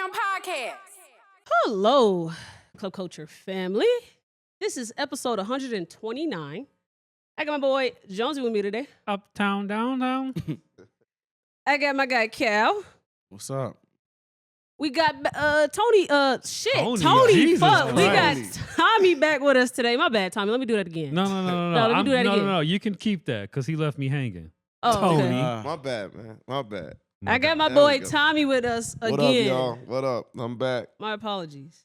damn podcast. Hello, Club Culture family. This is episode 129. I got my boy Jonesy with me today. Uptown, downtown. I got my guy Khyle. What's up? We got Tony. Tony. Jesus Fuck. We got Christ. Tommy back with us today. My bad, Tommy. Let me do that again. No. let me do that again. No. You can keep that because he left me hanging. Oh, Tony. okay. My bad, man. My bad. I got my There we boy go. Tommy with us again. What up, y'all? What up? I'm back. My apologies.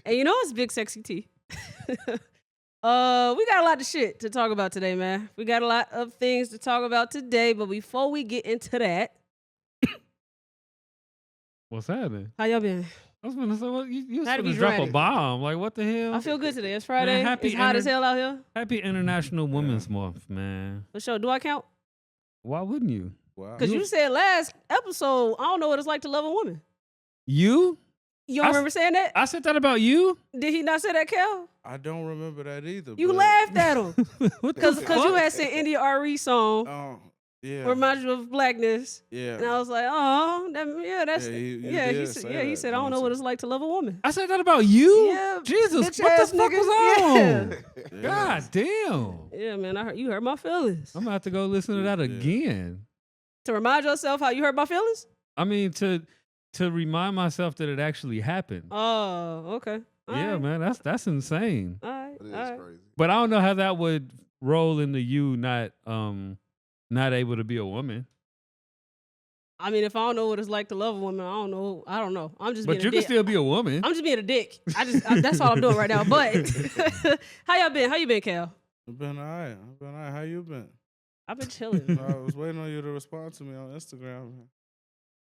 And you know it's Big Sexy T. We got a lot of shit to talk about today, man. We got a lot of things to talk about today, but before we get into that, What's happening? how y'all been? I was gonna say, well, you was Had to gonna be drop a dramatic. bomb. Like, what the hell? I feel good today. It's Friday. Man, happy It's hot ener- as hell out here. Happy International Women's Month, man. For sure. Do I count? Why wouldn't you? Wow. Because you said last episode, I don't know what it's like to love a woman. You? You don't remember saying that? I said that about you? Did he not say that, Kel? I don't remember that either. You but- laughed at him. What the Because fuck? you had said India RE song, Oh, yeah. reminds you of blackness. Yeah. And I was like, oh, that's, Yeah, you yeah, he did said, say yeah, he that, said, I don't know what it's like to love a woman. I said that about you? Yeah, Jesus, bitch what ass the fuck nigga. was on? Yeah. God damn. Yeah, man, you hurt my feelings. I'm gonna have to go listen to that Yeah. again. To remind yourself how you hurt my feelings? I mean, to remind myself that it actually happened. Oh, okay. All Yeah, right. man, that's insane. All right, It is all right. crazy. But I don't know how that would roll into you not able to be a woman. I mean, if I don't know what it's like to love a woman, I don't know. I'm just But being you a can dick. still be a woman. I'm just being a dick. That's all I'm doing right now. But how y'all been? How you been, Cal? I've been all right. How you been? I've been chilling. I was waiting on you to respond to me on Instagram.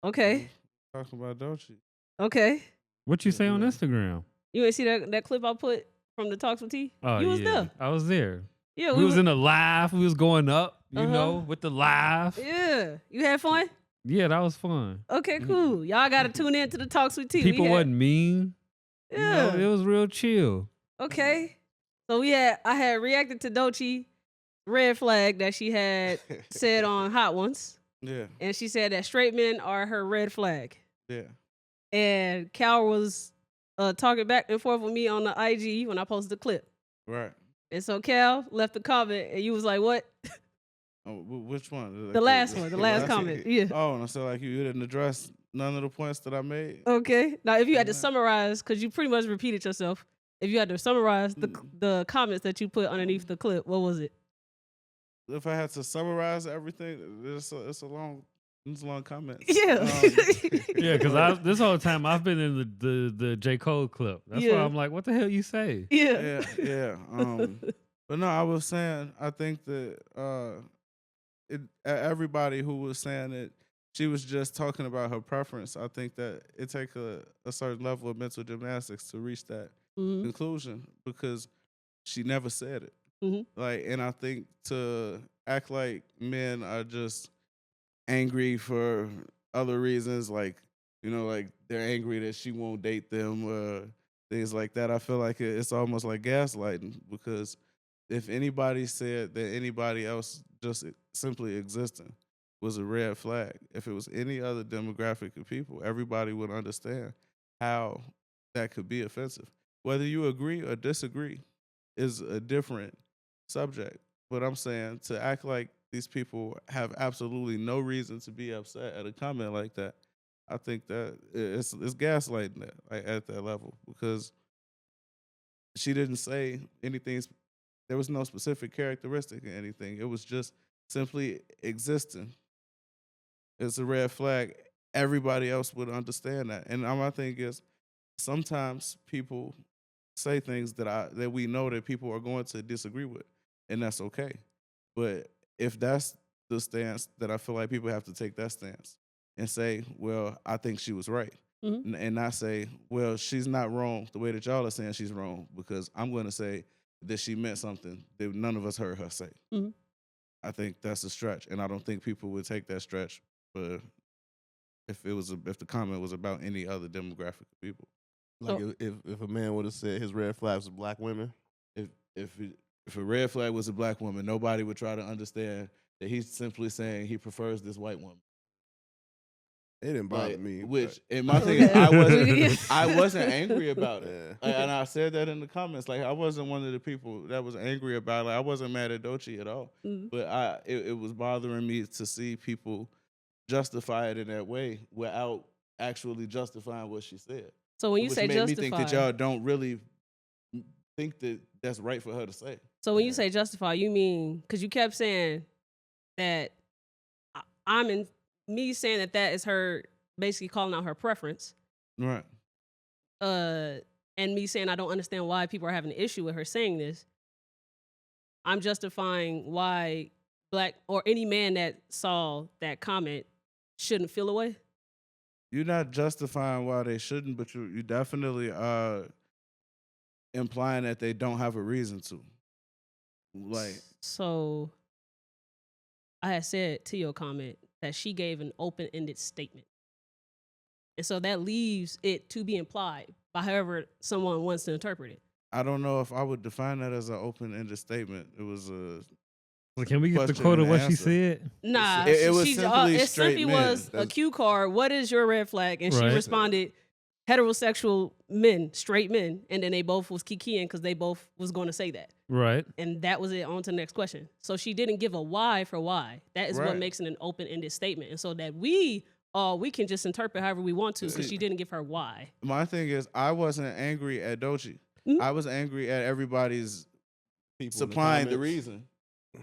Okay. Talking about Doechii. Okay. What you say on Yeah. Instagram? You ain't see that clip I put from the Talks with T? Oh, You was yeah. there. I was there. Yeah, We was in the live. We was going up, you Uh-huh. know, with the live. Yeah. You had fun? Yeah, that was fun. Okay, cool. Y'all got to tune in to the Talks with T. People wasn't mean. Yeah. You know, it was real chill. Okay. So I had reacted to Doechii red flag that she had said on Hot Ones. Yeah. And she said that straight men are her red flag. Yeah. And Cal was talking back and forth with me on the IG when I posted the clip. Right. And so Cal left a comment and you was like, what? Oh, which one? The last one, the last comment. Yeah. Oh, and I said like you didn't address none of the points that I made. Okay. Now, if you had to Yeah. summarize, because you pretty much repeated yourself, if you had to summarize the comments that you put underneath the clip, what was it? If I had to summarize everything, it's a long comment. Yeah. Yeah, because this whole time I've been in the J. Cole clip. That's why Yeah. I'm like, what the hell you say? Yeah. Yeah. But no, I was saying I think that everybody who was saying that she was just talking about her preference, I think that it takes a certain level of mental gymnastics to reach that Mhm. conclusion because she never said it. Mhm. Like, and I think to act like men are just angry for other reasons, like, you know, like they're angry that she won't date them or things like that. I feel like it's almost like gaslighting because if anybody said that anybody else just simply existing was a red flag, if it was any other demographic of people, everybody would understand how that could be offensive. Whether you agree or disagree is a different subject. But I'm saying to act like these people have absolutely no reason to be upset at a comment like that, I think that it's gaslighting that, like, at that level because she didn't say anything. There was no specific characteristic or anything. It was just simply existing. It's a red flag. Everybody else would understand that. And my thing is, sometimes people say things that we know that people are going to disagree with, and that's okay. But if that's the stance, that I feel like people have to take that stance and say, well, I think she was right. Mhm. And not say, well, she's not wrong the way that y'all are saying she's wrong, because I'm going to say that she meant something that none of us heard her say. Mhm. I think that's a stretch, and I don't think people would take that stretch. But if the comment was about any other demographic of people, Like if a man would have said his red flags are black women, if a red flag was a black woman, nobody would try to understand that he's simply saying he prefers this white woman. It didn't bother me. Which, but- and my thing is, Okay. I wasn't angry about it. Yeah. And I said that in the comments. Like, I wasn't one of the people that was angry about it. Like, I wasn't mad at Doechii at all. Mhm. But it was bothering me to see people justify it in that way without actually justifying what she said. So when you Which say made justify, me think that y'all don't really think that that's right for her to say. so when you say justify, you mean because you kept saying that I'm in me saying that is her basically calling out her preference, Right. and me saying I don't understand why people are having an issue with her saying this. I'm justifying why black or any man that saw that comment shouldn't feel away. You're not justifying why they shouldn't, but you definitely are implying that they don't have a reason to. Like, So I had said to your comment that she gave an open-ended statement. And so that leaves it to be implied by however someone wants to interpret it. I don't know if I would define that as an open-ended statement. It was a Well, can we get the question quote of and what she answer. said? Nah, It was she's, simply it straight simply men. was a That's- cue card. What is your red flag? And she Right. responded, heterosexual men, straight men. And then they both was kikiing because they both was going to say that. Right. And that was it. On to the next question. So she didn't give a why for why. That is what Right. makes it an open-ended statement. And so that we can just interpret however we want to because she didn't give her why. My thing is, I wasn't angry at Doechii. Mhm. I was angry at everybody's People in supplying the comments. reason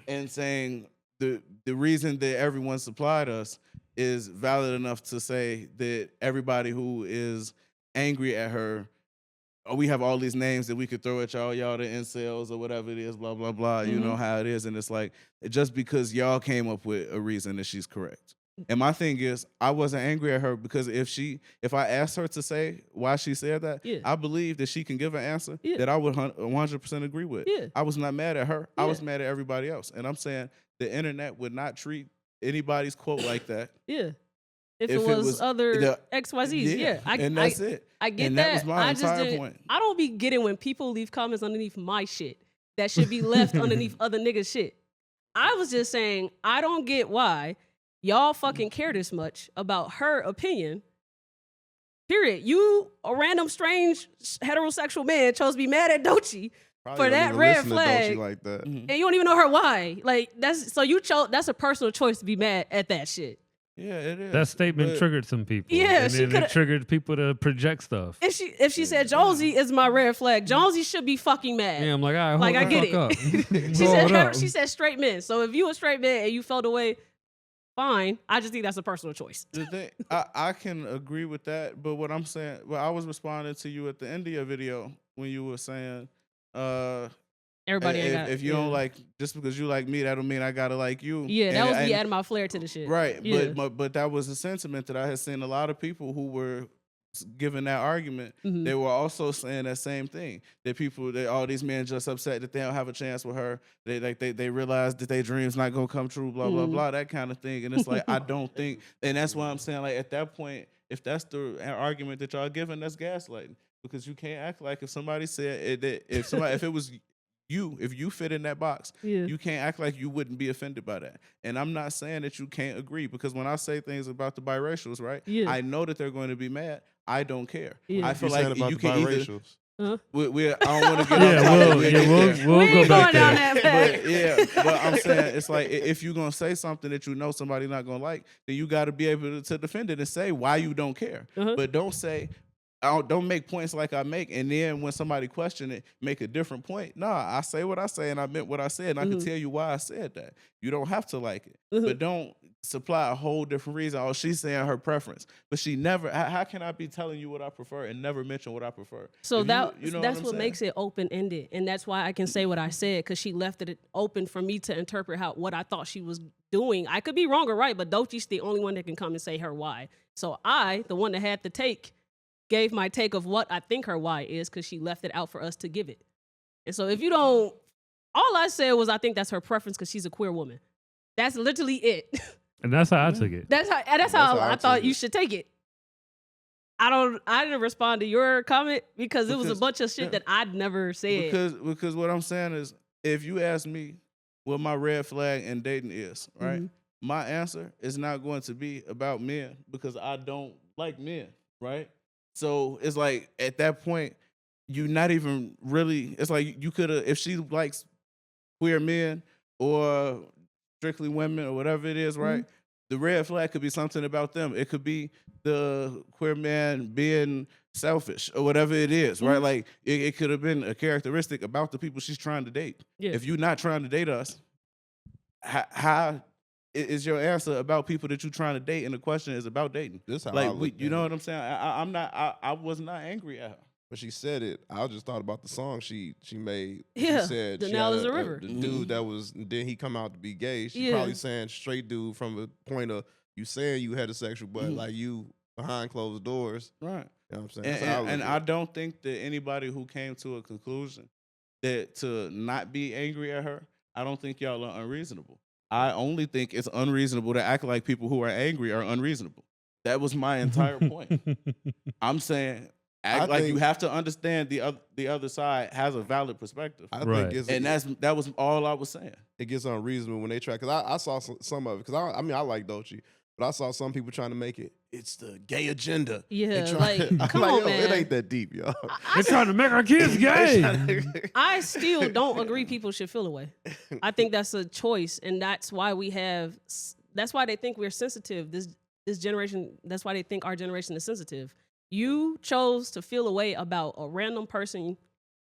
and saying the reason that everyone supplied us is valid enough to say that everybody who is angry at her, oh, we have all these names that we could throw at y'all the incels or whatever it is, blah, blah, blah. You know how it is. And it's like, just because y'all came up with a reason that she's correct. And my thing is, I wasn't angry at her because if I asked her to say why she said that, Yeah. I believe that she can give an answer Yeah. that I would 100% agree with. Yeah. I was not mad at her. I was Yeah. mad at everybody else. And I'm saying the internet would not treat anybody's quote like that. Yeah. If If it it was was other the- XYZs, yeah. and that's it. I get And that was my I just entire didn't, point. I don't be getting when people leave comments underneath my shit that should be left underneath other niggas' shit. I was just saying, I don't get why y'all fucking care this much about her opinion. Period. You, a random, strange, heterosexual man, chose to be mad at Doechii, Probably for don't that even red listen to Doechii flag. like that. Mhm. and you don't even know her why. Like, that's a personal choice to be mad at that shit. Yeah, it is. That statement But- triggered some people. Yeah, and she then coulda- it triggered people to project stuff. If she said Jonesy is my red flag, Jonesy should be fucking mad. Yeah, I'm like, all right, hold Like, I the get fuck it. up. She Hold up. she said straight men. So if you a straight man and you felt away, fine. I just think that's a personal choice. The thing, I can agree with that, but what I'm saying, well, I was responding to you at the end of your video when you were saying, Everybody ain't got if you don't like, just because you like me, that don't mean I gotta like you. Yeah, that And- was me and- adding my flair to the shit. Right, Yeah. but that was a sentiment that I had seen a lot of people who were giving that argument. Mhm. They were also saying that same thing. That all these men just upset that they don't have a chance with her. They realize that their dreams not gonna come true. Blah blah Mhm. blah. That kind of thing. And it's like I don't think. And that's why I'm saying, like, at that point, if that's the argument that y'all giving, that's gaslighting, because you can't act like if somebody said it, that if it was you, if you fit in that box, Yeah. you can't act like you wouldn't be offended by that. And I'm not saying that you can't agree, because when I say things about the biracials, right, Yeah. I know that they're going to be mad. I don't care. Yeah. I feel You said like about you the can either. biracials. I don't want to get Yeah, off topic. we'll get we'll there. we'll We go ain't back going down there. that path. But yeah, but I'm saying it's like, if you're gonna say something that you know somebody not gonna like, then you got to be able to defend it and say why you don't care. Uh-huh. But don't say, don't make points like I make, and then when somebody question it, make a different point. Nah, I say what I say, and I meant what I said, and I can tell you why I said that. You don't have to like it, but don't supply a whole different reason. Oh, she's saying her preference, but she never. How can I be telling you what I prefer and never mention what I prefer? So If you know that's I'm what saying? makes it open ended, and that's why I can say what I said, because she left it open for me to interpret what I thought she was doing. I could be wrong or right, but Doechii's the only one that can come and say her why. So I, the one that had the take, gave my take of what I think her why is, because she left it out for us to give it. And so if you don't, all I said was I think that's her preference because she's a queer woman. That's literally it. And that's how I took it. That's how how I I thought took you it. should take it. I didn't respond to your comment because it was a Because- bunch of shit that I'd never said. Because what I'm saying is, if you ask me what my red flag in dating is, right? my answer is not going to be about men because I don't like men, right? So it's like at that point, you're not even really. It's like you could have, if she likes queer men or strictly women or whatever it is, right? The red flag could be something about them. It could be the queer man being selfish or whatever it is, right? Like it could have been a characteristic about the people she's trying to date. Yeah. If you're not trying to date us, how is your answer about people that you're trying to date? And the question is about dating. This how I Like looked you at know it. what I'm saying? I was not angry at her. When she said it, I just thought about the song she made. Yeah, She said The she Nile had is a River. the dude that was, then he come out to be gay. She Yeah. probably saying straight dude from the point of you saying you heterosexual, but like you behind closed doors. Right. You know what I'm saying? That's how I look And at I it. don't think that anybody who came to a conclusion that to not be angry at her, I don't think y'all are unreasonable. I only think it's unreasonable to act like people who are angry are unreasonable. That was my entire point. I'm saying act like you think- have to understand the other side has a valid perspective. I Right. think it's And that was all I was saying. it gets unreasonable when they try. Because I saw some of it. Because I mean I like Doechii, but I saw some people trying to make it. It's the gay agenda. Yeah, They like, I'm come like, on, yo, man. It ain't that deep, yo. They're trying to make our kids gay. I still don't agree people should feel away. I think that's a choice, and that's why that's why they think we're sensitive. This generation, that's why they think our generation is sensitive. You chose to feel away about a random person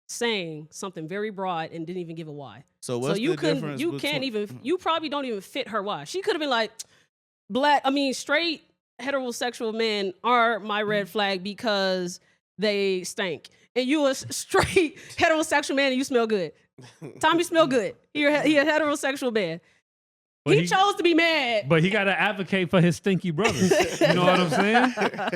saying something very broad and didn't even give a why. So what's you the difference? you probably don't even fit her why. She could have been like, straight heterosexual men are my red flag because they stank. And you a straight heterosexual man and you smell good. Tommie smell good. He a heterosexual man. But He chose to be mad. But he got to advocate for his stinky brothers. You know what I'm saying?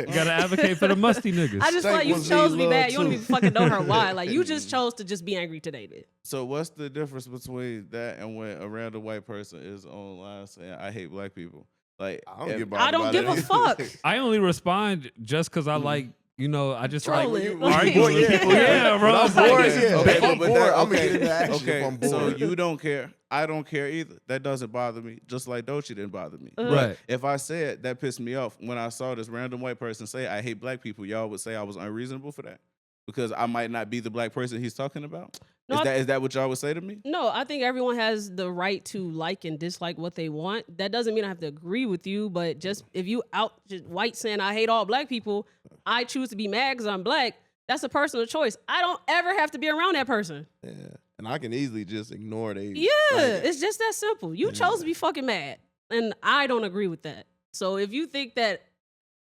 You got to advocate for the musty niggas. I just feel like you ones chose need to be love, mad. You don't too. even fucking know her why. Like, you just chose to just be angry today, man. So what's the difference between that and when a random white person is online saying I hate black people? Like I don't if- get I don't bothered give by a that fuck. I only respond just because I like, I just Trolling. like arguing with people. Yeah, bro. But I'm It's like- bored, yeah. Okay, If I'm but bored, that- I'm gonna okay, get into action okay, if I'm so bored. you don't care. I don't care either. That doesn't bother me. Just like Doechii didn't bother me. Uh-huh. Right. If I said that pissed me off when I saw this random white person say I hate black people, y'all would say I was unreasonable for that because I might not be the black person he's talking about. No, Is that what y'all would say to me? No, I think everyone has the right to like and dislike what they want. That doesn't mean I have to agree with you, but just if you just white saying I hate all black people, I choose to be mad because I'm black. That's a personal choice. I don't ever have to be around that person. Yeah. And I can easily just ignore they. Yeah, like, it's just that simple. You chose to be fucking mad, and I don't agree with that. So if you think that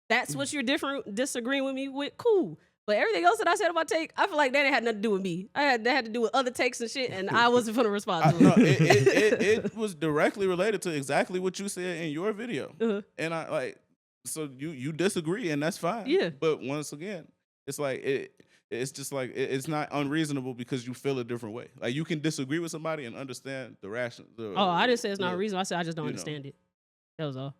that's what you're disagreeing with me with, cool. But everything else that I said about take, I feel like that had nothing to do with me. That had to do with other takes and shit, and I wasn't gonna respond to No, it. it was directly related to exactly what you said in your video, Uh-huh. and I like. So you disagree, and that's fine. Yeah. But once again, it's like it's just like it's not unreasonable because you feel a different way. Like you can disagree with somebody and understand the ration. Oh, I didn't say it's not the- reasonable. I said I just don't you know. understand it. That was all.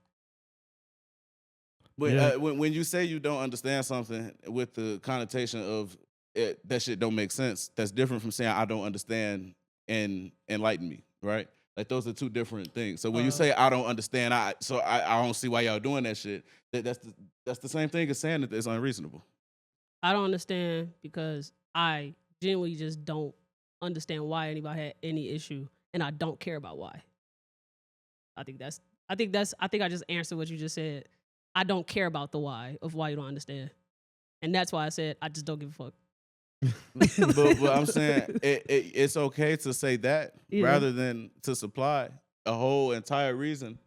But Yeah. when you say you don't understand something with the connotation of that shit don't make sense, that's different from saying I don't understand and enlighten me, right? Like those are two different things. So when you say I don't understand, I don't see why y'all doing that shit. That's the same thing as saying that it's unreasonable. I don't understand because I genuinely just don't understand why anybody had any issue, and I don't care about why. I think I just answered what you just said. I don't care about the why of why you don't understand, and that's why I said I just don't give a fuck. but I'm saying it's okay to say that Yeah. rather than to supply a whole entire reason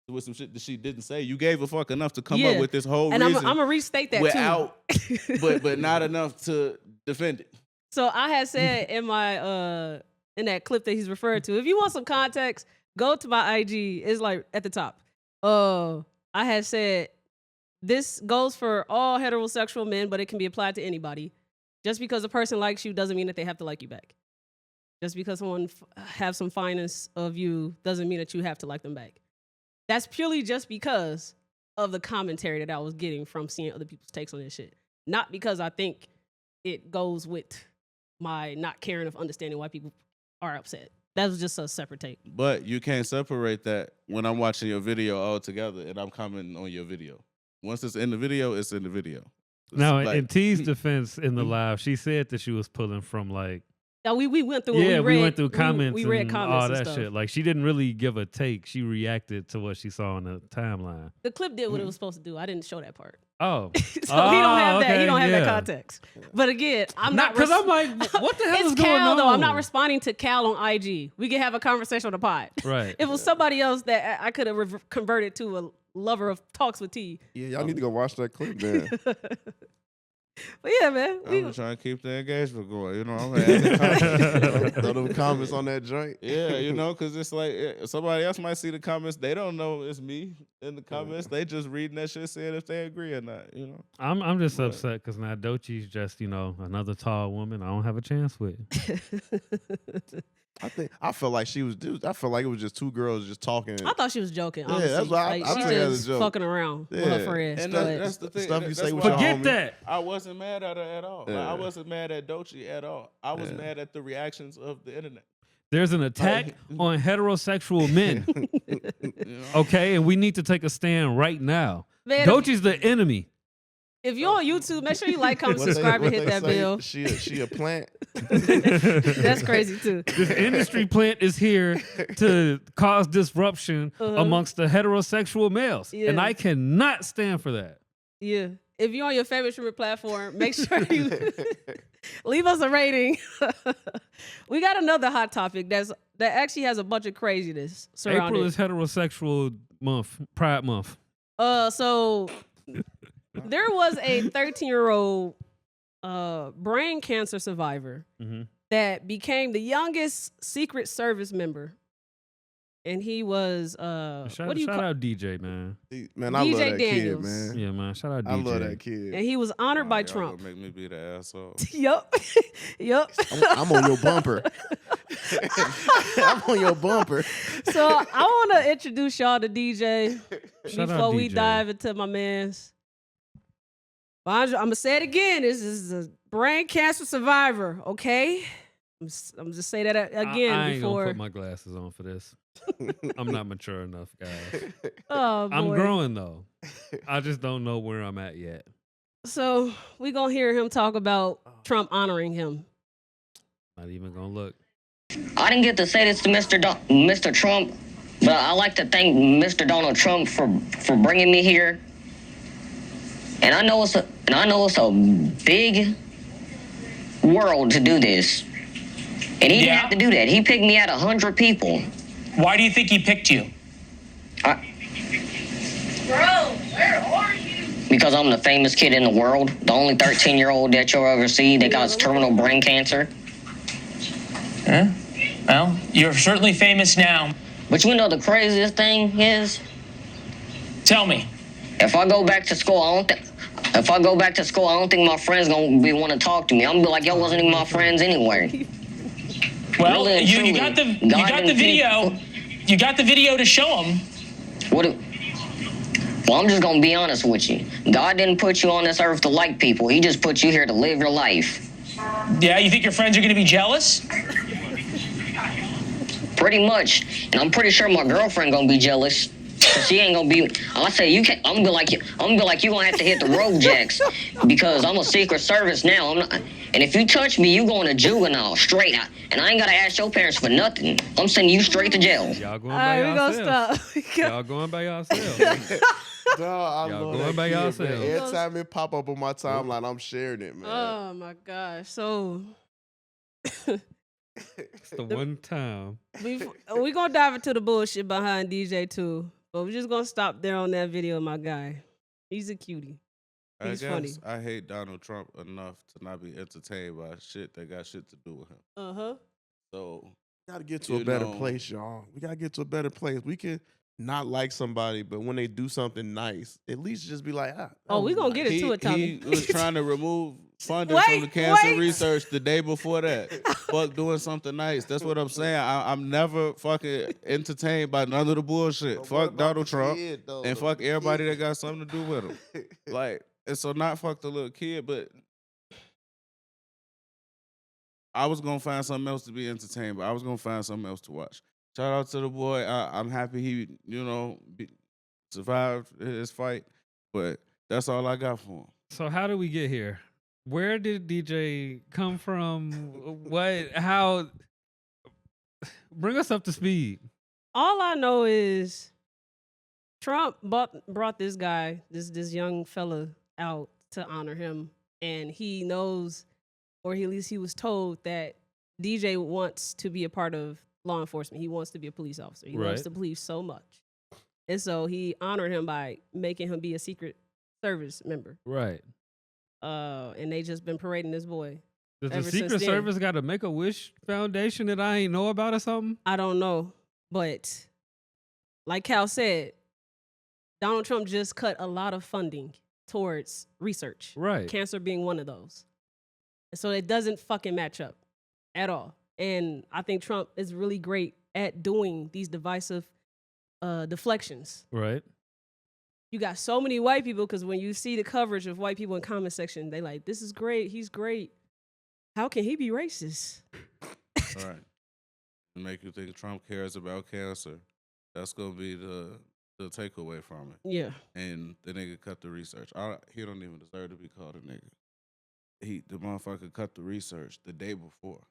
with some shit that she didn't say. You gave a fuck enough to come up Yeah. with this whole And I'm reason gonna restate that without, too. but not enough to defend it. So I had said in my in that clip that he's referred to, if you want some context, go to my IG. It's like at the top. I had said this goes for all heterosexual men, but it can be applied to anybody. Just because a person likes you doesn't mean that they have to like you back. Just because someone have some fineness of you doesn't mean that you have to like them back. That's purely just because of the commentary that I was getting from seeing other people's takes on this shit. Not because I think it goes with my not caring of understanding why people are upset. That was just a separate take. But you can't separate that when I'm watching your video all together and I'm commenting on your video. Once it's in the video, it's in the video. It's Now, like- in T's defense in the live, she said that she was pulling from like, Yeah, we went through. yeah, we went through comments, We read and comments all and that stuff. shit. Like she didn't really give a take. She reacted to what she saw on the timeline. The clip did what it was supposed to do. I didn't show that part. Oh, So he don't have that. He okay, don't have that yeah. context. But again, I'm not because I'm like, what the hell it's is going Khyle on? though. I'm not responding to Khyle on IG. We can have a conversation on the pod. Right. If it was somebody else that I could have converted to a lover of talks with T. Yeah, y'all need to go watch that clip then. But yeah, man. I'm trying to keep the engagement going. You know, I'm adding Throw them comments on that joint. Yeah, you know, because it's like somebody else might see the comments. They don't know it's me in the comments. They just reading that shit, saying if they agree or not. You know, I'm just But- upset because now Doechii's just another tall woman I don't have a chance with. I felt like she was. I felt like it was just two girls just talking. I thought she was joking. Yeah, Honestly. that's what I like, took she it as a just joke. fucking around with Yeah. her friends. and Go ahead. that's the thing. Stuff you That's say with why your Forget homie. that. I wasn't mad at her at all. Like, Yeah. I wasn't mad at Doechii at all. I was Yeah. mad at the reactions of the internet. There's an attack on heterosexual men. You know? Okay, and we need to take a stand right now. Man, Doechii's the enemy. if you're on YouTube, make sure you like, comment, What they- subscribe, and what hit they that say, bell. She a plant. That's crazy too. This industry plant is here to cause disruption amongst the heterosexual males. Yeah. And I cannot stand for that. Yeah. If you're on your favorite streaming platform, make sure you leave us a rating. We got another hot topic that actually has a bunch of craziness surrounding April it. is heterosexual month, Pride Month. So there was a 13-year-old brain cancer survivor Mhm. that became the youngest Secret Service member. And he was Shout what do you shout call out DJ, man. Man, I love DJ that Daniels. kid, man. Yeah, man. Shout out DJ. I love that kid. and he was honored by Y'all Trump. gonna make me be the asshole. Yup. Yup. I'm on your bumper. I'm on your bumper. So I want to introduce y'all to DJ Shout out before we DJ. dive into my man's. I'm gonna say it again. This is a brain cancer survivor. Okay, I'm just say that again I ain't before. gonna put my glasses on for this. I'm not mature enough, guys. Oh boy. I'm growing though. I just don't know where I'm at yet. So we gonna hear him talk about Trump honoring him. Not even gonna look. I didn't get to say this to Mr. Trump, but I like to thank Mr. Donald Trump for bringing me here. And I know it's a big world to do this. And he didn't have to do that. He picked me out of 100 people. Why do you think he picked you? Because I'm the famous kid in the world, the only 13-year-old that you'll ever see that got terminal brain cancer. Yeah. Well, you're certainly famous now. But you know the craziest thing is, Tell me. if I go back to school, I don't think my friends gonna be want to talk to me. I'm gonna be like, y'all wasn't even my friends anyway. Well, Really and you truly, got the God didn't video. You got the video to show him. Well, I'm just gonna be honest with you. God didn't put you on this earth to like people. He just put you here to live your life. Yeah, you think your friends are going to be jealous? Pretty much. And I'm pretty sure my girlfriend gonna be jealous. Cause she ain't gonna be. I say you can't. I'm gonna be like you gonna have to hit the road jacks because I'm a Secret Service now. I'm not. And if you touch me, you going to juvenile straight out. And I ain't gotta ask your parents for nothing. I'm sending you straight to jail. Y'all going All by right, we gonna yourselves. stop. Y'all going by yourselves. Dog, I Y'all love going that by kid, yourselves. man. Every time it pop up on my timeline, I'm sharing it, man. Oh my gosh. So It's the one time. we gonna dive into the bullshit behind DJ too. But we're just gonna stop there on that video, my guy. He's a cutie. I He's guess funny. I hate Donald Trump enough to not be entertained by shit that got shit to do with him. Uh-huh. So We gotta get to You a better know. place, y'all. We gotta get to a better place. We can not like somebody, but when they do something nice, at least just be like, that Oh, we was gonna nice. get into it, Tommy. he was trying to remove funding Wait, from the cancer wait. research the day before that. Fuck doing something nice. That's what I'm saying. I'm never fucking entertained by none of the bullshit. But what Fuck about Donald the Trump kid, though? and The fuck everybody kid. that got something to do with him. Like, and so not fuck the little kid, but I was gonna find something else to be entertained, but I was gonna find something else to watch. Shout out to the boy. I'm happy he, survived his fight, but that's all I got for him. So how did we get here? Where did DJ come from? What? How? Bring us up to speed. All I know is Trump brought this guy, this young fella, out to honor him, and he knows, or at least he was told, that DJ wants to be a part of law enforcement. He wants to be a police officer. He loves Right. the police so much, and so he honored him by making him be a Secret Service member. Right. And they just been parading this boy. Does the Ever since Secret then. Service got a Make-A-Wish Foundation that I ain't know about or something? I don't know, but like Cal said, Donald Trump just cut a lot of funding towards research. Right. Cancer being one of those. So it doesn't fucking match up at all. And I think Trump is really great at doing these divisive deflections. Right. You got so many white people, because when you see the coverage of white people in comment section, they like, this is great, he's great. How can he be racist? All right. To make you think Trump cares about cancer, that's gonna be the takeaway from it. Yeah. And the nigga cut the research. He don't even deserve to be called a nigga. The motherfucker cut the research the day before.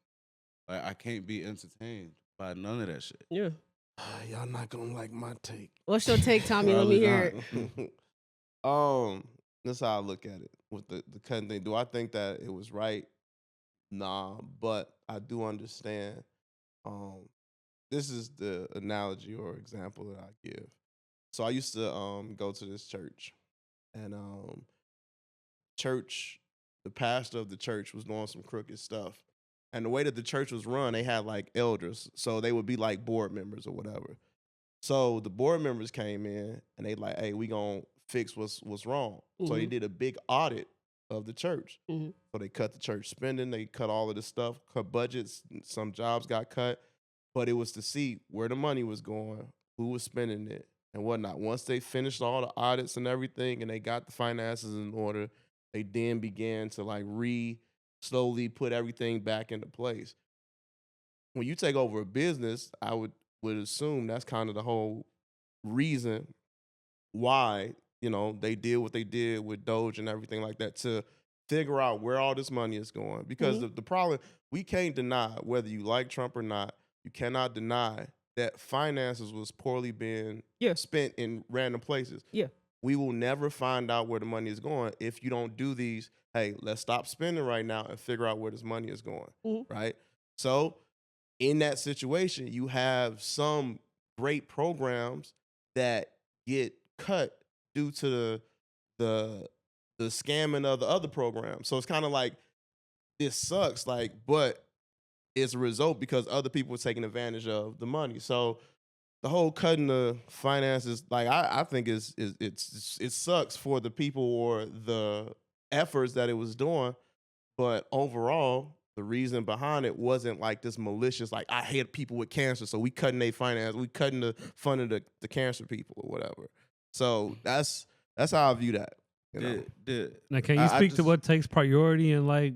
Like, I can't be entertained by none of that shit. Yeah. Y'all not gonna like my take. What's your take, Tommie? Let me hear it. That's how I look at it with the cutting thing. Do I think that it was right? Nah, but I do understand. This is the analogy or example that I give. So I used to go to this church, and the pastor of the church was doing some crooked stuff. And the way that the church was run, they had like elders, so they would be like board members or whatever. So the board members came in and they like, hey, we gonna fix what's wrong. So they did a big audit of the church. So they cut the church spending, they cut all of this stuff, cut budgets, some jobs got cut, but it was to see where the money was going, who was spending it, and whatnot. Once they finished all the audits and everything and they got the finances in order, they then began to like slowly put everything back into place. When you take over a business, I would assume that's kind of the whole reason why, they did what they did with Doge and everything like that, to figure out where all this money is going. Because the problem, we can't deny, whether you like Trump or not, you cannot deny that finances was poorly being spent in random places. Yeah. We will never find out where the money is going if you don't do these, hey, let's stop spending right now and figure out where this money is going, right? So in that situation, you have some great programs that get cut due to the scamming of the other programs. So it's kind of like, this sucks, but it's a result because other people are taking advantage of the money. So the whole cutting the finances, I think it sucks for the people or the efforts that it was doing, but overall, the reason behind it wasn't like this malicious, like, I hate people with cancer, so we cutting their finance, we cutting the fund of the cancer people or whatever. So that's how I view that. Now, can you speak to what takes priority and like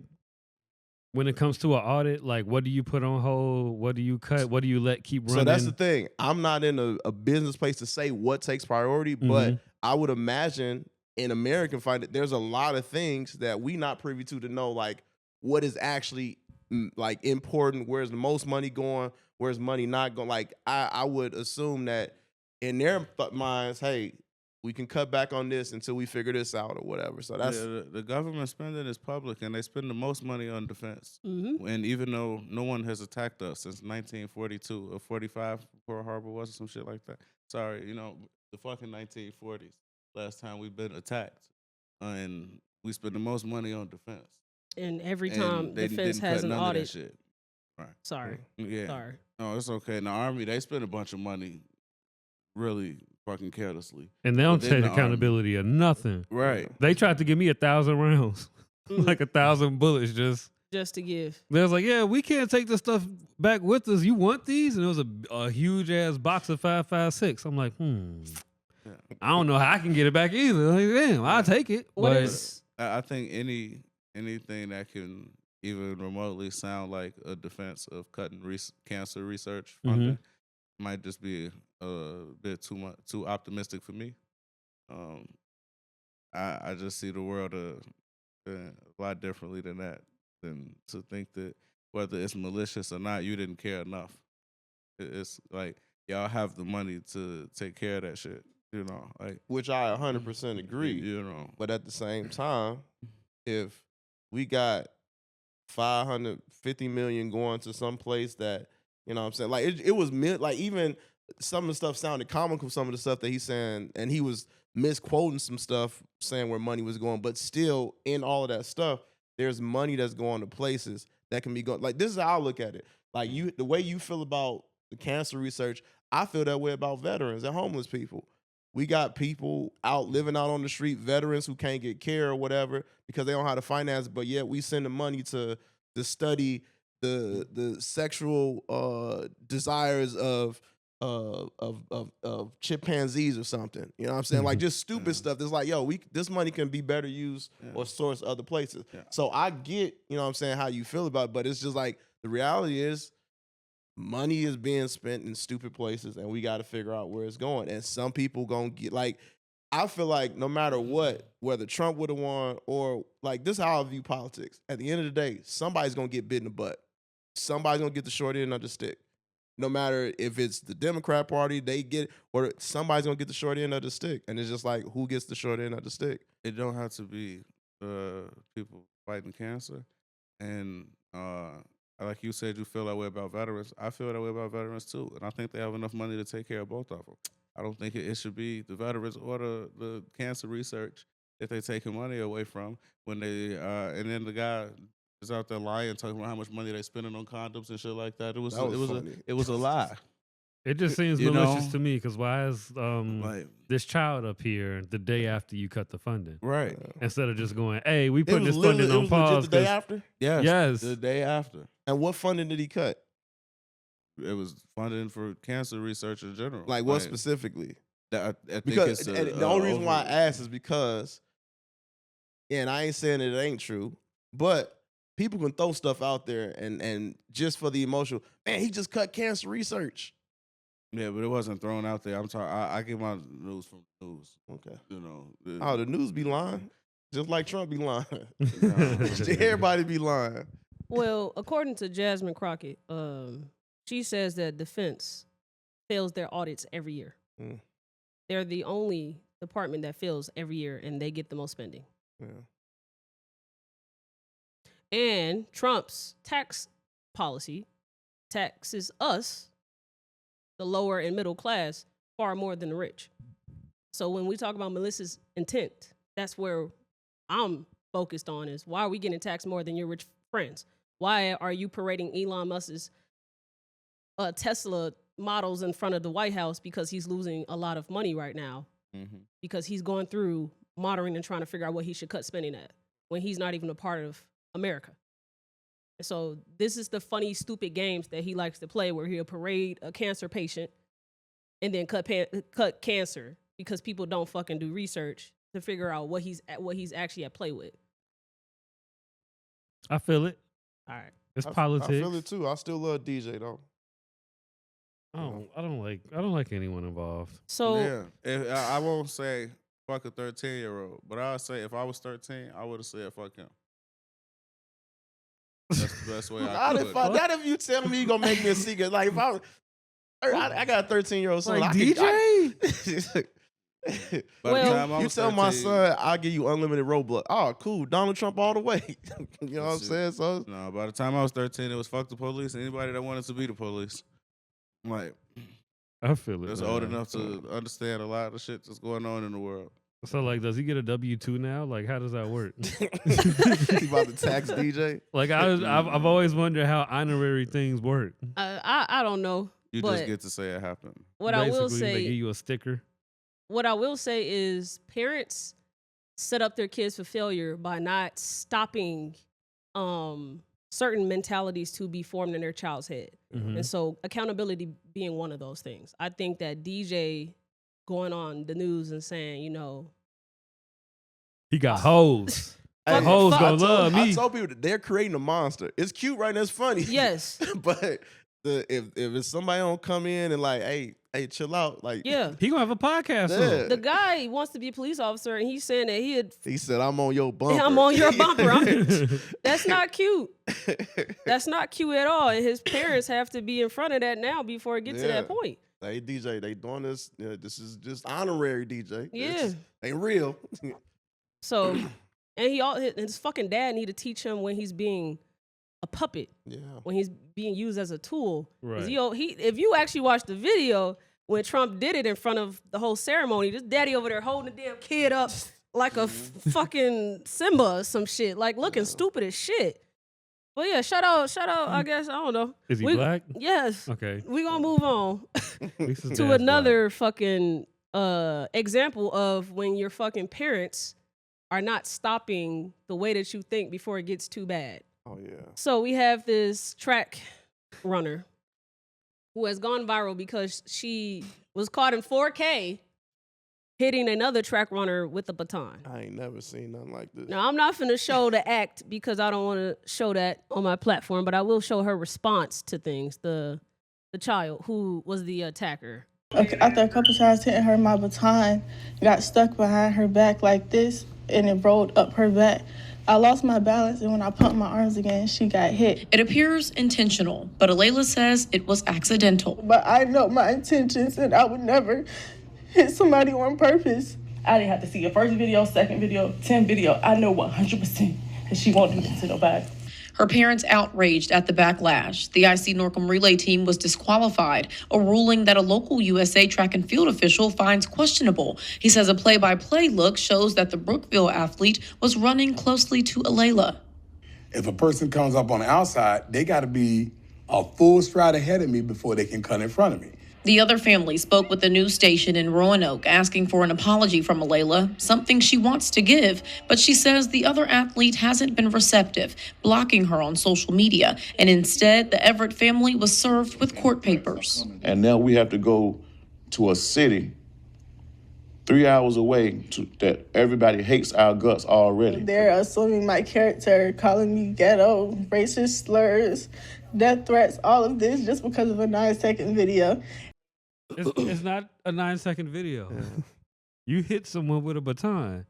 when it comes to an audit? Like, what do you put on hold? What do you cut? What do you let keep running? So that's the thing. I'm not in a business place to say what takes priority, but I would imagine in American finance, there's a lot of things that we not privy to know, like what is actually like important, where's the most money going, where's money not going. Like I would assume that in their minds, hey, we can cut back on this until we figure this out or whatever. So that's the government spending is public, and they spend the most money on defense. And even though no one has attacked us since 1942 or 45, Pearl Harbor was, or some shit like that. Sorry, the fucking 1940s. Last time we've been attacked, and we spend the most money on defense. And every time defense has an audit. Shit. Right. Sorry. Yeah. Sorry. No, it's okay. In the Army, they spend a bunch of money really fucking carelessly. And they don't take accountability of nothing. Right. They tried to give me 1,000 rounds, like 1,000 bullets just to give. They was like, yeah, we can't take this stuff back with us. You want these? And it was a huge ass box of 5.56. I'm like, Yeah. I don't know how I can get it back either. Like, damn, I'll take it. What but is I think anything that can even remotely sound like a defense of cutting cancer research funding. Might just be a bit too optimistic for me. I just see the world a lot differently than that. Than to think that whether it's malicious or not, you didn't care enough. It's like y'all have the money to take care of that shit. You know, like which I 100% agree. You know, but at the same time, if we got 550 million going to some place that, you know what I'm saying, like it was like even some of the stuff sounded comical, some of the stuff that he's saying, and he was misquoting some stuff saying where money was going, but still in all of that stuff, there's money that's going to places that can be going. Like, this is how I look at it. Like, the way you feel about the cancer research, I feel that way about veterans and homeless people. We got people living out on the street, veterans who can't get care or whatever because they don't have the finance, but yet we send the money to study the sexual desires of chimpanzees or something. You know what I'm saying? Like, just stupid stuff. It's like, yo, this money can be better used or sourced other places. Yeah. So I get, you know what I'm saying, how you feel about it, but it's just like, the reality is money is being spent in stupid places and we got to figure out where it's going. And some people gonna get, like, I feel like no matter what, whether Trump would have won or, like, this is how I view politics. At the end of the day, somebody's gonna get bit in the butt. Somebody's gonna get the short end of the stick. No matter if it's the Democrat Party, they get, or somebody's gonna get the short end of the stick. And it's just like, who gets the short end of the stick? It don't have to be people fighting cancer. And like you said, you feel that way about veterans. I feel that way about veterans too. And I think they have enough money to take care of both of them. I don't think it should be the veterans or the cancer research that they're taking money away from when they, and then the guy is out there lying, talking about how much money they spending on condoms and shit like that. It was a lie. It just seems malicious to me because why is this child up here the day after you cut the funding? Right. Instead of just going, hey, we putting this funding on pause. The day after? Yes. The day after. And what funding did he cut? It was funding for cancer research in general. Like what specifically? I think because it's the only reason why I asked is because, and I ain't saying it ain't true, but people can throw stuff out there and just for the emotional, man, he just cut cancer research. Yeah, but it wasn't thrown out there. I'm talking. I get my news from the news. Okay. You know. The news be lying, just like Trump be lying. Everybody be lying. Well, according to Jasmine Crockett, she says that defense fails their audits every year. They're the only department that fails every year, and they get the most spending. Yeah. And Trump's tax policy taxes us, the lower and middle class, far more than the rich. So when we talk about malicious intent, that's where I'm focused on is why are we getting taxed more than your rich friends? Why are you parading Elon Musk's Tesla models in front of the White House because he's losing a lot of money right now because he's going through monitoring and trying to figure out what he should cut spending at when he's not even a part of America. And so this is the funny, stupid games that he likes to play where he'll parade a cancer patient and then cut cancer because people don't fucking do research to figure out what he's actually at play with. I feel it. All right. It's politics. I feel it too. I still love DJ though. I don't like anyone involved. So yeah, I won't say fuck a 13-year-old, but I'll say if I was 13, I would have said fuck him. That's the best way I could. Not if you tell me you gonna make me a secret. Like if I got a 13-year-old son, like DJ. Well, you tell my son I'll give you unlimited Roblox. Oh, cool, Donald Trump all the way. You know what I'm saying? So no, by the time I was 13, it was fuck the police. Anybody that wanted to be the police, like I feel it. It's old enough to understand a lot of the shit that's going on in the world. So, like, does he get a W-2 now? Like, how does that work? He about to tax DJ? Like, I've always wondered how honorary things work. I don't know. You just get to say it happened. What Basically, I will say, they give you a sticker. What I will say is parents set up their kids for failure by not stopping certain mentalities to be formed in their child's head. And so accountability being one of those things. I think that DJ going on the news and saying, you know, he got hoes. Hey, hoes gonna love me. I told people that they're creating a monster. It's cute, right? That's funny. Yes. But if it's somebody don't come in and like, hey, chill out. Like, Yeah. He gonna have a podcast soon. The guy wants to be a police officer, and he's saying that he said, I'm on your bumper. I'm on your bumper. That's not cute. That's not cute at all. And his parents have to be in front of that now before it gets to that point. Hey, DJ, they doing this. This is just honorary, DJ. Yeah. Ain't real. So, and his fucking dad need to teach him when he's being a puppet. Yeah. When he's being used as a tool. Right. If you actually watch the video when Trump did it in front of the whole ceremony, this daddy over there holding the damn kid up like a fucking Simba or some shit, like looking stupid as shit. But yeah, shout out, I guess, I don't know. Is he black? Yes. Okay. We gonna move on To to another fucking example of when your fucking parents are not stopping the way that you think before it gets too bad. Oh, yeah. So we have this track runner who has gone viral because she was caught in 4K hitting another track runner with a baton. I ain't never seen nothing like this. Now, I'm not finna show the act because I don't want to show that on my platform, but I will show her response to things, the child who was the attacker. Okay, after a couple times hitting her, my baton got stuck behind her back like this, and it rolled up her back. I lost my balance, and when I pumped my arms again, she got hit. It appears intentional, but Alayla says it was accidental. But I know my intentions, and I would never hit somebody on purpose. I didn't have to see a first video, second video, 10th video. I know 100% that she won't do this to nobody. Her parents outraged at the backlash. The IC Norcom relay team was disqualified, a ruling that a local USA track and field official finds questionable. He says a play-by-play look shows that the Brookville athlete was running closely to Alayla. If a person comes up on the outside, they got to be a full stride ahead of me before they can cut in front of me. The other family spoke with the news station in Roanoke asking for an apology from Alayla, something she wants to give, but she says the other athlete hasn't been receptive, blocking her on social media, and instead the Everett family was served with court papers. And now we have to go to a city 3 hours away that everybody hates our guts already. They're assuming my character, calling me ghetto, racist slurs, death threats, all of this just because of a 9-second video. It's not a 9-second video. Yeah. You hit someone with a baton.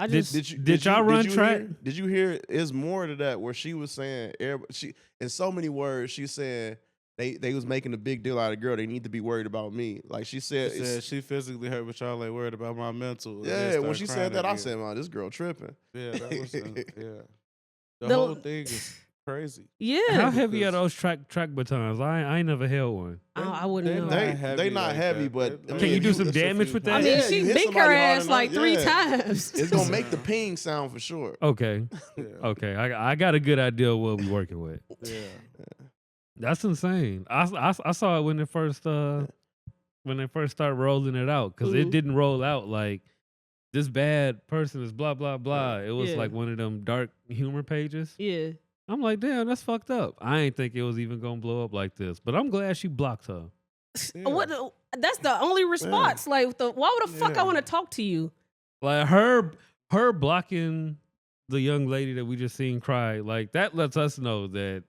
Did y'all run track? Did you hear? It's more to that where she was saying, she in so many words, she said they was making a big deal out of the girl. They need to be worried about me. Like she said she physically hurt, but y'all ain't worried about my mental. Yeah, when she said that, I said, man, this girl tripping. Yeah, that was the whole thing is crazy. Yeah. How heavy are those track batons? I ain't never held one. I wouldn't know. They not heavy, but can you do some damage with that? I mean, she beat her ass like 3 times. It's gonna make the ping sound for sure. Okay. Okay. I got a good idea of what we're working with. Yeah. That's insane. I saw it when they first started rolling it out, because it didn't roll out like this bad person is blah blah blah. It was like one of them dark humor pages. Yeah. I'm like, damn, that's fucked up. I ain't think it was even gonna blow up like this, but I'm glad she blocked her. Yeah. That's the only response. Yeah. Like, why would the fuck I want to talk to you? Like her blocking the young lady that we just seen cry, like that lets us know that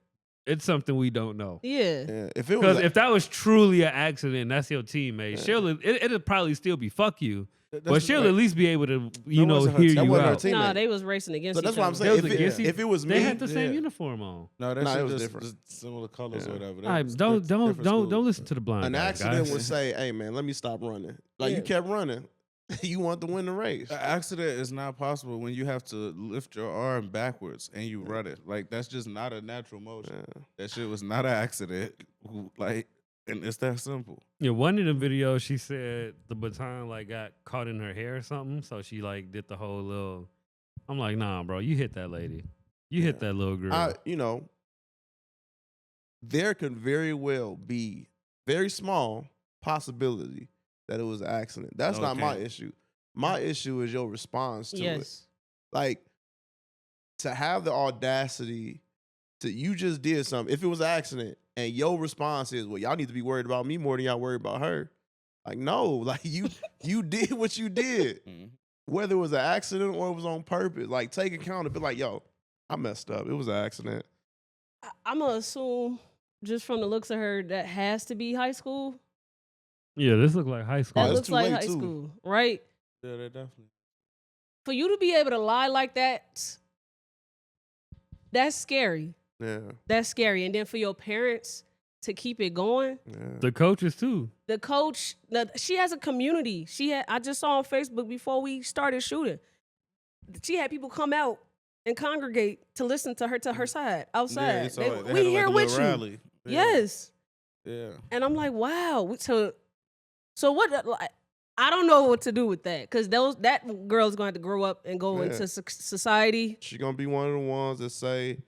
it's something we don't know. Yeah. If that was truly an accident, and that's your teammate, it'll probably still be fuck you. But she'll at least be able to, hear you out. No, they was racing against each other. That's what I'm saying. If it was me, they had the same uniform on. No, it was different. Just similar colors or whatever. All right, don't listen to the blind. An accident would say, "Hey man, let me stop running." Like you kept running. You want to win the race. An accident is not possible when you have to lift your arm backwards and you run it. Like that's just not a natural motion. That shit was not an accident. Like. And it's that simple. Yeah, one of the videos, she said the baton like got caught in her hair or something, so she like did the whole little. I'm like, nah, bro, you hit that lady, you hit that little girl. There could very well be very small possibility that it was an accident. That's not my issue. My issue is your response to it. Like to have the audacity to you just did something. If it was an accident. And your response is, well, y'all need to be worried about me more than y'all worried about her. Like, no, like you did what you did. whether it was an accident or it was on purpose. Like, take accountability. Like, yo, I messed up. It was an accident. I'm gonna assume just from the looks of her that has to be high school. Yeah, this looks like high school. That it's looks too like late, high too. school, right? Yeah, they definitely. For you to be able to lie like that, that's scary. Yeah. That's scary. And then for your parents to keep it going. Yeah. The coaches too. The coach, she has a community. I just saw on Facebook before we started shooting. She had people come out and congregate to listen to her side outside. We here with you. Rally. Yeah. Yes. Yeah. And I'm like, wow. So what? Like, I don't know what to do with that because that girl's going to grow up and go into society. She's gonna be one of the ones that say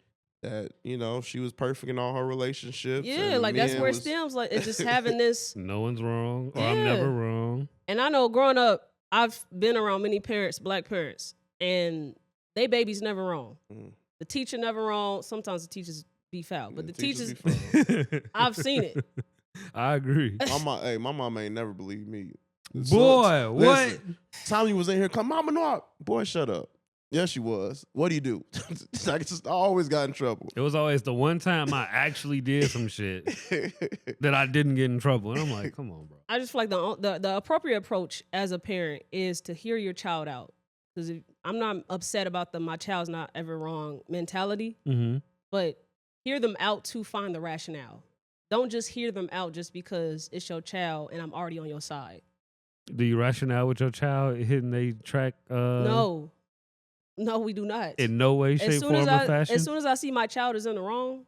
that, you know, she was perfect in all her relationships. Yeah, like that's where it stems. Like it's just having this. No one's wrong, or I'm never wrong. And I know growing up, I've been around many parents, black parents, and they baby's never wrong. The teacher never wrong. Sometimes the teachers be foul, but the teachers, I've seen it. I agree. My mom ain't never believed me. Boy, what? Tommy was in here, come, Mama, no, boy, shut up. Yes, she was. What do you do? I always got in trouble. It was always the one time I actually did some shit that I didn't get in trouble. And I'm like, come on, bro. I just feel like the appropriate approach as a parent is to hear your child out. Because I'm not upset about my child's not ever wrong mentality, but hear them out to find the rationale. Don't just hear them out just because it's your child and I'm already on your side. Do you rationale with your child hitting a track? No, we do not. In no way, shape, form, or fashion? As soon as I see my child is in the wrong,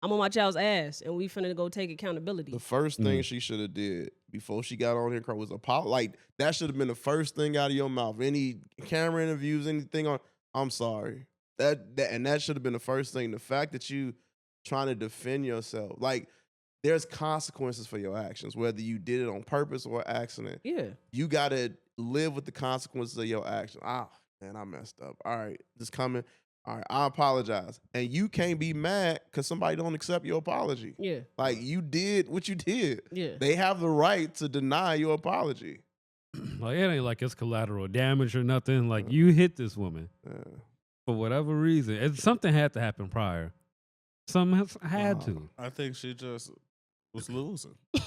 I'm on my child's ass, and we finna go take accountability. The first thing she should have did before she got on here was apologize. Like, that should have been the first thing out of your mouth. Any camera interviews, anything on, I'm sorry. That should have been the first thing. The fact that you trying to defend yourself, like, there's consequences for your actions, whether you did it on purpose or accident. Yeah. You got to live with the consequences of your action. Man, I messed up. All right, this coming. All right, I apologize. And you can't be mad because somebody don't accept your apology. Yeah. Like, you did what you did. Yeah. They have the right to deny your apology. Like, it ain't like it's collateral damage or nothing. Like, you hit this woman for whatever reason. Something had to happen prior. Something had to. I think she just was losing. She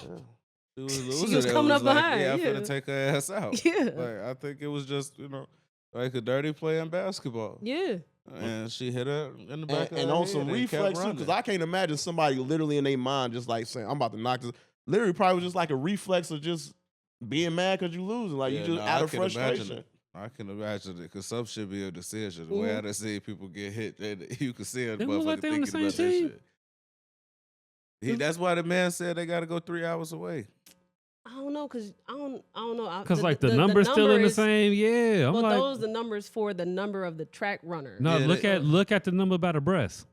was losing. She was coming up behind. Yeah, I'm finna take her ass out. Yeah. Like, I think it was just, like a dirty play in basketball. Yeah. And she hit her in the back of And her on head some and kept reflex, running. because I can't imagine somebody literally in their mind just like saying, I'm about to knock this. Literally probably was just like a reflex of just being mad because you losing. Like, you just out of frustration. I can imagine it because some shit be a decision. The way I done seen people get hit, and you can see a motherfucker thinking about that shit. That's why the man said they got to go 3 hours away. I don't know, cause I don't know. Because like the number's still in the same. Yeah, I'm well, like, those the numbers for the number of the track runner. no, look at the number by the breast.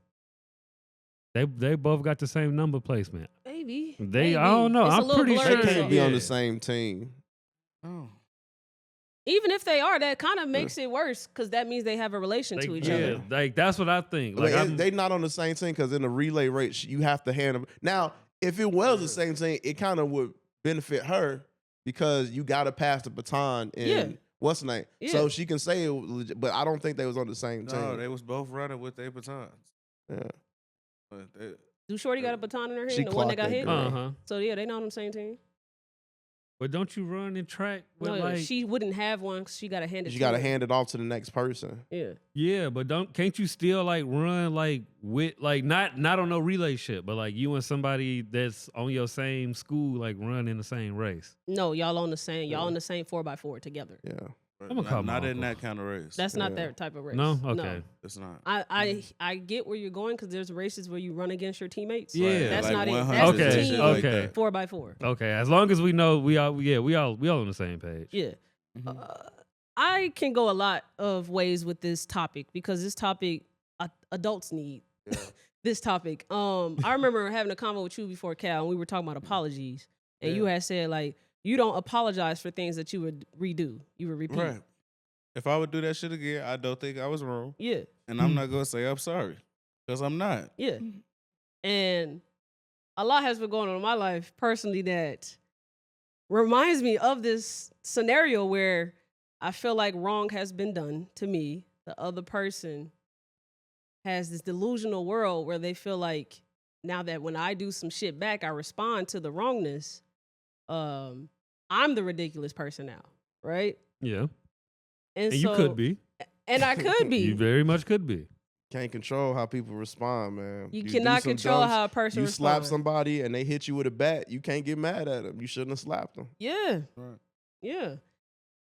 They both got the same number placement. Maybe. I don't know. I'm pretty sure they can't be on the same team. Oh. Even if they are, that kind of makes it worse because that means they have a relation to each other. Like that's what I think. Like they not on the same team because in the relay race you have to hand them. Now, if it was the same team, it kind of would benefit her because you got to pass the baton in what's the name, so she can say it was legit, but I don't think they was on the same team. No, they was both running with their batons. Yeah. But Do Shorty got a baton in her She hand? The one that clocked got hit? that girl. So yeah, they not on the same team. But don't you run and track with No, like she wouldn't have one because she got to hand it You to got to her. hand it off to the next person. Yeah. Yeah, but can't you still like run like with like not on no relay shit, but like you and somebody that's on your same school like run in the same race? No, y'all on the same 4x4 together. Yeah. I'm gonna call not my in uncle. that kind of race. That's not that type of race. No? Okay. It's not. I get where you're going because there's races where you run against your teammates. Yeah. That's like not it. 100 That's Okay, a team okay. 4x4. Okay, as long as we know we all on the same page. Yeah. I can go a lot of ways with this topic because this topic adults need. This topic. I remember having a convo with you before, Cal, and we were talking about apologies, and you had said like you don't apologize for things that you would redo. You would repeat. Right. If I would do that shit again, I don't think I was wrong. Yeah. And I'm not gonna say I'm sorry because I'm not. Yeah. And a lot has been going on in my life personally that reminds me of this scenario where I feel like wrong has been done to me. The other person has this delusional world where they feel like now that when I do some shit back, I respond to the wrongness. I'm the ridiculous person now, right? Yeah. And you so, could be. And I could be. You very much could be. Can't control how people respond, man. You do cannot some control dumb how a person You slap responds. somebody and they hit you with a bat, you can't get mad at them. You shouldn't have slapped them. Yeah. Right. Yeah.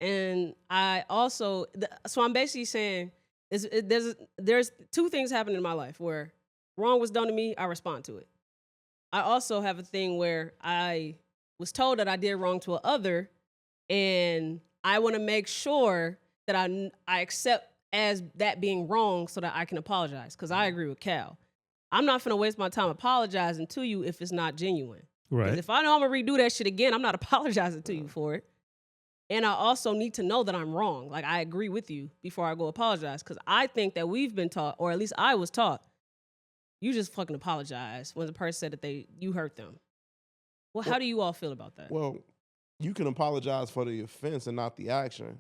And I also, so I'm basically saying there's two things happening in my life where wrong was done to me, I respond to it. I also have a thing where I was told that I did wrong to other, and I want to make sure that I accept as that being wrong so that I can apologize. Because I agree with Cal. I'm not finna waste my time apologizing to you if it's not genuine. Right. If I know I'm gonna redo that shit again, I'm not apologizing to you for it. And I also need to know that I'm wrong. Like, I agree with you before I go apologize. Because I think that we've been taught, or at least I was taught, you just fucking apologize when the person said that you hurt them. Well, how do you all feel about that? Well, you can apologize for the offense and not the action.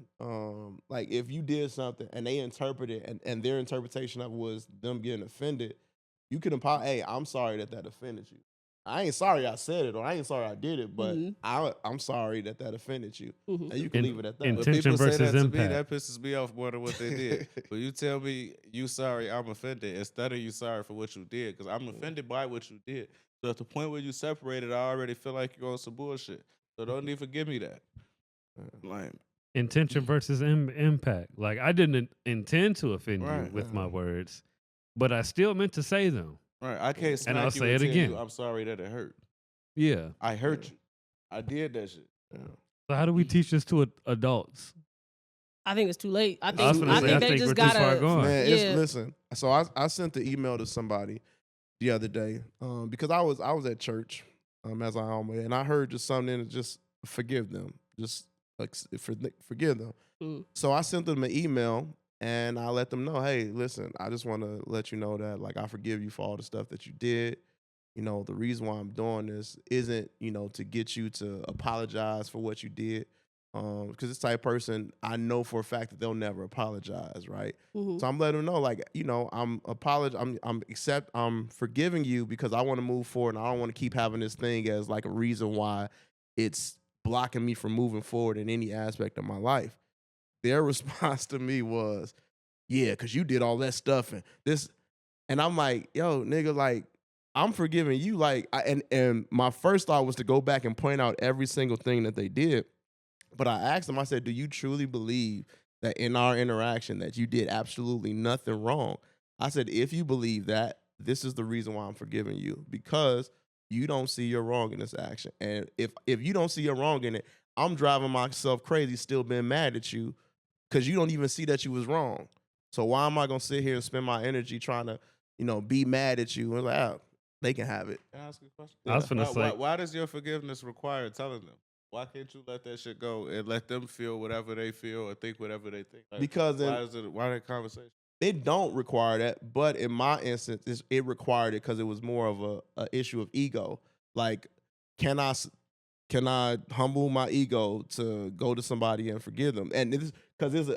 Like if you did something and they interpreted and their interpretation of it was them getting offended, you can apologize. Hey, I'm sorry that offended you. I ain't sorry I said it or I ain't sorry I did it, but I'm sorry that offended you. And you can leave it at that. Intention People say versus that to impact. me, that pisses me off more than what they did. But you tell me you sorry, I'm offended, instead of you sorry for what you did, because I'm offended by what you did. So at the point where you separated, I already feel like you're on some bullshit. So don't even give me that. Like Intention versus impact. Like, I didn't intend to offend you with my words, but I still meant to say them. Right, I can't smack And I'll you say and it tell again. you, I'm sorry that it hurt. Yeah. I hurt you. I did that shit. So how do we teach this to adults? I think it's too late. I was think gonna say, I they think just we're too far gotta. gone. Man, Yeah. listen. So I sent the email to somebody the other day because I was at church as I always, and I heard just something to just forgive them, just like forgive them. So I sent them an email and I let them know, hey, listen, I just want to let you know that like I forgive you for all the stuff that you did. You know, the reason why I'm doing this isn't, you know, to get you to apologize for what you did. Because this type of person, I know for a fact that they'll never apologize, right? So I'm letting them know, like, you know, I'm forgiving you because I want to move forward and I don't want to keep having this thing as like a reason why it's blocking me from moving forward in any aspect of my life. Their response to me was, yeah, because you did all that stuff and this, and I'm like, yo, nigga, like, I'm forgiving you, like, and my first thought was to go back and point out every single thing that they did. But I asked them, I said, do you truly believe that in our interaction that you did absolutely nothing wrong? I said, if you believe that, this is the reason why I'm forgiving you, because you don't see your wrong in this action. And if you don't see your wrong in it, I'm driving myself crazy still being mad at you because you don't even see that you was wrong. So why am I going to sit here and spend my energy trying to, you know, be mad at you? And like, they can have it. Can I ask you a question? I was finna say, Why does your forgiveness require telling them? Why can't you let that shit go and let them feel whatever they feel or think whatever they think? Like, Because why that conversation? It don't require that, but in my instance, it required it because it was more of a issue of ego. Like, can I humble my ego to go to somebody and forgive them? And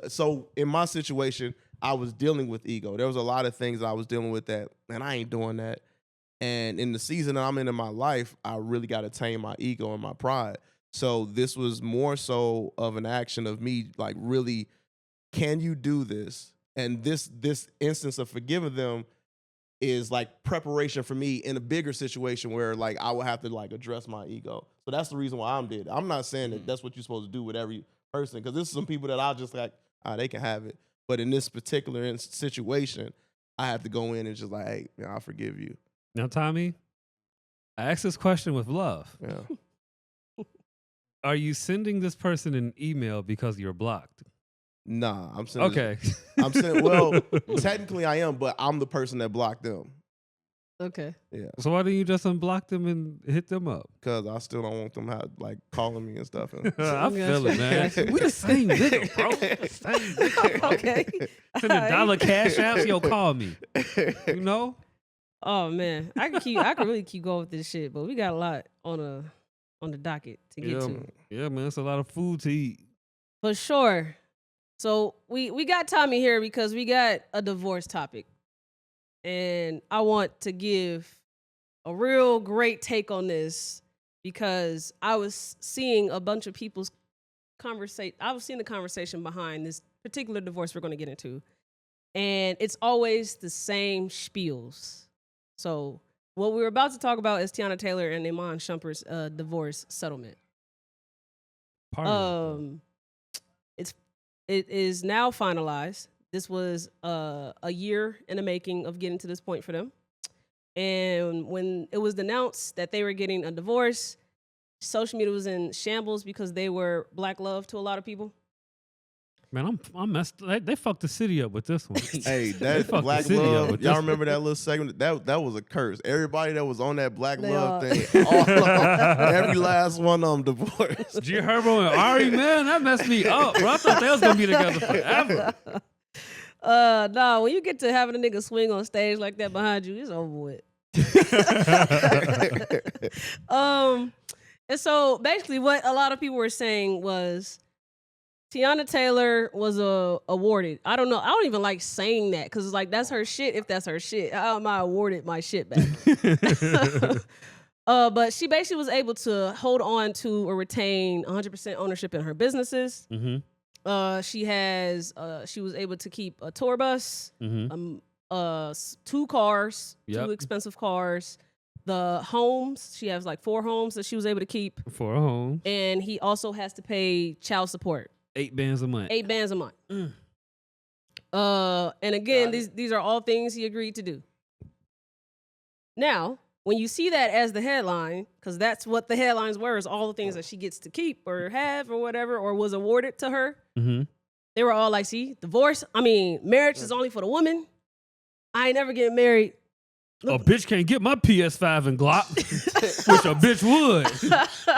so in my situation, I was dealing with ego. There was a lot of things I was dealing with that, and I ain't doing that. And in the season that I'm in my life, I really got to tame my ego and my pride. So this was more so of an action of me, like, really, can you do this? And this instance of forgiving them is like preparation for me in a bigger situation where like I would have to like address my ego. So that's the reason why I'm did. I'm not saying that that's what you're supposed to do with every person, because this is some people that I'll just like, they can have it. But in this particular situation, I have to go in and just like, hey, man, I forgive you. now, Tommie, I asked this question with love. Yeah. Are you sending this person an email because you're blocked? Nah, I'm sending. Okay. I'm saying, well, technically I am, but I'm the person that blocked them. Okay. Yeah. So why didn't you just unblock them and hit them up? Because I still don't want them like calling me and stuff. I feel it, man. We the same nigga, bro. The same nigga. Okay. Send $1 cash apps, yo, call me. You know? Oh man, I could really keep going with this shit, but we got a lot on the docket to get to. Yeah, man, it's a lot of food to eat. For sure. So we got Tommie here because we got a divorce topic. And I want to give a real great take on this because I was seeing a bunch of people's I was seeing the conversation behind this particular divorce we're going to get into. And it's always the same spiels. So what we're about to talk about is Teyana Taylor and Iman Shumpert's divorce settlement. It is now finalized. This was a year in the making of getting to this point for them. And when it was announced that they were getting a divorce, social media was in shambles because they were black love to a lot of people. Man, I'm messed. They fucked the city up with this one. Hey, that Black Love, y'all remember that little segment? That was a curse. Everybody that was on that Black Love thing, every last one of them divorced. G Herbo and Ari, man, that messed me up, bro. I thought they was gonna be together forever. No, when you get to having a nigga swing on stage like that behind you, it's over with. And so basically what a lot of people were saying was Teyana Taylor was awarded. I don't know. I don't even like saying that because it's like, that's her shit if that's her shit. How am I awarded my shit back? But she basically was able to hold on to or retain 100% ownership in her businesses. Mm-hmm. She was able to keep a tour bus, Mm-hmm. 2 cars, Yep. 2 expensive cars. The homes, she has like 4 homes that she was able to keep. 4 homes. And he also has to pay child support. 8 bands a month. 8 bands a month. And again, these are all things he agreed to do. Now, when you see that as the headline, because that's what the headlines were, is all the things that she gets to keep or have or whatever, or was awarded to her. Mm-hmm. They were all like, see, marriage is only for the woman. I ain't never getting married. A bitch can't get my PS5 and Glock. Wish a bitch would.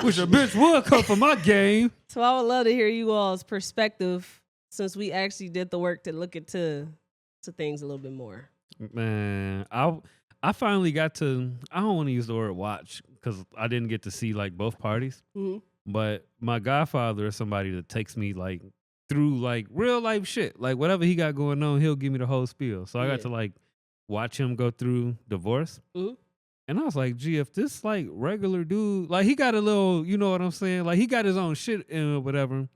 Wish a bitch would come for my game. So I would love to hear you all's perspective since we actually did the work to look into things a little bit more. Man, I finally got to, I don't want to use the word watch because I didn't get to see like both parties. Mm-hmm. But my godfather is somebody that takes me like through like real life shit. Like whatever he got going on, he'll give me the whole spiel. So I got to like watch him go through divorce. Mm-hmm. And I was like, gee, if this like regular dude, like he got a little, you know what I'm saying? Like he got his own shit and whatever,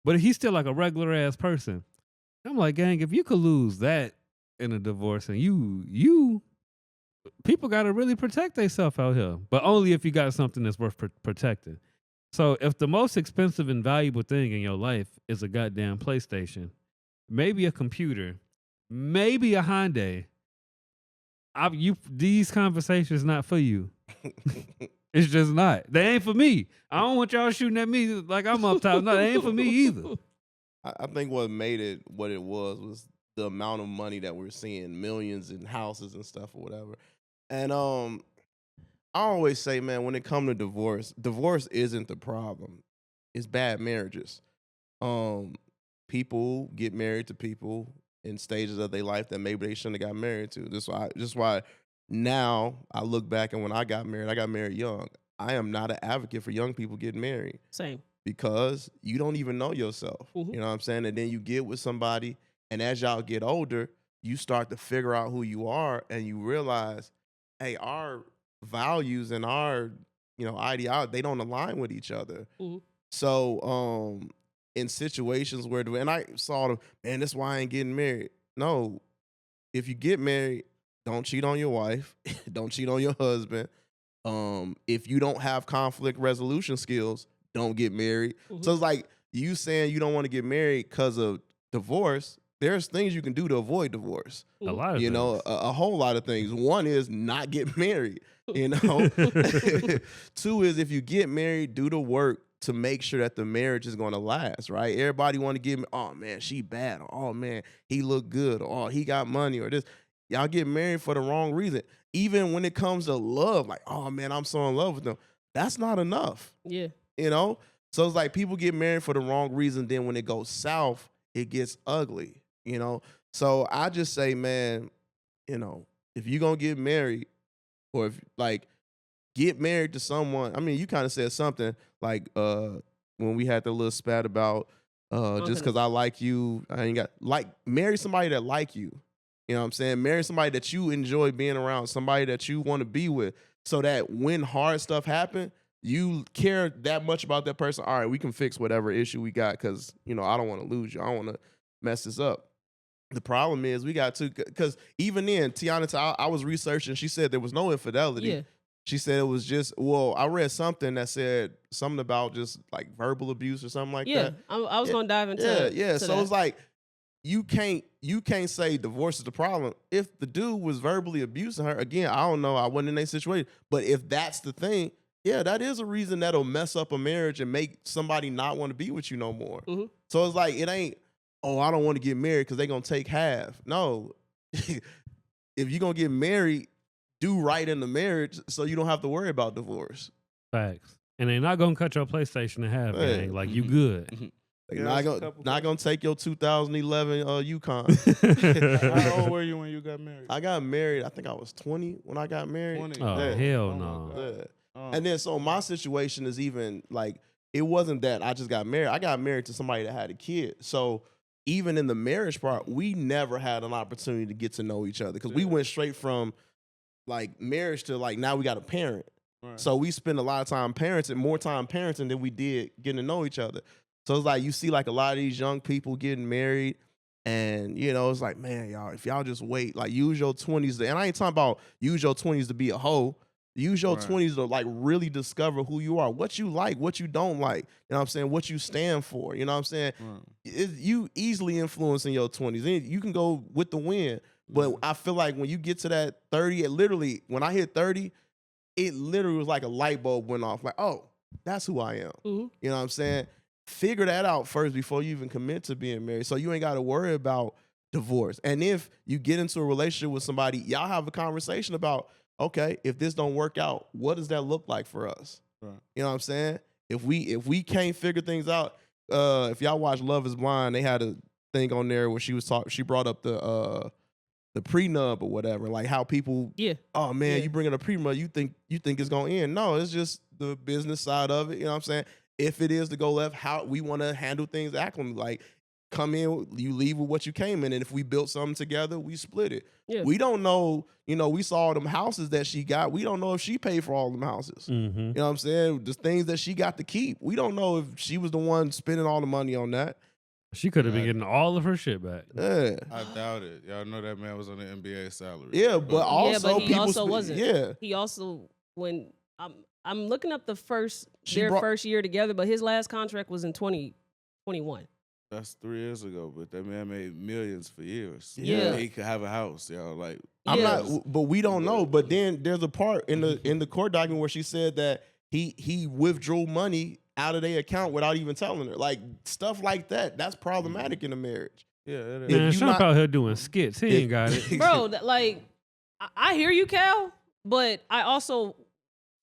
but he's still like a regular ass person. I'm like, gang, if you could lose that in a divorce and you people got to really protect themselves out here, but only if you got something that's worth protecting. So if the most expensive and valuable thing in your life is a goddamn PlayStation, maybe a computer, maybe a Hyundai, these conversations not for you. It's just not. They ain't for me. I don't want y'all shooting at me like I'm up top. No, they ain't for me either. I think what made it what it was the amount of money that we're seeing, millions in houses and stuff or whatever. And I always say, man, when it comes to divorce isn't the problem. It's bad marriages. People get married to people in stages of their life that maybe they shouldn't have got married to. This is why now I look back and when I got married young. I am not an advocate for young people getting married. Same. Because you don't even know yourself. Mm-hmm. You know what I'm saying? And then you get with somebody, and as y'all get older, you start to figure out who you are, and you realize, hey, our values and our, ideology, they don't align with each other. Mm-hmm. So, in situations where, and I saw them, man, that's why I ain't getting married. No, if you get married, don't cheat on your wife. Don't cheat on your husband. If you don't have conflict resolution skills, don't get married. Mm-hmm. So it's like you saying you don't want to get married because of divorce. There's things you can do to avoid divorce. A lot of things. A whole lot of things. One is not get married. 2 is if you get married, do the work to make sure that the marriage is going to last, right? Everybody want to give me, oh man, she bad. Or, oh man, he look good. Or oh, he got money or this. Y'all get married for the wrong reason. Even when it comes to love, like, oh man, I'm so in love with them. That's not enough. Yeah. So it's like people get married for the wrong reason. Then when it goes south, it gets ugly, So I just say, man, if you're going to get married or if get married to someone, I mean, you kind of said something like when we had the little spat about, Just because I like you, I ain't got marry somebody that like you. You know what I'm saying? Marry somebody that you enjoy being around, somebody that you want to be with, so that when hard stuff happen, you care that much about that person. All right, we can fix whatever issue we got because I don't want to lose you. I don't want to mess this up. The problem is we got to, because even then, Teyana, I was researching. She said there was no infidelity. Yeah. She said it was just, I read something that said something about just like verbal abuse or something like that. I was gonna dive into Yeah. to So that. it's like you can't say divorce is the problem. If the dude was verbally abusing her, again, I don't know. I wasn't in that situation. But if that's the thing, yeah, that is a reason that'll mess up a marriage and make somebody not want to be with you no more. Mm-hmm. So it's like, it ain't, I don't want to get married because they're going to take half. No. If you're going to get married, do right in the marriage so you don't have to worry about divorce. Facts. And they're not gonna cut your PlayStation in half, Hey. gang. Like you good. Like, not gonna take your 2011 Yukon. How old were you when you got married? I got married. I think I was 20 when I got married. 20. Oh Yeah. hell Oh, my no. God. Yeah. And then so my situation is even like, it wasn't that I just got married. I got married to somebody that had a kid. So even in the marriage part, we never had an opportunity to get to know each other because we went straight from like marriage to like now we got a parent. Right. So we spend a lot of time parenting, more time parenting than we did getting to know each other. So it's like you see like a lot of these young people getting married, and it's like, man, y'all, if y'all just wait, like use your 20s and I ain't talking about use your 20s to be a hoe. Use your 20s to like really discover who you are, what you like, what you don't like. You know what I'm saying? What you stand for. You know what I'm saying? Right. You easily influence in your 20s. And you can go with the wind. But I feel like when you get to that 30, it literally, when I hit 30, it literally was like a light bulb went off. Like, oh, that's who I am. Mm-hmm. You know what I'm saying? Figure that out first before you even commit to being married. So you ain't got to worry about divorce. And if you get into a relationship with somebody, y'all have a conversation about, okay, if this don't work out, what does that look like for us? Right. You know what I'm saying? If we can't figure things out, if y'all watch Love Is Blind, they had a thing on there where she brought up the prenup or whatever, like how people, oh man, you bringing a prenup, you think it's gonna end. No, it's just the business side of it. You know what I'm saying? If it is to go left, how we want to handle things accurately, like come in, you leave with what you came in, and if we built something together, we split it. Yeah. We don't know, we saw them houses that she got. We don't know if she paid for all them houses. Mm-hmm. You know what I'm saying? The things that she got to keep. We don't know if she was the one spending all the money on that. She could have been getting all of her shit back. Yeah. I doubt it. Y'all know that man was on the NBA salary. Yeah, but also but he people also wasn't. Yeah. He also, when I'm looking up their first year together, but his last contract was in 2021. That's 3 years ago, but that man made millions for years. Yeah. He could have a house, y'all. Like, I'm not, but we don't know. But then there's a part in the court document where she said that he withdrew money out of their account without even telling her. Like stuff like that. That's problematic in a marriage. Yeah, it Man, is. Trump out here doing skits. He ain't got it. Bro, I hear you, Khyle, but I also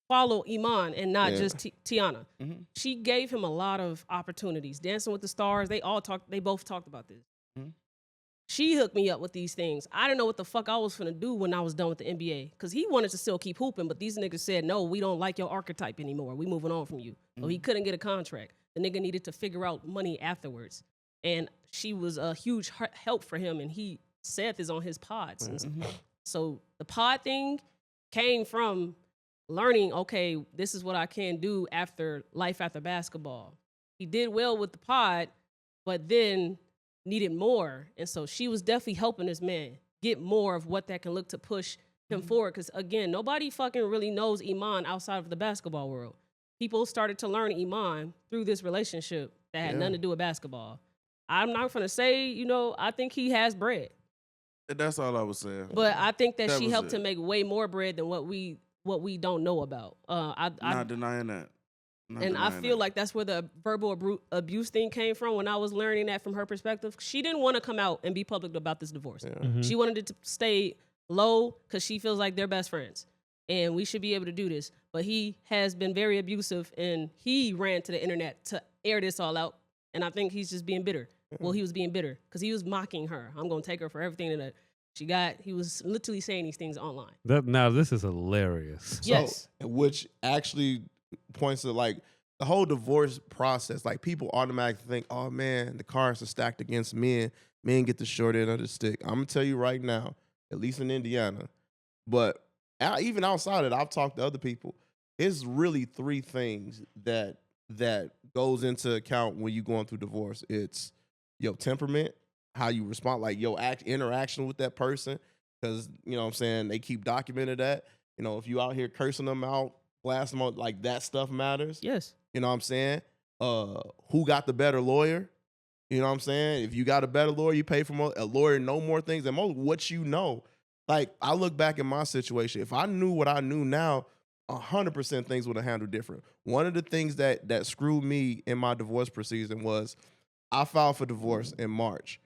follow Iman and not just Teyana. Mm-hmm. She gave him a lot of opportunities. Dancing with the Stars, they both talked about this. Mm-hmm. She hooked me up with these things. I didn't know what the fuck I was finna do when I was done with the NBA. Because he wanted to still keep hooping, but these niggas said, no, we don't like your archetype anymore. We moving on from you. So he couldn't get a contract. The nigga needed to figure out money afterwards. And she was a huge help for him, and he said this on his pods. And so the pod thing came from learning, okay, this is what I can do after life after basketball. He did well with the pod, but then needed more. And so she was definitely helping this man get more of what that can look to push him forward. Because again, nobody fucking really knows Iman outside of the basketball world. People started to learn Iman through this relationship that had nothing to do with basketball. I'm not gonna say, I think he has bread. That's all I was saying. But I think that she was helped it. him make way more bread than what we don't know about. Not denying that. And I feel like that's where the verbal abuse thing came from when I was learning that from her perspective. She didn't want to come out and be public about this divorce. She wanted it to stay low because she feels like they're best friends. And we should be able to do this. But he has been very abusive, and he ran to the internet to air this all out. And I think he's just being bitter. Well, he was being bitter because he was mocking her. I'm going to take her for everything that she got. He was literally saying these things online. Now this is hilarious. Yes. So, which actually points to like the whole divorce process, like people automatically think, oh man, the cards are stacked against men. Men get the short end of the stick. I'm gonna tell you right now, at least in Indiana, but even outside of it, I've talked to other people. It's really three things that goes into account when you're going through divorce. It's your temperament, how you respond, like your interaction with that person, because you know what I'm saying, they keep documenting that. You know, if you out here cursing them out, blasting them out, like that stuff matters. Yes. You know what I'm saying? Who got the better lawyer? You know what I'm saying? If you got a better lawyer, you pay for a lawyer know more things than most. What you know. Like, I look back at my situation. If I knew what I knew now, 100% things would have handled different. One of the things that screwed me in my divorce proceeding was I filed for divorce in March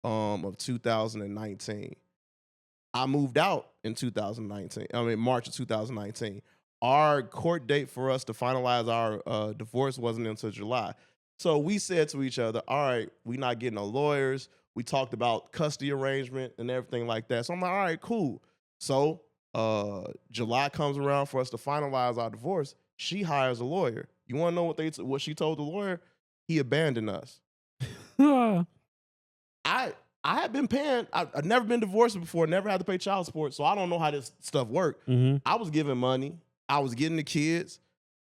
of 2019. I moved out in March of 2019. Our court date for us to finalize our divorce wasn't until July. So we said to each other, all right, we're not getting no lawyers. We talked about custody arrangement and everything like that. So I'm like, all right, cool. So July comes around for us to finalize our divorce. She hires a lawyer. You want to know what she told the lawyer? He abandoned us. I had been paying. I've never been divorced before. Never had to pay child support. So I don't know how this stuff worked. Mm-hmm. I was giving money. I was getting the kids.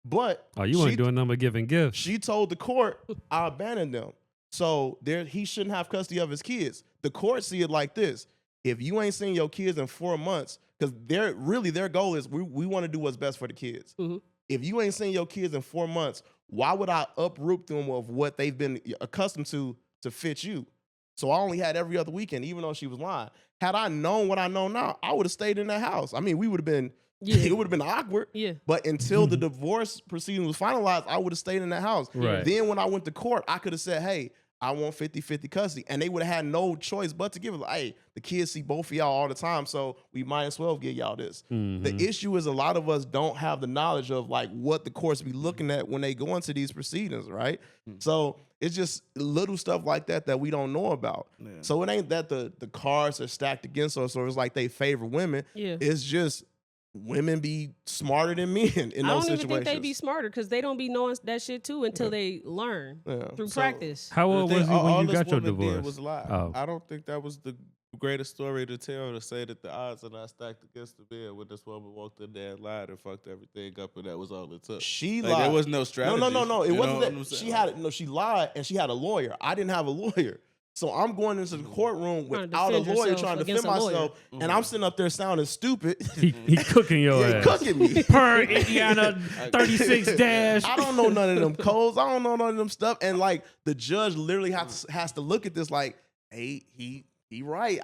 But you weren't doing nothing but giving gifts. She told the court, I abandoned them. So he shouldn't have custody of his kids. The court see it like this. If you ain't seen your kids in 4 months, because their goal is we want to do what's best for the kids. Mm-hmm. If you ain't seen your kids in 4 months, why would I uproot them of what they've been accustomed to fit you? So I only had every other weekend, even though she was lying. Had I known what I know now, I would have stayed in that house. I mean, we would have been, it would have been awkward. Yeah. But until the divorce proceeding was finalized, I would have stayed in that house. Right. Then when I went to court, I could have said, hey, I want 50-50 custody. And they would have had no choice but to give it. Like, hey, the kids see both of y'all all the time, so we might as well give y'all this. Mm-hmm. The issue is a lot of us don't have the knowledge of like what the courts be looking at when they go into these proceedings, right? So it's just little stuff like that we don't know about. Yeah. So it ain't that the cards are stacked against us or it's like they favor women. Yeah. It's just women be smarter than men in those situations. I don't even think they be smarter because they don't be knowing that shit too until they learn through practice. How old was you when you got your Did divorce? was lie. Oh. I don't think that was the greatest story to tell, to say that the odds are not stacked against the man when this woman walked in there and lied and fucked everything up, and that was all it took. She like, lied. there was no strategy. No. It You wasn't know that. what I'm She saying? she lied and she had a lawyer. I didn't have a lawyer. So I'm going into the courtroom without a lawyer trying to defend myself, and I'm sitting up there sounding stupid. He cooking your ass. Cooking me. Per Indiana 36 dash. I don't know none of them codes. I don't know none of them stuff. And like the judge literally has to look at this like, hey, he right.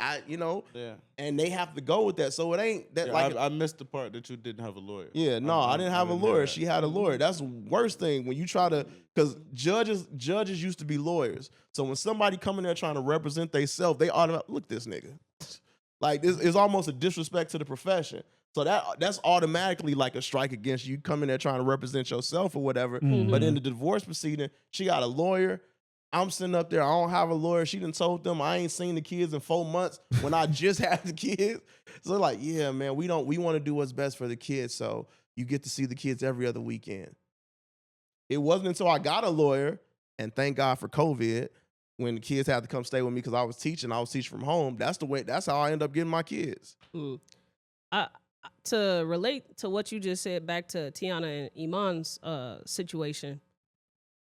And they have to go with that. So it ain't that I missed the part that you didn't have a lawyer. Yeah, no, I didn't have a lawyer. She had a lawyer. That's the worst thing when you try to, because judges used to be lawyers. So when somebody come in there trying to represent themselves, they automatically look this nigga. Like this is almost a disrespect to the profession. So that's automatically like a strike against you coming there trying to represent yourself or whatever. Mm-hmm. But in the divorce proceeding, she got a lawyer. I'm sitting up there. I don't have a lawyer. She done told them I ain't seen the kids in 4 months when I just had the kids. So they're like, yeah, man, we want to do what's best for the kids. So you get to see the kids every other weekend. It wasn't until I got a lawyer, and thank God for COVID, when the kids had to come stay with me because I was teaching from home. That's how I end up getting my kids. To relate to what you just said back to Teyana and Iman's situation,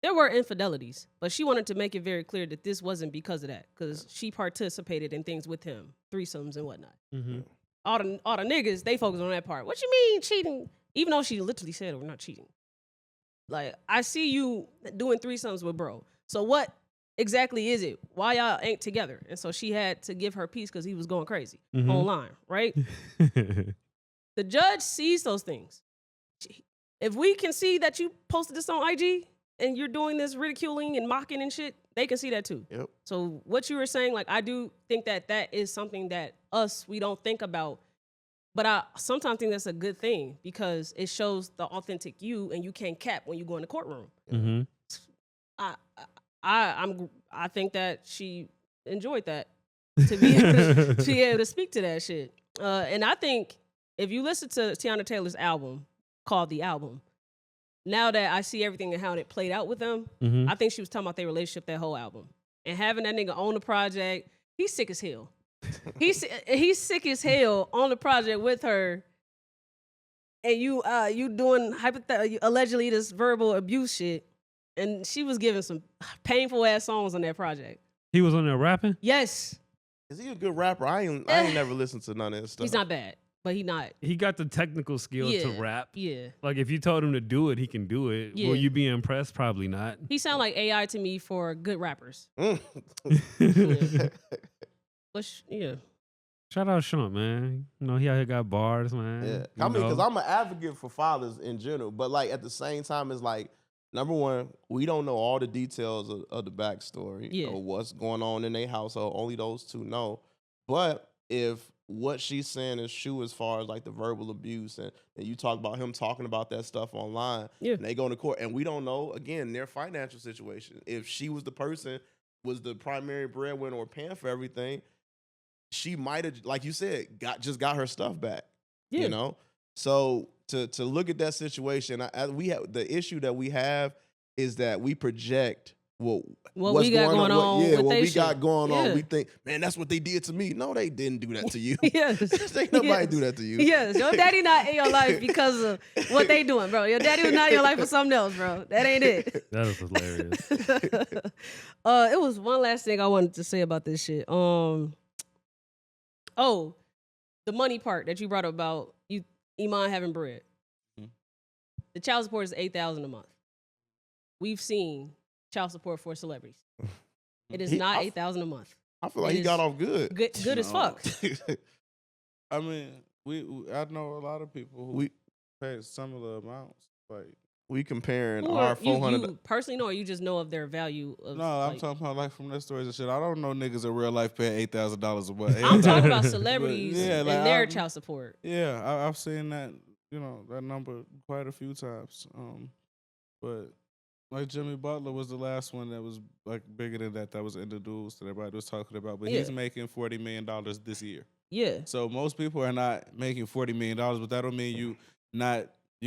there were infidelities, but she wanted to make it very clear that this wasn't because of that, because she participated in things with him, threesomes and whatnot. Mm-hmm. All the niggas, they focus on that part. What you mean cheating? Even though she literally said we're not cheating. Like, I see you doing threesomes with bro. So what exactly is it? Why y'all ain't together? And so she had to give her peace because he was going crazy online, right? The judge sees those things. If we can see that you posted this on IG and you're doing this ridiculing and mocking and shit, they can see that too. Yep. So what you were saying, like, I do think that is something that we don't think about. But I sometimes think that's a good thing because it shows the authentic you, and you can't cap when you go in the courtroom. Mm-hmm. I think that she enjoyed that to be able to speak to that shit. And I think if you listen to Teyana Taylor's album called The Album, now that I see everything and how it played out with them, I think she was talking about their relationship, that whole album. And having that nigga on the project, he's sick as hell. He's sick as hell on the project with her. And you doing allegedly this verbal abuse shit. And she was giving some painful ass songs on that project. He was on there rapping? Yes. Is he a good rapper? I ain't never listened to none of his stuff. He's not bad, but he not. He got the technical skill to rap. Yeah. Like if you told him to do it, he can do it. Yeah. Will you be impressed? Probably not. He sound like AI to me for good rappers. Yeah. Yeah. Shout out Sean, man. You know, he out here got bars, man. Yeah. I mean, because I'm an advocate for fathers in general, but like at the same time, it's like, number one, we don't know all the details of the backstory or what's going on in their household. Only those two know. But if what she's saying is true as far as like the verbal abuse and you talk about him talking about that stuff online, and they go into court, and we don't know, again, their financial situation. If she was the person, was the primary breadwinner or paying for everything, she might have, like you said, got her stuff back. You know? So to look at that situation, we have the issue that we have is that we project what's we got going on. What we got going on. We think, man, that's what they did to me. No, they didn't do that to you. Yes. Ain't nobody do that to you. Yes. Your daddy not in your life because of what they doing, bro. Your daddy was not in your life for something else, bro. That ain't it. That is hilarious. It was one last thing I wanted to say about this shit. The money part that you brought up about Iman having bread. The child support is $8,000 a month. We've seen child support for celebrities. It is not $8,000 a month. I feel like he got off good. Good as fuck. I mean, I know a lot of people who pay similar amounts. Like we comparing our 400. You personally know, or you just know of their value? No, I'm talking about like from their stories and shit. I don't know niggas in real life paying $8,000 a month. I'm talking about celebrities and their child support. Yeah, I've seen that. You know that number quite a few times. But like Jimmy Butler was the last one that was like bigger than that. That was in the news that everybody was talking about. But he's making $40 million this year. Yeah. So most people are not making $40 million, but that don't mean you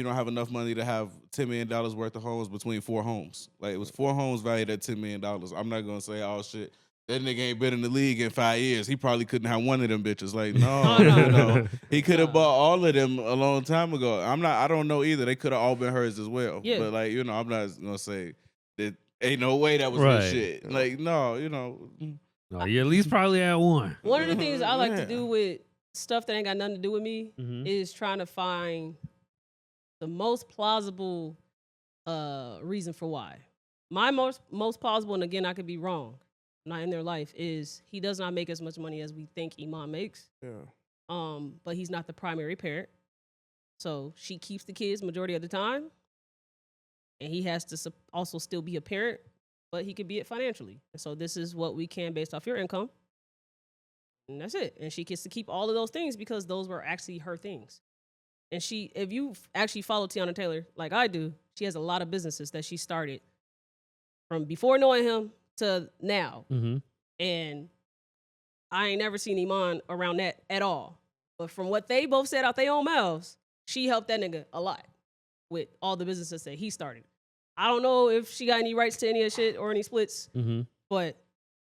don't have enough money to have $10 million worth of homes between 4 homes. Like it was 4 homes valued at $10 million. I'm not gonna say, oh shit, that nigga ain't been in the league in 5 years. He probably couldn't have one of them bitches. Like, no. He could have bought all of them a long time ago. I don't know either. They could have all been hers as well. Yeah. But like, I'm not gonna say that ain't no way that was his shit. Like, no, No, you at least probably had one. One of the things I like to do with stuff that ain't got nothing to do with me is trying to find the most plausible reason for why. My most plausible, and again, I could be wrong, not in their life, is he does not make as much money as we think Iman makes. Yeah. But he's not the primary parent. So she keeps the kids majority of the time. And he has to also still be a parent, but he could be it financially. And so this is what we can based off your income. And that's it. And she gets to keep all of those things because those were actually her things. And if you actually follow Teyana Taylor like I do, she has a lot of businesses that she started from before knowing him to now. And I ain't never seen Iman around that at all. But from what they both said out their own mouths, she helped that nigga a lot with all the businesses that he started. I don't know if she got any rights to any of that shit or any splits, but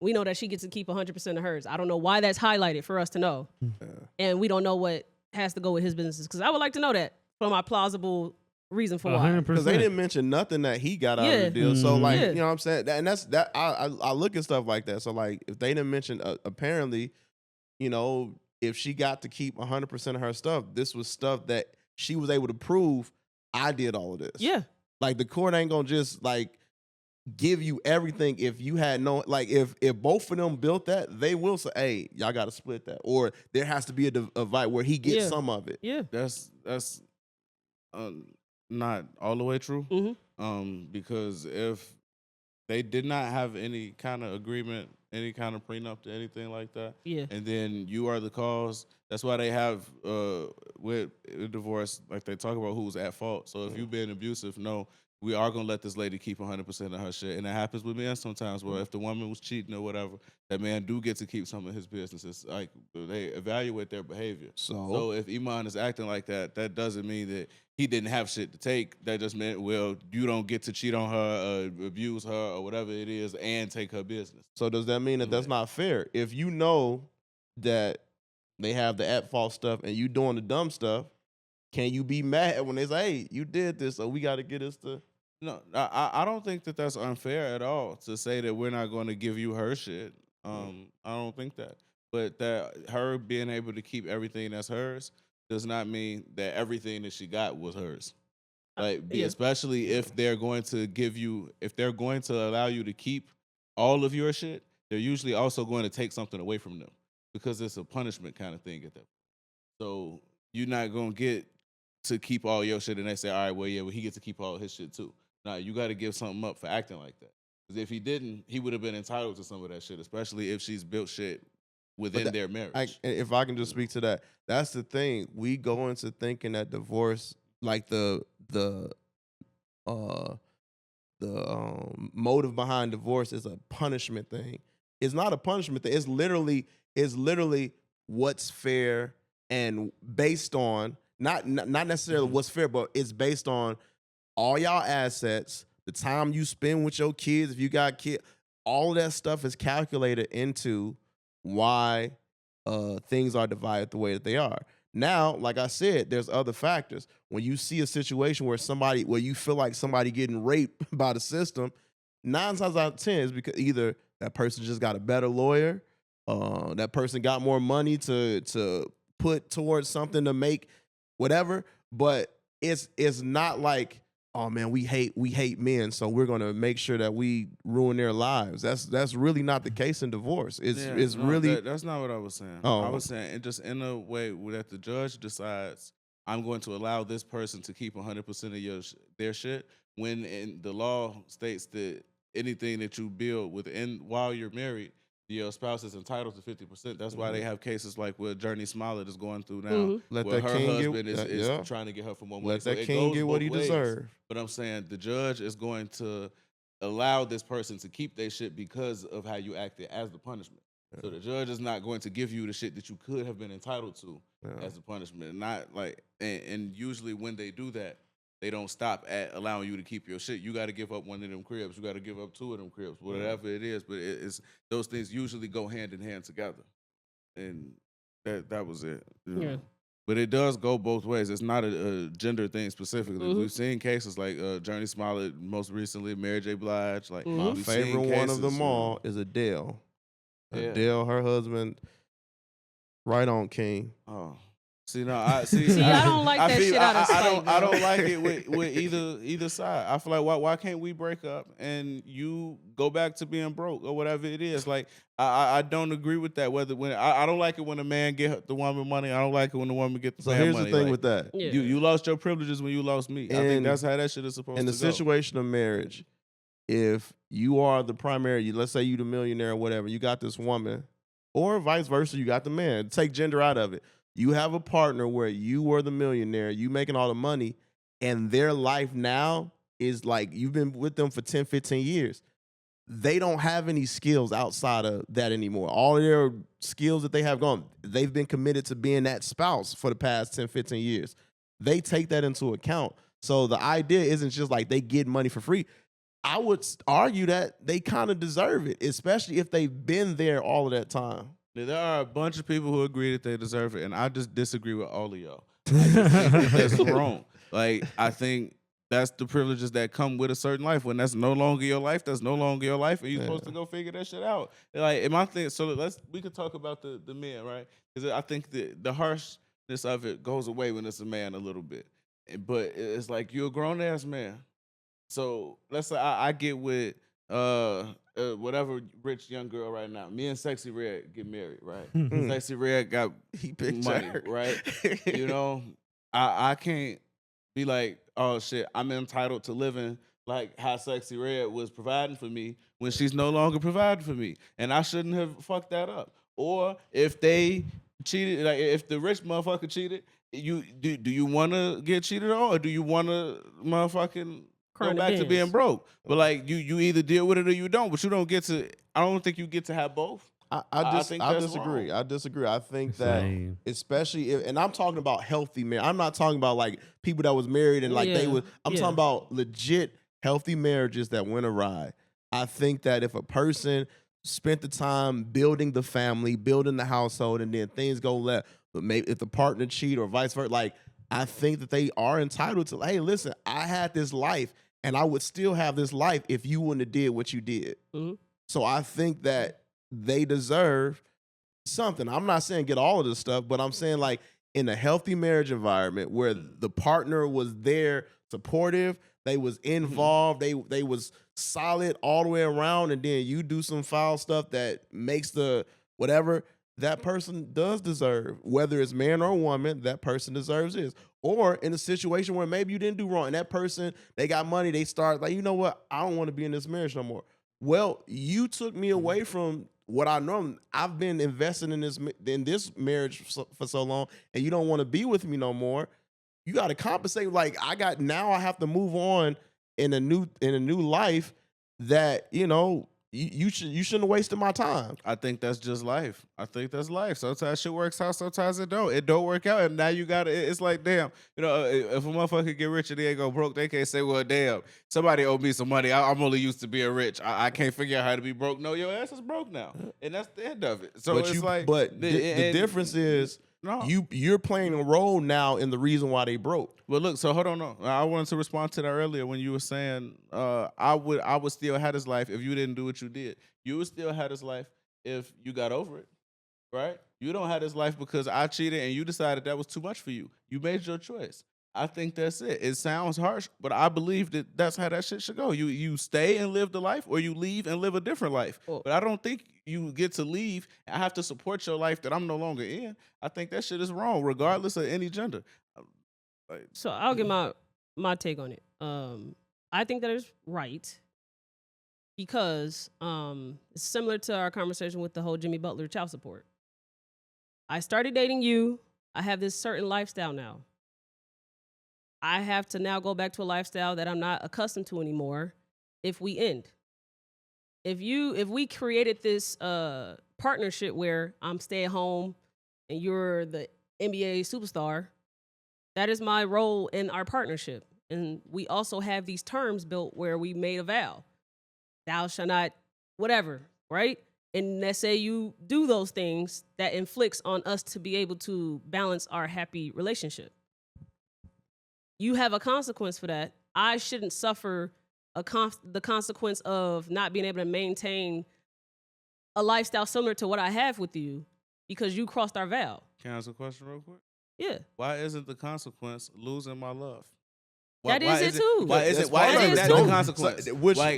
we know that she gets to keep 100% of hers. I don't know why that's highlighted for us to know. And we don't know what has to go with his businesses, because I would like to know that for my plausible reason for why. Because they didn't mention nothing that he got out of the deal. So like, you know what I'm saying? And that's that. I look at stuff like that. So like, if they didn't mention, apparently, if she got to keep 100% of her stuff, this was stuff that she was able to prove. I did all of this. Yeah. Like the court ain't gonna just like give you everything if you had no, like if both of them built that, they will say, hey, y'all gotta split that. Or there has to be a divide where he gets some of it. Yeah. That's not all the way true. Because if they did not have any kind of agreement, any kind of prenup to anything like that, and then you are the cause, that's why they have with divorce, like they talk about who's at fault. So if you've been abusive, no, we are gonna let this lady keep 100% of her shit, and it happens with men sometimes. Where if the woman was cheating or whatever, that man do get to keep some of his businesses. Like they evaluate their behavior. So if Iman is acting like that, that doesn't mean that he didn't have shit to take. That just meant, well, you don't get to cheat on her, abuse her, or whatever it is, and take her business. So does that mean that that's not fair? If you know that they have the at-fault stuff and you doing the dumb stuff, can you be mad when they say, hey, you did this, so we got to get us to... No, I don't think that that's unfair at all to say that we're not going to give you her shit. I don't think that. But that her being able to keep everything that's hers does not mean that everything that she got was hers. Like, especially if they're going to if they're going to allow you to keep all of your shit, they're usually also going to take something away from them because it's a punishment kind of thing at that point. So you're not going to get to keep all your shit and they say, all right, well, he gets to keep all his shit too. Nah, you got to give something up for acting like that. Because if he didn't, he would have been entitled to some of that shit, especially if she's built shit within their marriage. If I can just speak to that, that's the thing. We go into thinking that divorce, like the motive behind divorce is a punishment thing. It's not a punishment thing. It's literally what's fair and based on not necessarily what's fair, but it's based on all y'all assets, the time you spend with your kids, if you got kids, all of that stuff is calculated into why things are divided the way that they are. Now, like I said, there's other factors. When you see a situation where you feel like somebody getting raped by the system, 9 times out of 10 is because either that person just got a better lawyer, that person got more money to put towards something to make whatever, but it's not like, oh man, we hate men, so we're gonna make sure that we ruin their lives. That's really not the case in divorce. It's really that's not what I was saying. Oh. I was saying it just in a way that the judge decides I'm going to allow this person to keep 100% of their shit, when in the law states that anything that you build while you're married, your spouse is entitled to 50%. That's why they have cases like what Journey Smollett is going through now. Let where that her king husband get, is trying to get her for more money. Let that king get what he deserves. But I'm saying the judge is going to allow this person to keep their shit because of how you acted as the punishment. So the judge is not going to give you the shit that you could have been entitled to as a punishment. Not like, and usually when they do that, they don't stop at allowing you to keep your shit. You got to give up one of them cribs. You got to give up 2 of them cribs, whatever it is. But it's those things usually go hand in hand together, and that was it. Yeah. But it does go both ways. It's not a gender thing specifically. We've seen cases like Journey Smollett, most recently Mary J. Blige. Like My favorite one of them all is Adele. Yeah. Adele, her husband, right on, King. Oh. See, no, I don't like that shit out of spite. I don't like it with either side. I feel like why can't we break up and you go back to being broke or whatever it is? Like I don't agree with that. I don't like it when a man get the woman money. I don't like it when the woman get the man money. So here's the thing with that. Yeah. You lost your privileges when you lost me. I think that's how that shit is supposed to go. In the situation of marriage, if you are the primary, let's say you the millionaire or whatever, you got this woman, or vice versa, you got the man. Take gender out of it. You have a partner where you were the millionaire, you making all the money, and their life now is like you've been with them for 10, 15 years. They don't have any skills outside of that anymore. All of their skills that they have gone, they've been committed to being that spouse for the past 10, 15 years. They take that into account. So the idea isn't just like they get money for free. I would argue that they kind of deserve it, especially if they've been there all of that time. There are a bunch of people who agree that they deserve it, and I just disagree with all of y'all. I just think that's wrong. Like, I think that's the privileges that come with a certain life. When that's no longer your life, that's no longer your life, and you're supposed to go figure that shit out. Like, in my thing, so we could talk about the men, right? Because I think the harshness of it goes away when it's a man a little bit. But it's like, you're a grown-ass man. So let's say I get with whatever rich young girl right now. Me and Sexy Red get married, right? Sexy Red got money, right? You know, I can't be like, oh shit, I'm entitled to living like how Sexy Red was providing for me when she's no longer providing for me, and I shouldn't have fucked that up. Or if they cheated, like if the rich motherfucker cheated, do you want to get cheated on, or do you want to motherfucking Crying go to back to being Benz. broke. But like you either deal with it or you don't. But you don't get to. I don't think you get to have both. I think that's disagree. wrong. I disagree. I think that, Same. especially if, and I'm talking about healthy marriage. I'm not talking about like people that was married and like they Yeah, was. I'm yeah. talking about legit healthy marriages that went awry. I think that if a person spent the time building the family, building the household, and then things go left, but maybe if the partner cheat or vice versa, like I think that they are entitled to. Hey, listen, I had this life, and I would still have this life if you wouldn't have did what you did. Mhm. So I think that they deserve something. I'm not saying get all of this stuff, but I'm saying like in a healthy marriage environment where the partner was there, supportive, they was involved, they was solid all the way around, and then you do some foul stuff that makes the whatever, that person does deserve, whether it's man or woman, that person deserves this. Or in a situation where maybe you didn't do wrong and that person, they got money, they start like, you know what, I don't want to be in this marriage no more. Well, you took me away from what I know. I've been investing in this marriage for so long, and you don't want to be with me no more. You got to compensate. Like I have to move on in a new life that you shouldn't have wasted my time. I think that's just life. I think that's life. Sometimes shit works out, sometimes it don't. It don't work out, and now you got it. It's like, damn, if a motherfucker get rich and they ain't go broke, they can't say, well, damn, somebody owe me some money. I'm only used to being rich. I can't figure out how to be broke. No, your ass is broke now, and that's the end of it. So But it's like, the difference is no. you're playing a role now in the reason why they broke. Well, look, so hold on. No. I wanted to respond to that earlier when you were saying I would still have this life if you didn't do what you did. You would still have this life if you got over it, right? You don't have this life because I cheated and you decided that was too much for you. You made your choice. I think that's it. It sounds harsh, but I believe that that's how that shit should go. You stay and live the life, or you leave and live a different life. Oh. But I don't think you get to leave. I have to support your life that I'm no longer in. I think that shit is wrong, regardless of any gender. So I'll get my take on it. I think that is right because it's similar to our conversation with the whole Jimmy Butler child support. I started dating you. I have this certain lifestyle now. I have to now go back to a lifestyle that I'm not accustomed to anymore if we end. If we created this partnership where I'm stay at home and you're the NBA superstar, that is my role in our partnership. And we also have these terms built where we made a vow. Thou shalt not, whatever, right? And let's say you do those things, that inflicts on us to be able to balance our happy relationship. You have a consequence for that. I shouldn't suffer the consequence of not being able to maintain a lifestyle similar to what I have with you because you crossed our vow. Can I ask a question real quick? Yeah. Why isn't the consequence losing my love? That is it too. Why is That's it? Why part isn't of that it the too. consequence?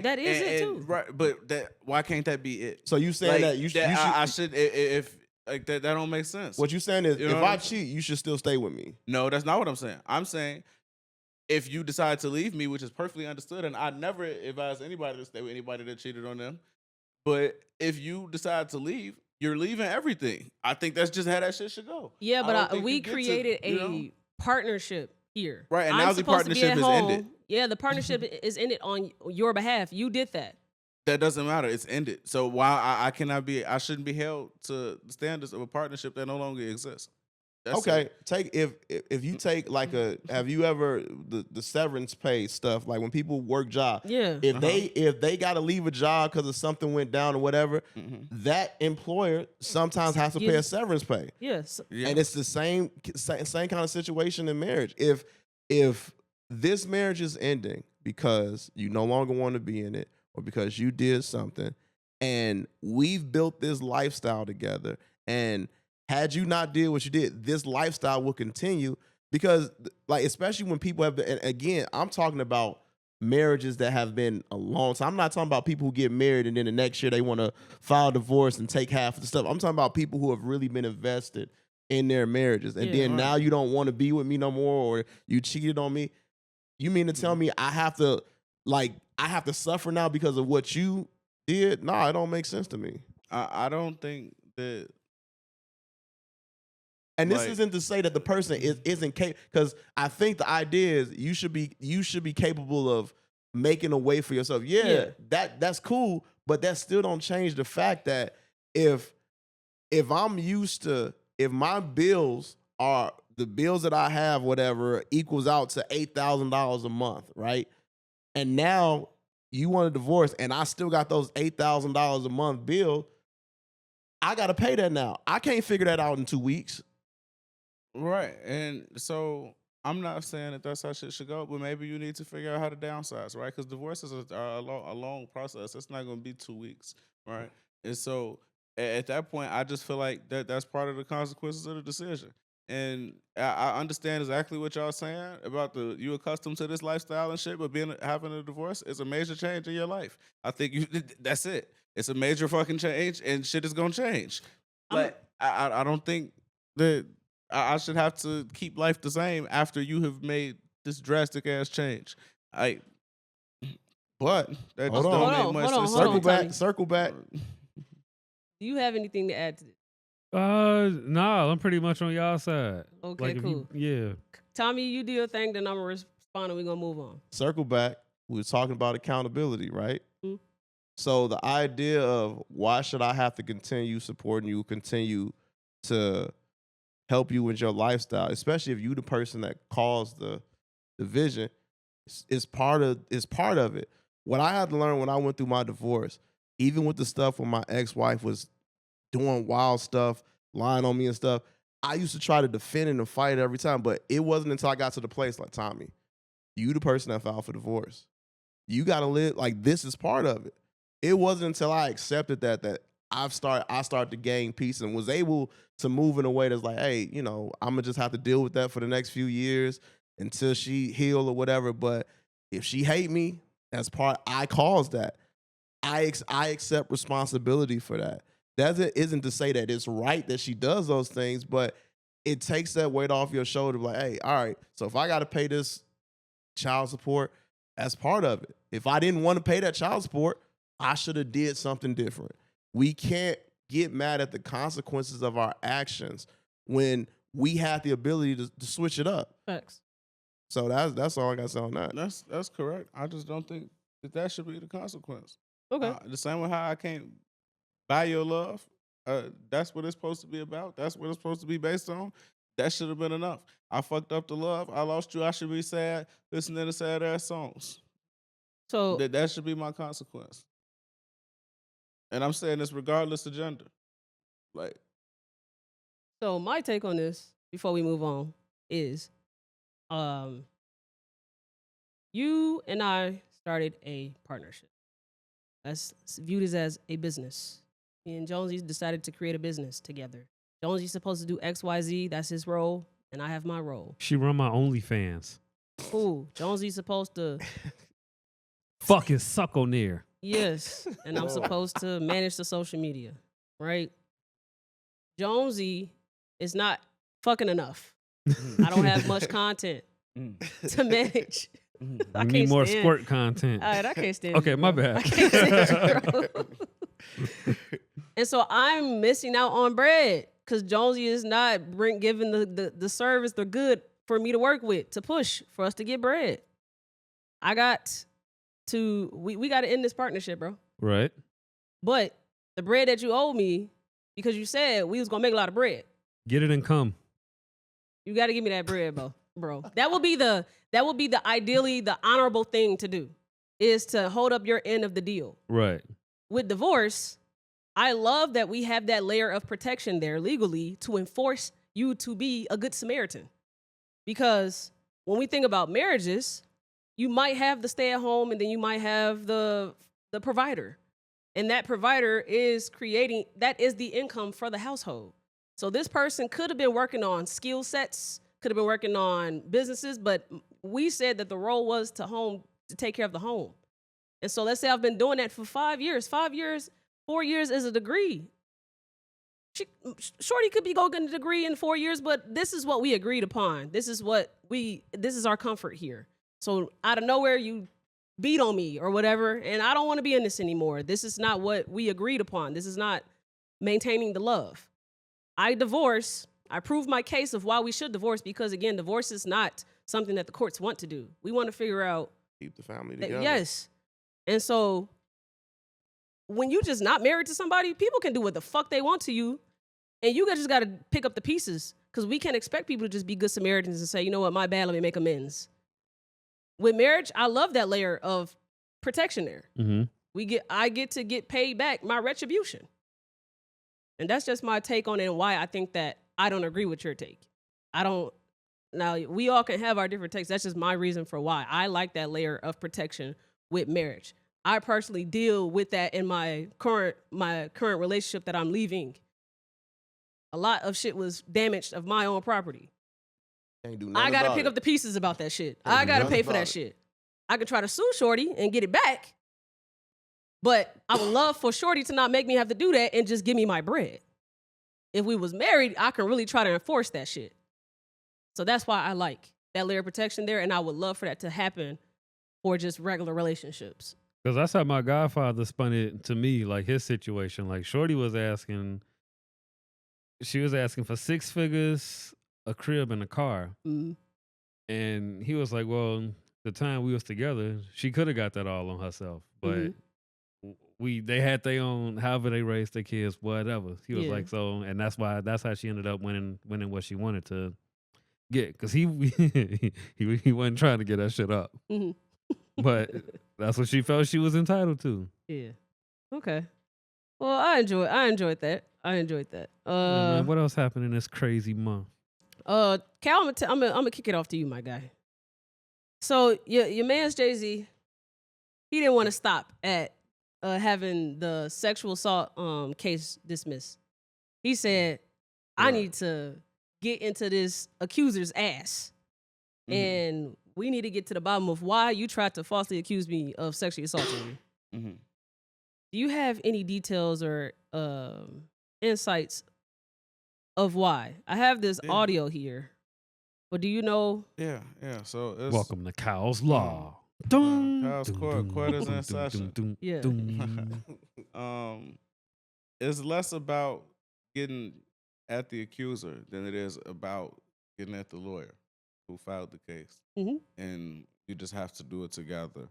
That is it too. Right, but why can't that be it? So you saying that you should? I should if like that don't make sense. What you saying is, You know if what I I'm cheat, you should still stay with me. No, that's not what I'm saying. I'm saying if you decide to leave me, which is perfectly understood, and I never advise anybody to stay with anybody that cheated on them. But if you decide to leave, you're leaving everything. I think that's just how that shit should go. Yeah, I don't but think we you get to, created you a know? partnership here. Right, and I'm now the supposed to be partnership at is home. ended. Yeah, the partnership is ended on your behalf. You did that. That doesn't matter. It's ended. So why I cannot be? I shouldn't be held to the standards of a partnership that no longer exists. That's Okay, it. take if you take like have you ever the severance pay stuff, like when people work job? Yeah. If they got to leave a job because of something went down or whatever, that employer sometimes has to pay a severance pay. Yes. Yeah. And it's the same kind of situation in marriage. If this marriage is ending because you no longer want to be in it or because you did something, and we've built this lifestyle together, and had you not did what you did, this lifestyle will continue because, like, especially when people have been, and again, I'm talking about marriages that have been a long time. I'm not talking about people who get married and then the next year they want to file divorce and take half of the stuff. I'm talking about people who have really been invested in their marriages. And then now you don't want to be with me no more, or you cheated on me. You mean to tell me I have to suffer now because of what you did? No, it don't make sense to me. I don't think that. And this isn't to say that the person isn't capable, because I think the idea is you should be capable of making a way for yourself. Yeah. That's cool, but that still don't change the fact that if I'm used to, if my bills are the bills that I have, whatever, equals out to $8,000 a month, right? And now you want a divorce and I still got those $8,000 a month bill, I got to pay that now. I can't figure that out in 2 weeks. Right. And so I'm not saying that that's how shit should go, but maybe you need to figure out how to downsize, right? Because divorce is a long process. It's not going to be 2 weeks, right? And so at that point, I just feel like that's part of the consequences of the decision. And I understand exactly what y'all saying about you accustomed to this lifestyle and shit, but having a divorce is a major change in your life. I think that's it. It's a major fucking change, and shit is gonna change. But I don't think that I should have to keep life the same after you have made this drastic ass change. But that just don't make much sense. Circle back. Do you have anything to add to this? Nah, I'm pretty much on y'all side. Okay, like cool. Yeah. Tommie, you do your thing, then I'm gonna respond and we're gonna move on. Circle back. We were talking about accountability, right? Mm-hmm. So the idea of why should I have to continue supporting you, continue to help you with your lifestyle, especially if you the person that caused the division, is part of it. What I had to learn when I went through my divorce, even with the stuff when my ex-wife was doing wild stuff, lying on me and stuff, I used to try to defend it and fight every time, but it wasn't until I got to the place like, Tommie, you the person that filed for divorce. You got to live, like, this is part of it. It wasn't until I accepted that I started to gain peace and was able to move in a way that's like, hey, I'm going to just have to deal with that for the next few years until she heal or whatever. But if she hate me, I caused that. I accept responsibility for that. That isn't to say that it's right that she does those things, but it takes that weight off your shoulder. Like, hey, all right, so if I got to pay this child support, that's part of it. If I didn't want to pay that child support, I should have did something different. We can't get mad at the consequences of our actions when we have the ability to switch it up. Facts. So that's all I got to say on that. That's correct. I just don't think that should be the consequence. Okay. The same way how I can't buy your love. That's what it's supposed to be about. That's what it's supposed to be based on. That should have been enough. I fucked up the love. I lost you. I should be sad listening to sad ass songs. So that should be my consequence. And I'm saying this regardless of gender. Like, so my take on this before we move on is, you and I started a partnership. That's viewed as a business. Me and Jonesy decided to create a business together. Jonesy's supposed to do XYZ. That's his role, and I have my role. She run my OnlyFans. Cool. Jonesy's supposed to fucking suck on there. Yes, and I'm supposed to manage the social media, right? Jonesy is not fucking enough. I don't have much content to manage. I need more squirt content. All right, I can't stand okay, you, my bro. bad. I can't stand you, bro. And so I'm missing out on bread because Jonesy is not giving the service, the good for me to work with, to push for us to get bread. We got to end this partnership, bro. Right. But the bread that you owe me, because you said we was gonna make a lot of bread. Get it and come. You got to give me that bread, bro. That would be the ideally the honorable thing to do, is to hold up your end of the deal. Right. With divorce, I love that we have that layer of protection there legally to enforce you to be a good Samaritan. Because when we think about marriages, you might have the stay-at-home and then you might have the provider. And that provider is the income for the household. So this person could have been working on skill sets, could have been working on businesses, but we said that the role was to take care of the home. And so let's say I've been doing that for 5 years. 5 years, 4 years is a degree. Shorty could be going to get a degree in 4 years, but this is what we agreed upon. This is our comfort here. So out of nowhere, you beat on me or whatever, and I don't want to be in this anymore. This is not what we agreed upon. This is not maintaining the love. I divorce. I prove my case of why we should divorce because, again, divorce is not something that the courts want to do. We want to figure out Keep the family together. Yes. And so when you just not married to somebody, people can do what the fuck they want to you. And you just got to pick up the pieces. Because we can't expect people to just be good Samaritans and say, you know what, my bad, let me make amends. With marriage, I love that layer of protection there. Mm-hmm. I get to get paid back my retribution. And that's just my take on it and why I think that I don't agree with your take. Now, we all can have our different takes. That's just my reason for why. I like that layer of protection with marriage. I personally deal with that in my current relationship that I'm leaving. A lot of shit was damaged of my own property. Can't do I got to nothing pick about up the pieces about that shit. Can't I do got to nothing pay for about that it. shit. I could try to sue Shorty and get it back, but I would love for Shorty to not make me have to do that and just give me my bread. If we was married, I can really try to enforce that shit. So that's why I like that layer of protection there, and I would love for that to happen for just regular relationships. Because that's how my godfather spun it to me, like his situation. Like Shorty was asking, she was asking for 6 figures, a crib, and a car. Mm-hmm. And he was like, well, the time we was together, she could have got that all on herself. But they had their own, however they raised their kids, whatever. He was like, so, and that's how she ended up winning what she wanted to get. Because he wasn't trying to get that shit up. Mm-hmm. But that's what she felt she was entitled to. Yeah. Okay. Well, I enjoyed that. Man, what else happened in this crazy month? Khyle, I'm gonna kick it off to you, my guy. So your man's Jay-Z, he didn't want to stop at having the sexual assault case dismissed. He said, I need to get into this accuser's ass. And we need to get to the bottom of why you tried to falsely accuse me of sexually assaulting you. Do you have any details or insights of why? I have this audio here, but do you know? Yeah. So it's, Welcome to Kyle's Law. Kyle's court is in session. Yeah. It's less about getting at the accuser than it is about getting at the lawyer who filed the case. And you just have to do it together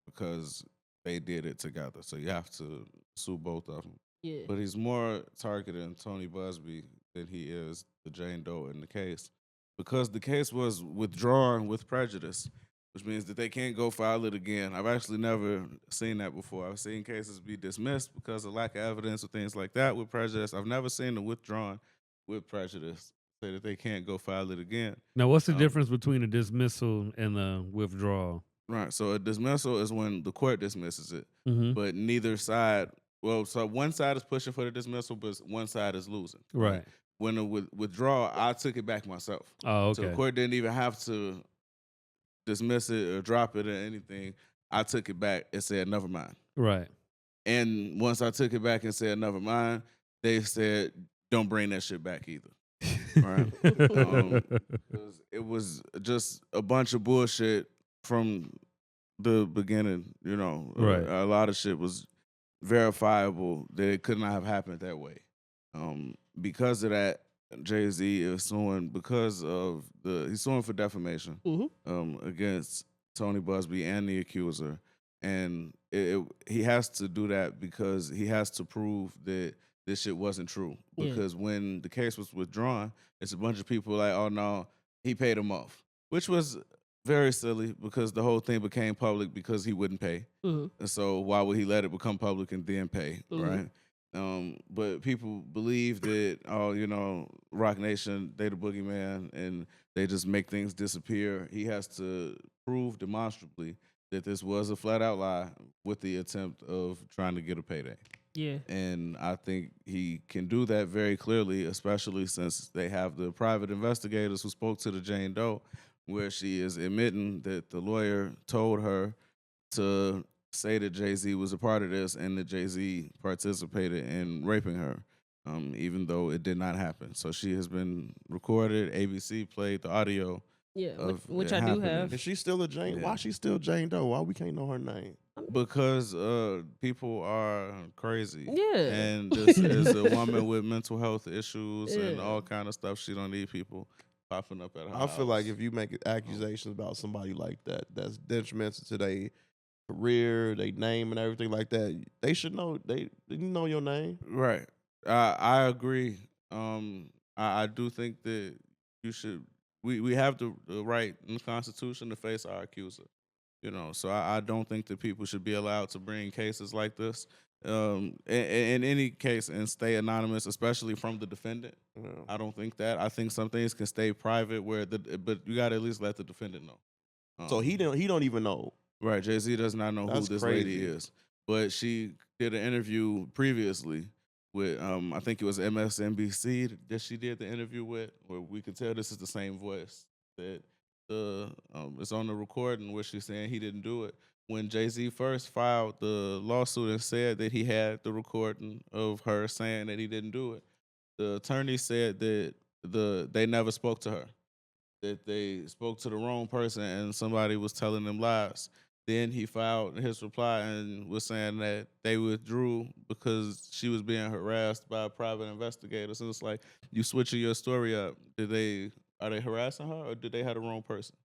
because they did it together. So you have to sue both of them. Yeah. But he's more targeted in Tony Busby than he is the Jane Doe in the case because the case was withdrawn with prejudice, which means that they can't go file it again. I've actually never seen that before. I've seen cases be dismissed because of lack of evidence or things like that with prejudice. I've never seen them withdrawn with prejudice, say that they can't go file it again. Now, what's the difference between a dismissal and a withdrawal? Right. So a dismissal is when the court dismisses it, Mm-hmm. but neither side. Well, so one side is pushing for the dismissal, but one side is losing. Right. When the withdrawal, I took it back myself. Oh, So okay. the court didn't even have to dismiss it or drop it or anything. I took it back and said, never mind. Right. And once I took it back and said, never mind, they said, don't bring that shit back either. Right. 'Cause it was just a bunch of bullshit from the beginning, you know. Right. A lot of shit was verifiable that it could not have happened that way. Because of that, Jay-Z is suing because of he's suing for defamation against Tony Busby and the accuser. And he has to do that because he has to prove that this shit wasn't true. Because when the case was withdrawn, it's a bunch of people like, oh no, he paid him off, which was very silly because the whole thing became public because he wouldn't pay. And so why would he let it become public and then pay, right? But people believe that, oh, you know, Rock Nation, they the boogeyman and they just make things disappear. He has to prove demonstrably that this was a flat out lie with the attempt of trying to get a payday. Yeah. And I think he can do that very clearly, especially since they have the private investigators who spoke to the Jane Doe, where she is admitting that the lawyer told her to say that Jay-Z was a part of this and that Jay-Z participated in raping her, even though it did not happen. So she has been recorded. ABC played the audio. Yeah, of which it I do happening. have. Is she still a Jane? Yeah. Why she still Jane Doe? Why we can't know her name? Because people are crazy. Yeah. And this is a woman with mental health issues and Yeah. all kind of stuff. She don't need people popping up at her I house. feel like if you make accusations about somebody like that, that's detrimental to their career, their name, and everything like that. They should know. They know your name. Right. I agree. I do think that you should. We have the right in the Constitution to face our accuser. So I don't think that people should be allowed to bring cases like this in any case and stay anonymous, especially from the defendant. I don't think that. I think some things can stay private, but you got to at least let the defendant know. So he don't even know. Right, Jay-Z does not know That's who this crazy. lady is, but she did an interview previously with I think it was MSNBC that she did the interview with, where we could tell this is the same voice that it's on the recording where she's saying he didn't do it. When Jay-Z first filed the lawsuit and said that he had the recording of her saying that he didn't do it, the attorney said that they never spoke to her, that they spoke to the wrong person and somebody was telling them lies. Then he filed his reply and was saying that they withdrew because she was being harassed by private investigators. And it's like, you switching your story up. Are they harassing her or did they have the wrong person?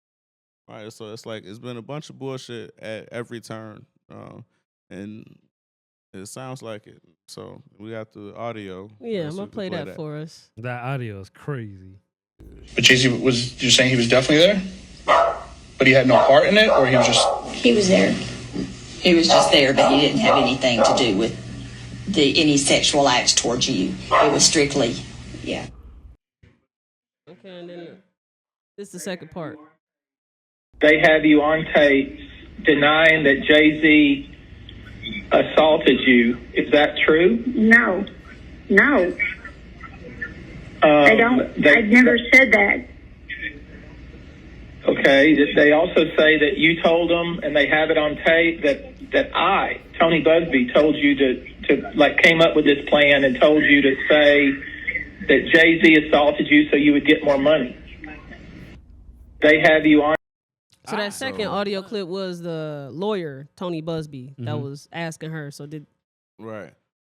All right, so it's like it's been a bunch of bullshit at every turn, and it sounds like it. So we got the audio. Yeah, I'm gonna play that for us. That audio is crazy. But Jay-Z you're saying he was definitely there? But he had no part in it, or he was just... He was there. He was just there, but he didn't have anything to do with any sexual acts towards you. It was strictly, yeah. Okay, and then this is the second part. They have you on tape denying that Jay-Z assaulted you. Is that true? No. I don't. I've never said that. Okay. They also say that you told them, and they have it on tape, that I, Tony Busby, told you to came up with this plan and told you to say that Jay-Z assaulted you so you would get more money. They have you on. So that second audio clip was the lawyer, Tony Busby, that was asking her. Right.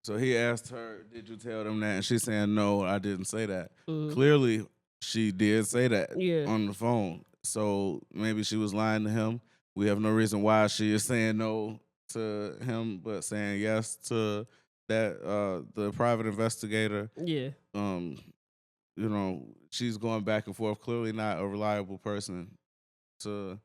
So he asked her, did you tell them that? And she's saying, no, I didn't say that. Clearly, she did say that on the phone. So maybe she was lying to him. We have no reason why she is saying no to him, but saying yes to that the private investigator. Yeah. She's going back and forth. Clearly not a reliable person to,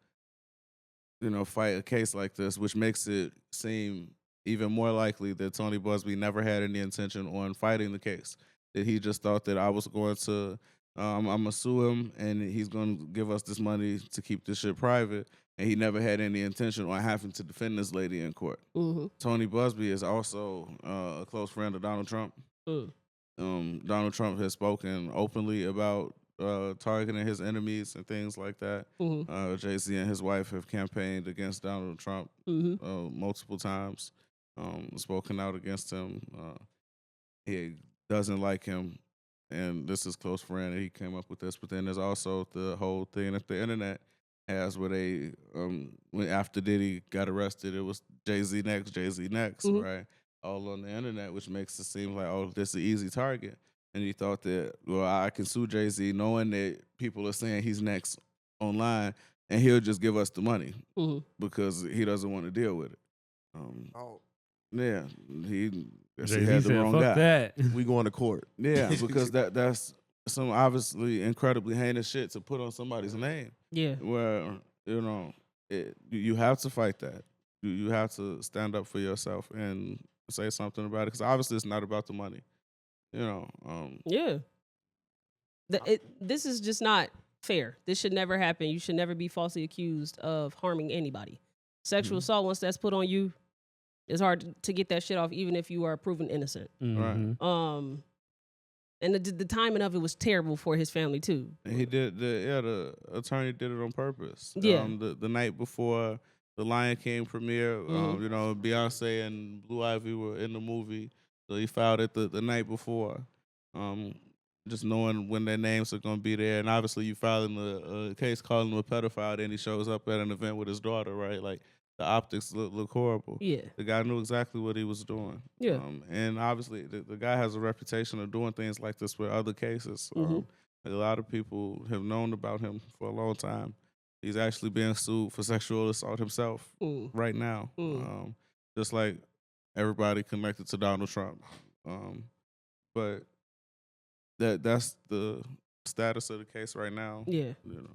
fight a case like this, which makes it seem even more likely that Tony Busby never had any intention on fighting the case. That he just thought that I was going to, I'm going to sue him and he's going to give us this money to keep this shit private. And he never had any intention on having to defend this lady in court. Tony Busby is also a close friend of Donald Trump. Donald Trump has spoken openly about targeting his enemies and things like that. Jay-Z and his wife have campaigned against Donald Trump multiple times, spoken out against him. He doesn't like him, and this is close friend, and he came up with this. But then there's also the whole thing that the internet has where they, when after Diddy got arrested, it was Jay-Z next, right? All on the internet, which makes it seem like, oh, this is an easy target. And he thought that, well, I can sue Jay-Z knowing that people are saying he's next online, and he'll just give us the money because he doesn't want to deal with it. Yeah, he had the wrong guy. That. We going to court. Yeah, because that's some obviously incredibly heinous shit to put on somebody's name. Yeah, where you have to fight that. You have to stand up for yourself and say something about it, because obviously it's not about the money. Yeah. This is just not fair. This should never happen. You should never be falsely accused of harming anybody. Sexual assault, once that's put on you, it's hard to get that shit off, even if you are proven innocent. Right. And the timing of it was terrible for his family too. And he did the attorney did it on purpose. Yeah. The night before the Lion King premiere, Beyonce and Blue Ivy were in the movie, so he filed it the night before, just knowing when their names are gonna be there. And obviously, you filing a case calling him a pedophile, then he shows up at an event with his daughter, right? Like, the optics look horrible. Yeah. The guy knew exactly what he was doing. Yeah. And obviously, the guy has a reputation of doing things like this with other cases. A lot of people have known about him for a long time. He's actually being sued for sexual assault himself right now, just like everybody connected to Donald Trump. But that's the status of the case right now. Yeah. You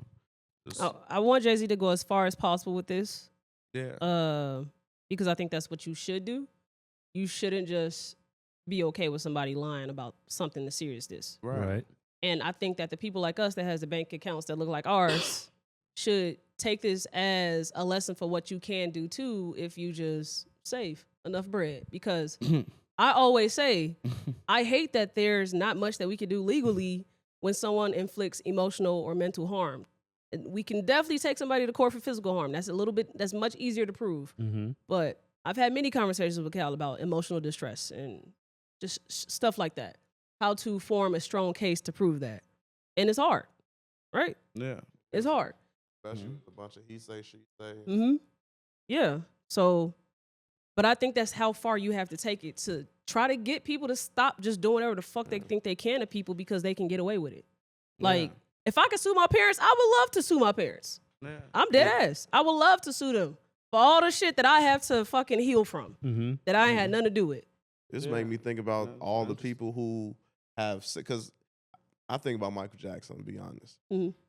know. I want Jay-Z to go as far as possible with this. Yeah. Because I think that's what you should do. You shouldn't just be okay with somebody lying about something as serious as this. Right. And I think that the people like us that has the bank accounts that look like ours should take this as a lesson for what you can do too if you just save enough bread. Because I always say, I hate that there's not much that we can do legally when someone inflicts emotional or mental harm. We can definitely take somebody to court for physical harm. That's much easier to prove. But I've had many conversations with Khyle about emotional distress and just stuff like that. How to form a strong case to prove that. And it's hard, right? Yeah. It's hard. Especially with a bunch of he say, she say. Yeah. So, but I think that's how far you have to take it to try to get people to stop just doing whatever the fuck they think they can to people because they can get away with it. Like, if I could sue my parents, I would love to sue my parents. Yeah. I'm dead ass. I would love to sue them for all the shit that I have to fucking heal from that I ain't had nothing to do with. This made me think about all the people who have, because I think about Michael Jackson, to be honest.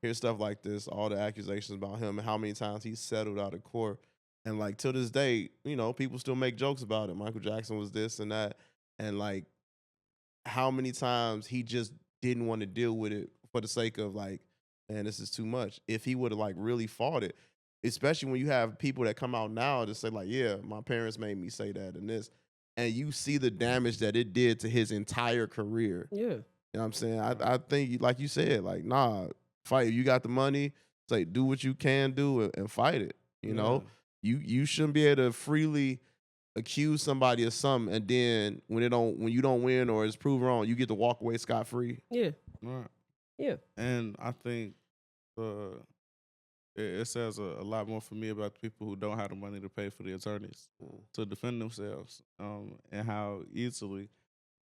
Hear stuff like this, all the accusations about him and how many times he settled out of court. And like to this day, you know, people still make jokes about it. Michael Jackson was this and that. And like how many times he just didn't want to deal with it for the sake of like, man, this is too much. If he would have like really fought it, especially when you have people that come out now to say like, yeah, my parents made me say that and this. And you see the damage that it did to his entire career. Yeah. You know what I'm saying? I think, like you said, like, nah, fight. If you got the money, say, do what you can do and fight it. You know? You shouldn't be able to freely accuse somebody of something and then when you don't win or it's proved wrong, you get to walk away scot-free. Yeah. Right. Yeah. And I think it says a lot more for me about the people who don't have the money to pay for the attorneys to defend themselves, and how easily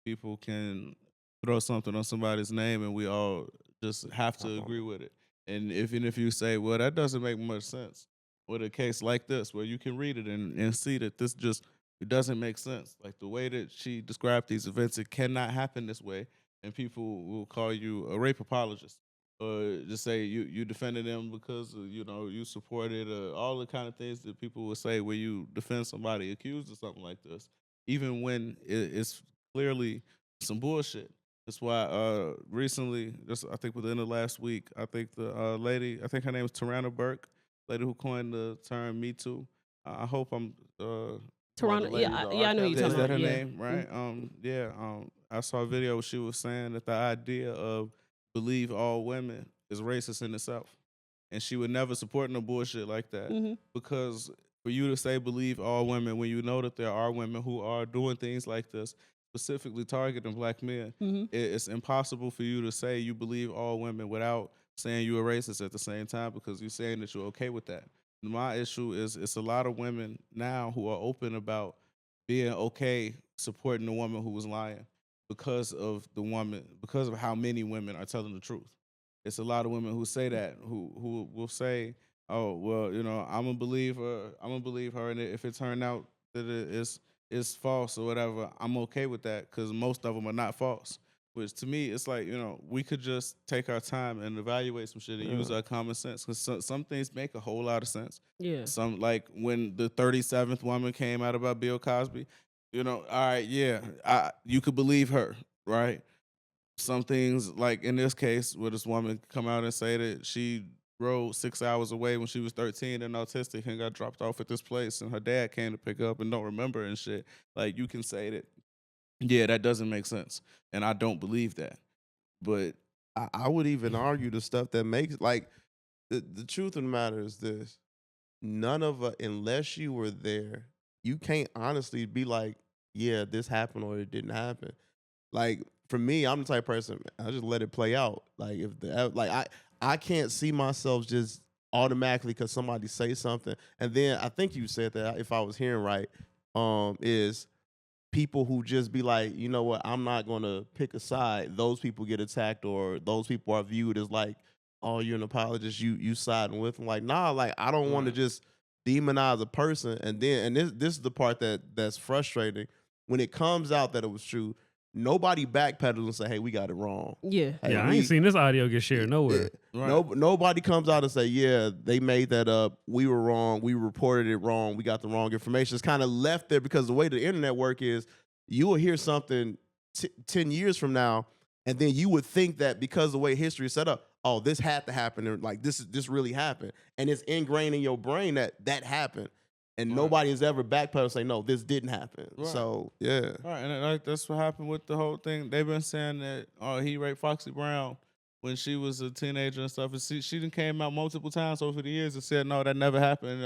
people can throw something on somebody's name and we all just have to agree with it. And even if you say, well, that doesn't make much sense, with a case like this where you can read it and see that this just it doesn't make sense. Like the way that she described these events, it cannot happen this way. And people will call you a rape apologist. Or just say you defended them because you know you supported all the kind of things that people would say when you defend somebody accused of something like this, even when it's clearly some bullshit. That's why recently, just I think within the last week, I think the lady, I think her name is Teyana Burke, lady who coined the term Me Too. I hope I'm Teyana, I know you're talking about. Is that her name, right? I saw a video where she was saying that the idea of believe all women is racist in itself. And she would never support no bullshit like that. Because for you to say believe all women when you know that there are women who are doing things like this, specifically targeting black men, it's impossible for you to say you believe all women without saying you're a racist at the same time because you're saying that you're okay with that. My issue is it's a lot of women now who are open about being okay supporting the woman who was lying. Because of how many women are telling the truth. It's a lot of women who say that, who will say, oh, well, you know, I'm gonna believe her, and if it turned out that it's false or whatever, I'm okay with that because most of them are not false. Which to me, it's like, you know, we could just take our time and evaluate some shit and use our common sense because some things make a whole lot of sense. Yeah. Some, like when the 37th woman came out about Bill Cosby, you know, all right, yeah, you could believe her, right? Some things, like in this case, where this woman come out and say that she rode 6 hours away when she was 13 and autistic and got dropped off at this place and her dad came to pick her up and don't remember and shit. Like, you can say that, yeah, that doesn't make sense. And I don't believe that. But I would even argue the stuff that makes, like, the truth of the matter is this. None of us, unless you were there, you can't honestly be like, yeah, this happened or it didn't happen. Like, for me, I'm the type of person, I just let it play out. Like, I can't see myself just automatically because somebody say something. And then I think you said that, if I was hearing right, is people who just be like, you know what, I'm not gonna pick a side. Those people get attacked, or those people are viewed as like, oh, you're an apologist. You siding with them. Like, nah, like I don't want to just demonize a person. And this is the part that's frustrating. When it comes out that it was true, nobody backpedals and say, hey, we got it wrong. Yeah. Hey, I ain't seen this audio get shared nowhere. Nobody comes out and say, yeah, they made that up. We were wrong. We reported it wrong. We got the wrong information. It's kind of left there because the way the internet work is, you will hear something 10 years from now, and then you would think that because the way history is set up, oh, this had to happen, or like this really happened, and it's ingrained in your brain that happened, and nobody has ever backpedaled and say, no, this didn't happen. So yeah, right, and like that's what happened with the whole thing. They've been saying that he raped Foxy Brown when she was a teenager and stuff. And she done came out multiple times over the years and said, no, that never happened.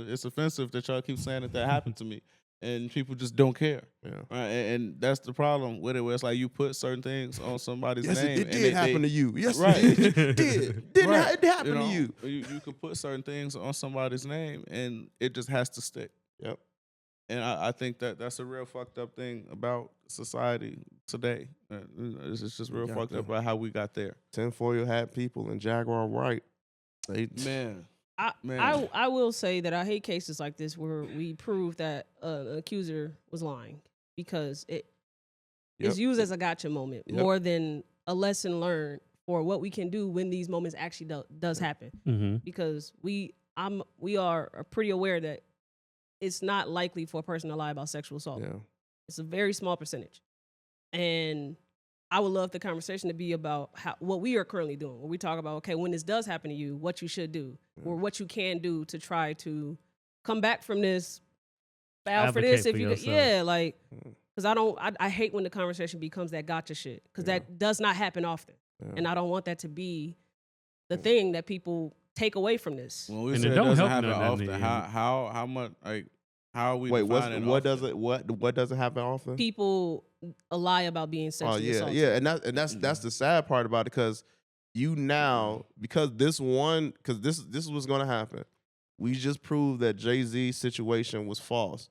It's offensive that y'all keep saying that happened to me. And people just don't care. Yeah. Right? And that's the problem with it, where it's like you put certain things on somebody's yes, name. It did happen to you. Yes, right. it did. It happened to you. You could put certain things on somebody's name, and it just has to stick. Yep. And I think that's a real fucked up thing about society today. It's just real fucked up about how we got there. Tinfoil hat people and Jaguar White. I will say that I hate cases like this where we prove that an accuser was lying, because it's used as a gotcha moment more than a lesson learned for what we can do when these moments actually does happen. Mm-hmm. Because we are pretty aware that it's not likely for a person to lie about sexual assault. Yeah. It's a very small percentage, and I would love the conversation to be about what we are currently doing. Where we talk about, okay, when this does happen to you, what you should do, or what you can do to try to come back from this. File for this if you could, because I hate when the conversation becomes that gotcha shit, because that does not happen often, and I don't want that to be the thing that people take away from this. When we say it doesn't happen often, how much, like, how are we? Wait, what doesn't happen often? People lie about being sexually assaulted. Yeah, and that's the sad part about it, because because this is what's gonna happen. We just proved that Jay-Z's situation was false.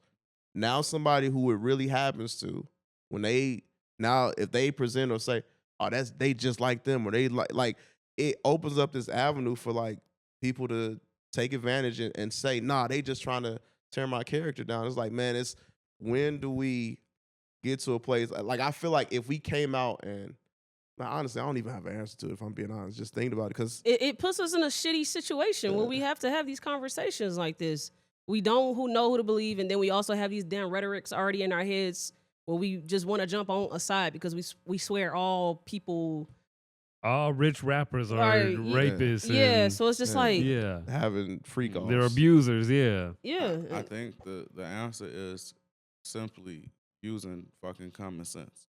Now somebody who it really happens to, if they present or say, oh, they just like them, or they like it opens up this avenue for like people to take advantage and say, nah, they just trying to tear my character down. It's like, man, when do we get to a place, like, I feel like if we came out and, honestly, I don't even have an answer to it, if I'm being honest, just thinking about it, because it puts us in a shitty situation where we have to have these conversations like this. We don't know who to believe, and then we also have these damn rhetorics already in our heads where we just want to jump on a side because we swear all people, all rich rappers are rapists. Yeah, so it's just like having freak offs. They're abusers. Yeah. I think the answer is simply using fucking common sense.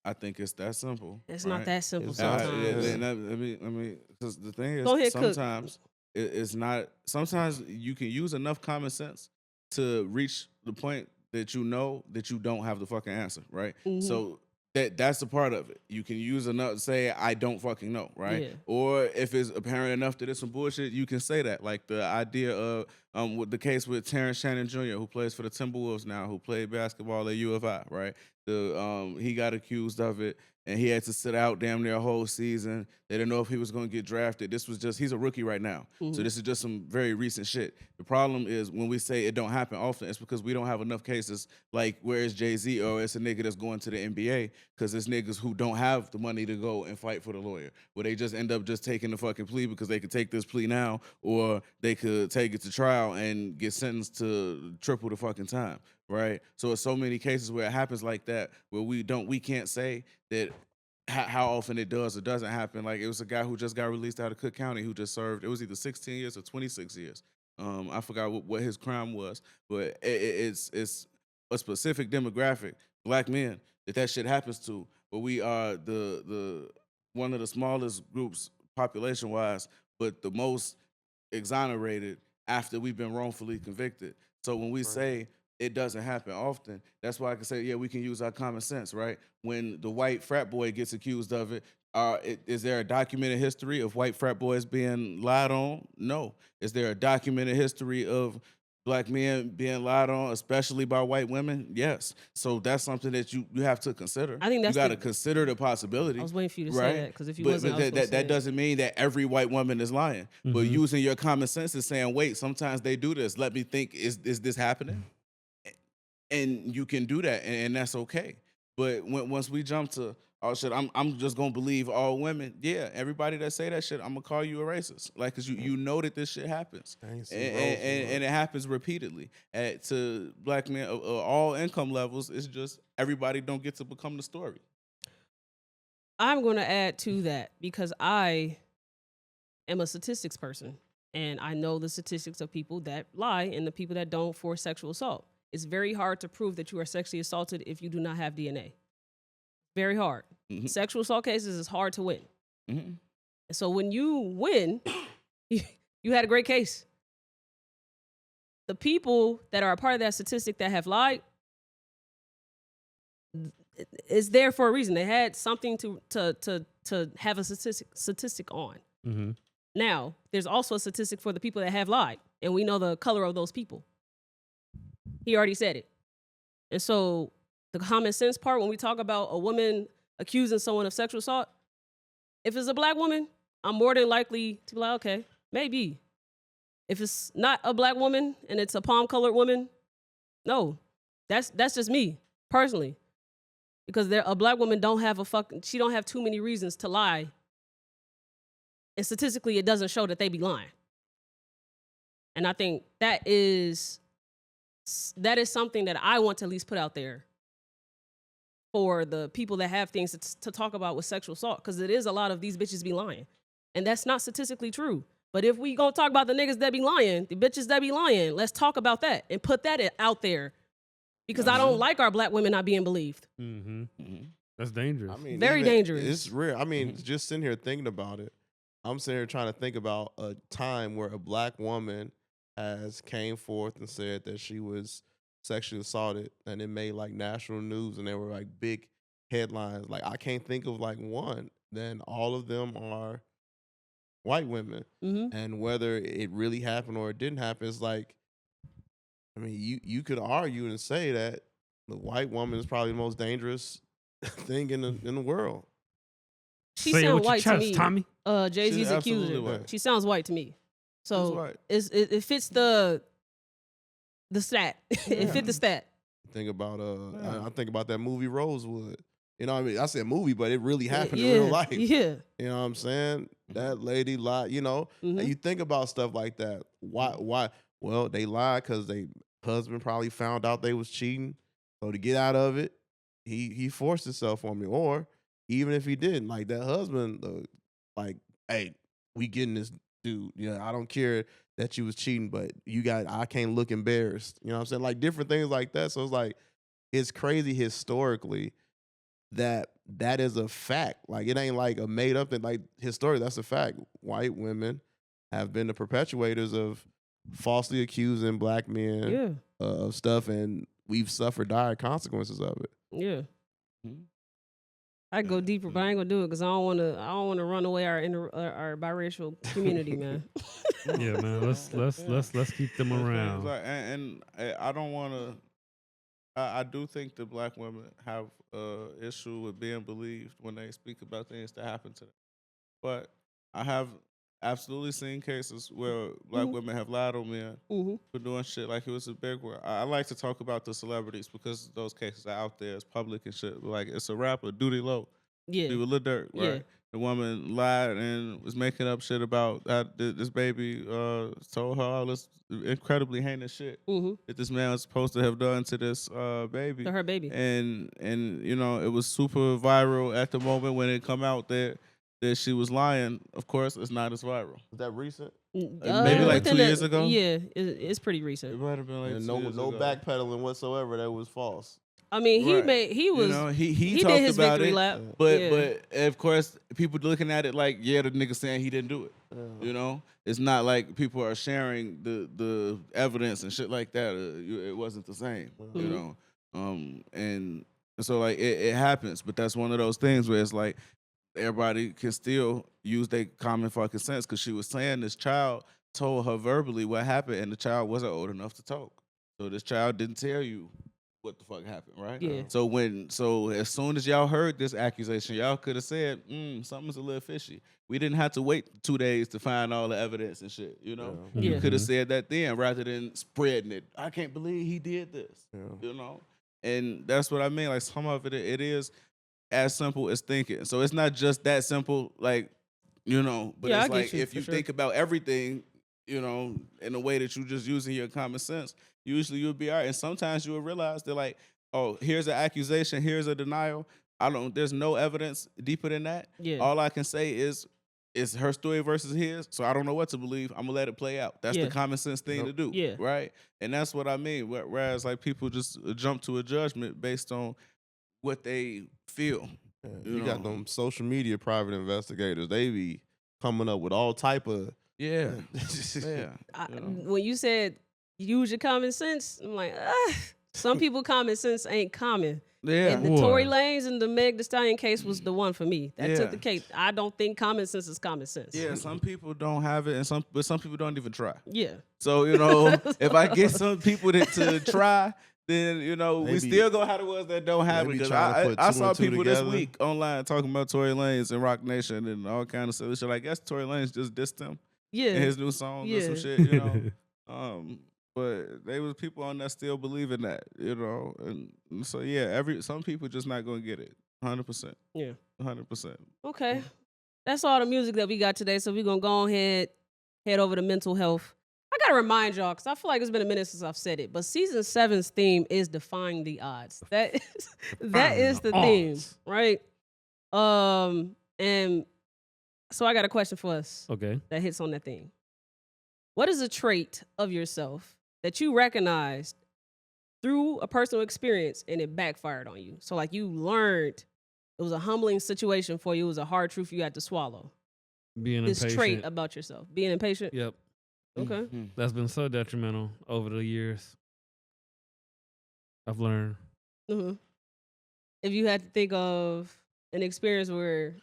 I think it's that simple. It's not that simple sometimes. Let me, because the thing is, sometimes it's not. Sometimes you can use enough common sense to reach the point that you know that you don't have the fucking answer, right? Mm-hmm. So that's a part of it. You can use enough to say, I don't fucking know, right? Yeah. Or if it's apparent enough that it's some bullshit, you can say that. Like the idea of with the case with Terrence Shannon Jr., who plays for the Timberwolves now, who played basketball at UFI, right? He got accused of it, and he had to sit out damn near a whole season. They didn't know if he was going to get drafted. He's a rookie right now. Mm-hmm. So this is just some very recent shit. The problem is when we say it don't happen often, it's because we don't have enough cases like where it's Jay-Z or it's a nigga that's going to the NBA, because it's niggas who don't have the money to go and fight for the lawyer, where they just end up just taking the fucking plea because they could take this plea now, or they could take it to trial and get sentenced to triple the fucking time, right? So it's so many cases where it happens like that, where we can't say that how often it does or doesn't happen. Like, it was a guy who just got released out of Cook County who just served, it was either 16 years or 26 years. I forgot what his crime was, but it's a specific demographic, black men, that shit happens to. But we are the one of the smallest groups population-wise, but the most exonerated after we've been wrongfully convicted. So when we say it doesn't happen often, that's why I can say, yeah, we can use our common sense, right? When the white frat boy gets accused of it, is there a documented history of white frat boys being lied on? No. Is there a documented history of black men being lied on, especially by white women? Yes. So that's something that you have to consider. I think that's you got to consider the possibility. I was waiting for you to right? say that because if you but, wasn't, but that doesn't mean that every white woman is lying. But using your common sense and saying, wait, sometimes they do this. Let me think, is this happening? And you can do that, and that's okay. But once we jump to, oh shit, I'm just gonna believe all women. Yeah, everybody that say that shit, I'm gonna call you a racist. Like, cause you know that this shit happens, and it happens repeatedly to black men of all income levels. It's just everybody don't get to become the story. I'm gonna add to that because I am a statistics person, and I know the statistics of people that lie and the people that don't for sexual assault. It's very hard to prove that you are sexually assaulted if you do not have DNA. Very hard. Sexual assault cases is hard to win. So when you win, you had a great case. The people that are a part of that statistic that have lied, it's there for a reason. They had something to have a statistic on. Now, there's also a statistic for the people that have lied, and we know the color of those people. He already said it. And so the common sense part, when we talk about a woman accusing someone of sexual assault, if it's a black woman, I'm more than likely to be like, okay, maybe. If it's not a black woman and it's a palm-colored woman, no. That's just me, personally. Because a black woman she don't have too many reasons to lie. And statistically, it doesn't show that they be lying. And I think that is something that I want to at least put out there for the people that have things to talk about with sexual assault, because it is a lot of these bitches be lying. And that's not statistically true. But if we gonna talk about the niggas that be lying, the bitches that be lying, let's talk about that and put that out there. Because I don't like our black women not being believed. That's dangerous. I mean, Very dangerous. It's rare. I mean, just sitting here thinking about it, I'm sitting here trying to think about a time where a black woman has came forth and said that she was sexually assaulted, and it made like national news, and there were like big headlines. Like, I can't think of like one. Then all of them are white women, and whether it really happened or it didn't happen, it's like, I mean, you could argue and say that the white woman is probably the most dangerous thing in the world. She sounds white to me. Tommie. Jay-Z's Accuser. White. She sounds white to me. So white. it fits the stat. It fit the stat. Think about I think about that movie Rosewood. You know what I mean? I said movie, but it really happened in real life. Yeah. You know what I'm saying? That lady lied, you know? And you think about stuff like that. Why? Well, they lied because they husband probably found out they was cheating. So to get out of it, he forced himself on me. Or even if he didn't, like that husband, like, hey, we getting this dude. You know, I don't care that you was cheating, but I can't look embarrassed. You know what I'm saying? Like different things like that. So it's like, it's crazy historically that is a fact. Like it ain't like a made up thing. Like historically, that's a fact. White women have been the perpetuators of falsely accusing black men of stuff, and we've suffered dire consequences of it. Yeah. I go deeper, but I ain't gonna do it because I don't want to run away our biracial community, man. Yeah, man. Let's keep them around. And I don't want to. I do think that black women have an issue with being believed when they speak about things that happen to them. But I have absolutely seen cases where black women have lied on men for doing shit like it was a big one. I like to talk about the celebrities because those cases are out there, it's public and shit. Like it's a rapper, Doechii Low. Yeah. He was Lil Durk, right? Yeah. The woman lied and was making up shit about how this baby told her all this incredibly heinous shit that this man was supposed to have done to this baby. To her baby. And you know, it was super viral at the moment when it come out that she was lying. Of course, it's not as viral. Is that recent? Maybe like 2 years ago? Yeah, it's pretty recent. It might have been like And 2 no years ago. backpedaling whatsoever. That was false. I mean, he was, you know, he did talked his about victory it, lap. but of course people looking at it like, yeah, the nigga saying he didn't do it. You know, it's not like people are sharing the evidence and shit like that. It wasn't the same. You know, and so like it happens, but that's one of those things where it's like everybody can still use their common fucking sense because she was saying this child told her verbally what happened, and the child wasn't old enough to talk. So this child didn't tell you what the fuck happened, right? Yeah. So as soon as y'all heard this accusation, y'all could have said, something's a little fishy. We didn't have to wait 2 days to find all the evidence and shit, you know? Yeah. You could have said that then rather than spreading it. I can't believe he did this, you know? And that's what I mean. Like, some of it is as simple as thinking. So it's not just that simple, like, you know, but Yeah, I it's get like you, if for you sure. think about everything, you know, in a way that you just using your common sense, usually you'll be all right. And sometimes you'll realize they're like, oh, here's an accusation, here's a denial. There's no evidence deeper than that. Yeah. All I can say is her story versus his. So I don't know what to believe. I'm gonna let it play out. That's Yeah. the common sense thing to do. Yeah. Right. And that's what I mean. Whereas like people just jump to a judgment based on what they feel. You got them social media private investigators. They be coming up with all type of yeah. When you said use your common sense, I'm like, some people common sense ain't common. Yeah. And the Tory Lanez and the Meg Thee Stallion case was the one for me. That took the case. I don't think common sense is common sense. Yeah, some people don't have it, but some people don't even try. Yeah. So you know, if I get some people to try, then you know we still gonna have the ones that don't have it. 'Cause I saw people this week online talking about Tory Lanez and Rock Nation and all kind of silly shit. I guess Tory Lanez just dissed him in his new song or some shit, you know. But there was people on that still believe in that, you know. And so yeah, some people just not gonna get it. 100%. Yeah. 100%. Okay. That's all the music that we got today. So we're going to go ahead, head over to mental health. I got to remind y'all, because I feel like it's been a minute since I've said it, but season 7's theme is Defying the Odds. That is the theme, right? And so I got a question for us. Okay. That hits on that theme. What is a trait of yourself that you recognized through a personal experience and it backfired on you? So like you learned it was a humbling situation for you. It was a hard truth you had to swallow. Being this impatient. trait about yourself. Being impatient? Yep. Okay. That's been so detrimental over the years. I've learned. Mm-hmm. If you had to think of an experience where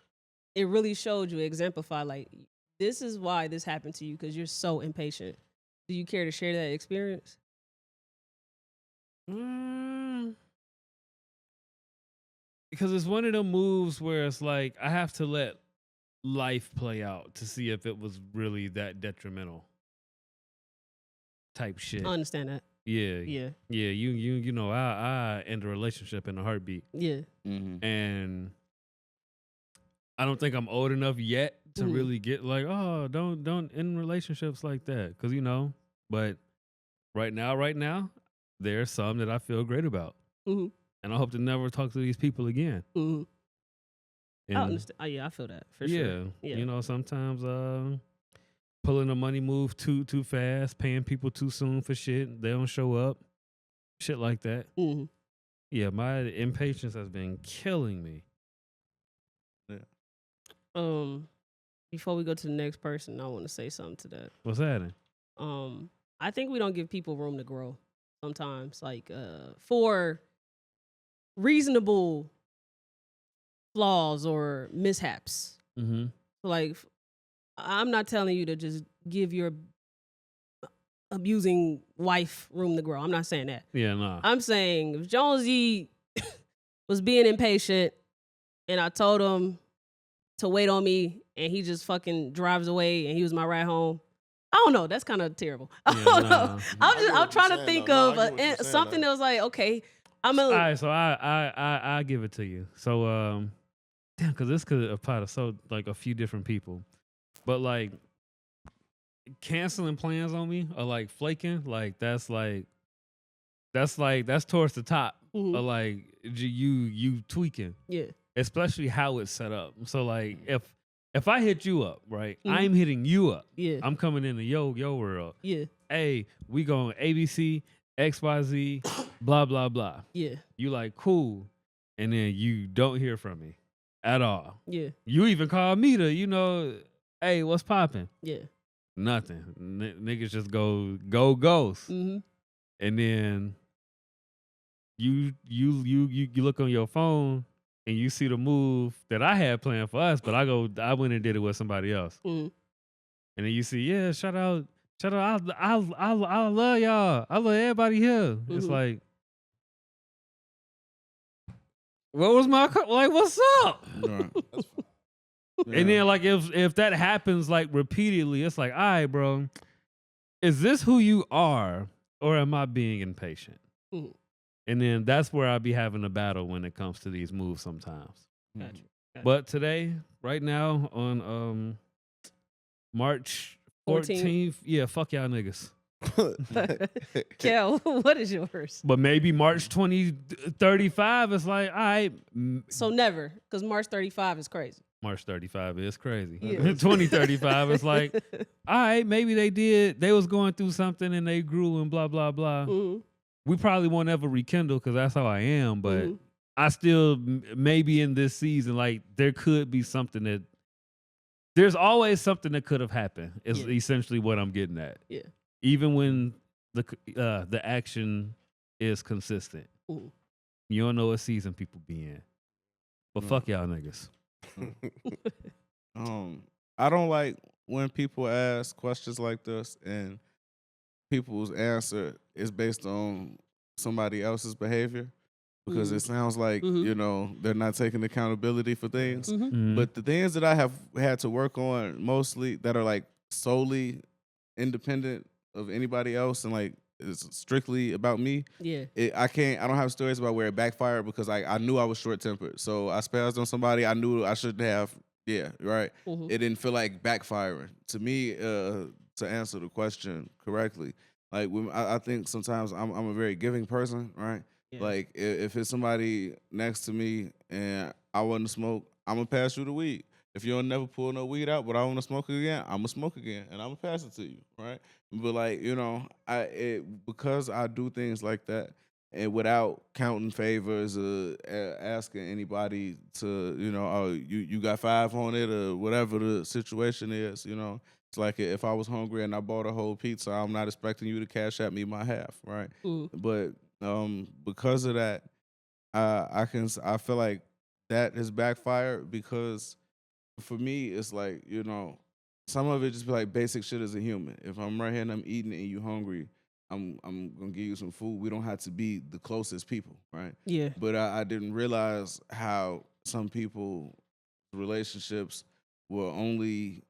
it really showed you, exemplified, like, this is why this happened to you because you're so impatient. Do you care to share that experience? Because it's one of them moves where it's like I have to let life play out to see if it was really that detrimental type shit. I understand that. Yeah. Yeah. Yeah. You know, I end a relationship in a heartbeat. Yeah. And I don't think I'm old enough yet to really get like, oh, don't end relationships like that. Cause you know, but right now, there's some that I feel great about. Mm-hmm. And I hope to never talk to these people again. Mm-hmm. And I understand. Oh, yeah, I feel that for sure. Yeah. You know, sometimes pulling a money move too fast, paying people too soon for shit, they don't show up, shit like that. Mm-hmm. Yeah, my impatience has been killing me. Yeah. Before we go to the next person, I want to say something to that. What's happening? I think we don't give people room to grow sometimes, like for reasonable flaws or mishaps. Mm-hmm. Like, I'm not telling you to just give your abusing wife room to grow. I'm not saying that. Yeah, nah. I'm saying if Jonesy was being impatient and I told him to wait on me and he just fucking drives away and he was my ride home, I don't know. That's kind of terrible. I don't know. I'm trying to think of something that was like, okay, all right, so I give it to you. So damn, because this could apply to so like a few different people, but like canceling plans on me or like flaking, like that's towards the top. Mm-hmm. Or like you tweaking, yeah, especially how it's set up. So like if I hit you up, right, Mm-hmm. I'm hitting you up. Yeah, I'm coming into your world. Yeah, hey, we going ABC. XYZ, blah, blah, blah. Yeah. You like, cool. And then you don't hear from me at all. Yeah. You even call me to, you know, hey, what's popping? Yeah. Nothing. Niggas just go ghost. Mm-hmm. And then you look on your phone and you see the move that I had planned for us, but I went and did it with somebody else. Mm-hmm. And then you see, yeah, shout out Shut up. I love y'all. I love everybody here. It's like, what was my like? What's up? Right. That's fine. And then like if that happens like repeatedly, it's like, all right, bro, is this who you are, or am I being impatient? And then that's where I'll be having a battle when it comes to these moves sometimes. Gotcha. But today, right now, on March 14th, yeah, fuck y'all niggas. Kel, what is yours? But maybe March 2035, it's like, all right. So never, because March 35 is crazy. March 35 is crazy. Yeah. 2035 is like, all right, maybe they was going through something and they grew and blah, blah, blah. We probably won't ever rekindle because that's how I am, but I still, maybe in this season, like there could be something that, there's always something that could have happened is essentially what I'm getting at. Yeah. Even when the action is consistent. You don't know what season people be in. But fuck y'all niggas. I don't like when people ask questions like this and people's answer is based on somebody else's behavior because it sounds like, you know, they're not taking accountability for things. But the things that I have had to work on mostly that are like solely independent of anybody else and like it's strictly about me. Yeah. I don't have stories about where it backfired because I knew I was short-tempered. So I spazzed on somebody I knew I shouldn't have. Yeah, right. It didn't feel like backfiring. To me, to answer the question correctly, like when I think sometimes I'm a very giving person, right? Yeah. Like if it's somebody next to me and I want to smoke, I'm gonna pass you the weed. If you don't never pull no weed out, but I want to smoke again, I'm gonna smoke again, and I'm gonna pass it to you, right? But like you know, because I do things like that, and without counting favors or asking anybody to, you know, oh you got 5 on it or whatever the situation is, you know. It's like if I was hungry and I bought a whole pizza, I'm not expecting you to cash at me my half, right? But because of that, I feel like that has backfired because for me it's like, you know, some of it just be like basic shit as a human. If I'm right here and I'm eating and you hungry, I'm gonna give you some food. We don't have to be the closest people, right? Yeah. But I didn't realize how some people relationships were only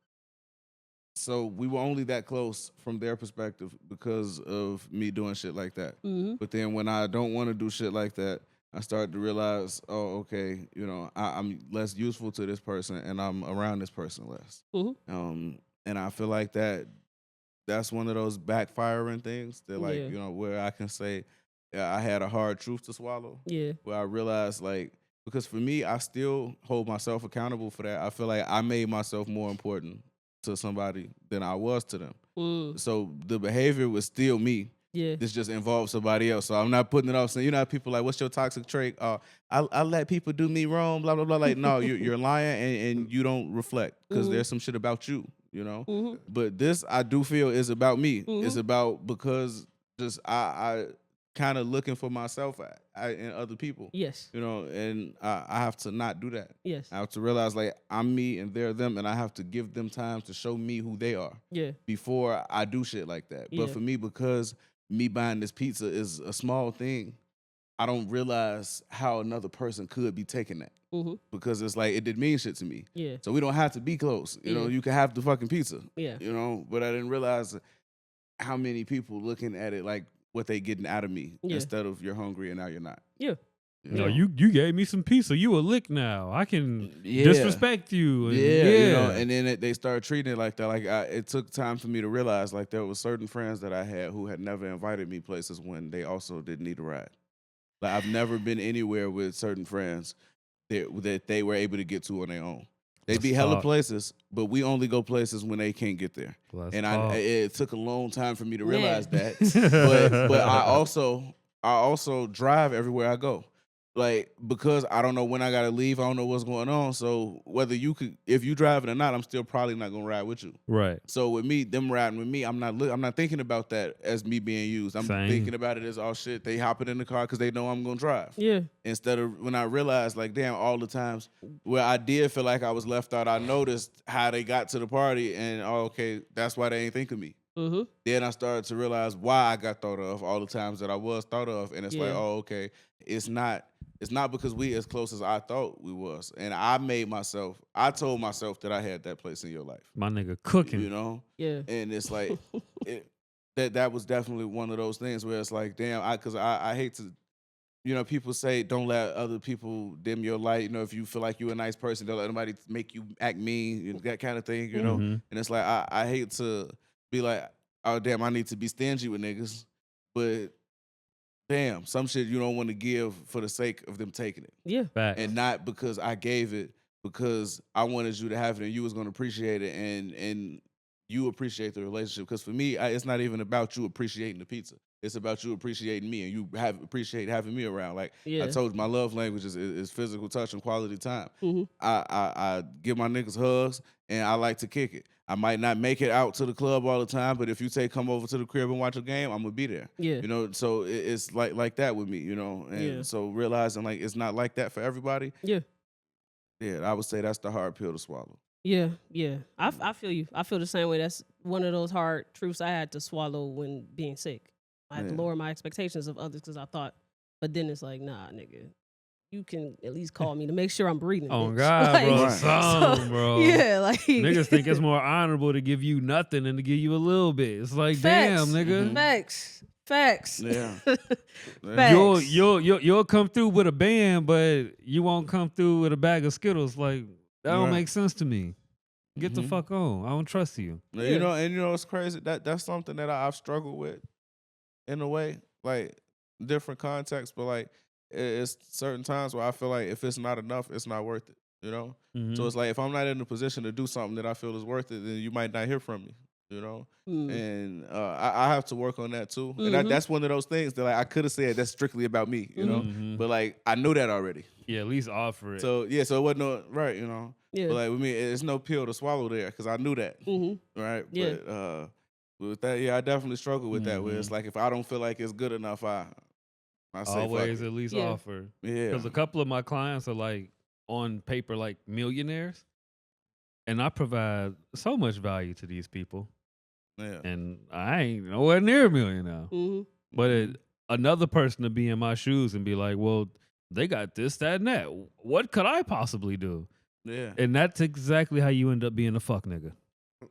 we were only that close from their perspective because of me doing shit like that. But then when I don't want to do shit like that, I started to realize, oh, okay, you know, I'm less useful to this person and I'm around this person less. And I feel like that's one of those backfiring things that, like, you know, where I can say I had a hard truth to swallow. Yeah. Where I realized, like, because for me, I still hold myself accountable for that. I feel like I made myself more important to somebody than I was to them. So the behavior was still me. Yeah. This just involves somebody else. So I'm not putting it off saying, you know, people like, what's your toxic trait? I let people do me wrong, blah, blah, blah. Like, no, you're lying and you don't reflect because there's some shit about you, you know? But this, I do feel, is about me. It's about because just I kind of looking for myself in other people. Yes. You know, and I have to not do that. Yes. I have to realize, like, I'm me and they're them, and I have to give them time to show me who they are. Yeah. Before I do shit like that. Yeah. But for me, because me buying this pizza is a small thing, I don't realize how another person could be taking that. Because it's like, it didn't mean shit to me. Yeah. So we don't have to be close. You know, you can have the fucking pizza. Yeah. You know, but I didn't realize how many people looking at it like what they getting out of me instead of you're hungry and now you're not. Yeah. No, you gave me some pizza. You a lick now. I can disrespect you. And, you know, and then they started treating it like that. Like it took time for me to realize, like, there was certain friends that I had who had never invited me places when they also didn't need a ride. Like, I've never been anywhere with certain friends that they were able to get to on their own. They be hella places, but we only go places when they can't get there. And it took a long time for me to realize that. But I also drive everywhere I go. Like, because I don't know when I gotta leave, I don't know what's going on. So whether if you driving or not, I'm still probably not gonna ride with you. Right. So with me, them riding with me, I'm not thinking about that as me being used. I'm thinking about it as, oh shit, they hopping in the car because they know I'm gonna drive. Yeah. Instead of when I realized, like, damn, all the times where I did feel like I was left out, I noticed how they got to the party and, oh, okay, that's why they ain't think of me. Then I started to realize why I got thought of all the times that I was thought of, and it's like, oh, okay, it's not because we as close as I thought we was, and I told myself that I had that place in your life. My nigga cooking, you know, and it's like that was definitely one of those things where it's like, damn, because I hate to. People say don't let other people dim your light. If you feel like you're a nice person, don't let anybody make you act mean, that kind of thing, And it's like, I hate to be like, oh, damn, I need to be stingy with niggas. But, damn, some shit you don't want to give for the sake of them taking it. Yeah. Facts. And not because I gave it, because I wanted you to have it and you was going to appreciate it and you appreciate the relationship. Because for me, it's not even about you appreciating the pizza. It's about you appreciating me and you appreciate having me around. Like I told you, my love language is physical touch and quality time. I give my niggas hugs and I like to kick it. I might not make it out to the club all the time, but if you come over to the crib and watch a game, I'm gonna be there. Yeah. So it's like that with me, And so realizing like it's not like that for everybody. Yeah. Yeah, I would say that's the hard pill to swallow. Yeah. I feel you. I feel the same way. That's one of those hard truths I had to swallow when being sick. I had to lower my expectations of others because I thought, but then it's like, nah, nigga, you can at least call me to make sure I'm breathing. Oh bitch. God, bro, bro. Yeah, like niggas think it's more honorable to give you nothing than to give you a little bit. It's like, facts. damn, nigga. Facts. Yeah. Facts. You'll come through with a band, but you won't come through with a bag of Skittles. Like that don't make sense to me. Get the fuck on. I don't trust you. Yeah. It's crazy. That's something that I've struggled with. In a way, like different contexts, but like it's certain times where I feel like if it's not enough, it's not worth it. So it's like if I'm not in a position to do something that I feel is worth it, then you might not hear from me. And I have to work on that too. And that's one of those things that like I could have said that's strictly about me, but like I knew that already. Yeah, at least offer it. So so it wasn't right, Yeah. But like with me, it's no pill to swallow there because I knew that, right? Yeah. But with that, I definitely struggle with that. Where it's like if I don't feel like it's good enough, I say always fuck it. at least Yeah. offer. Yeah, Because a couple of my clients are like on paper like millionaires, and I provide so much value to these people. Yeah, and I ain't nowhere near a million now. But another person to be in my shoes and be like, well, they got this, that, and that. What could I possibly do? Yeah, And that's exactly how you end up being a fuck nigga.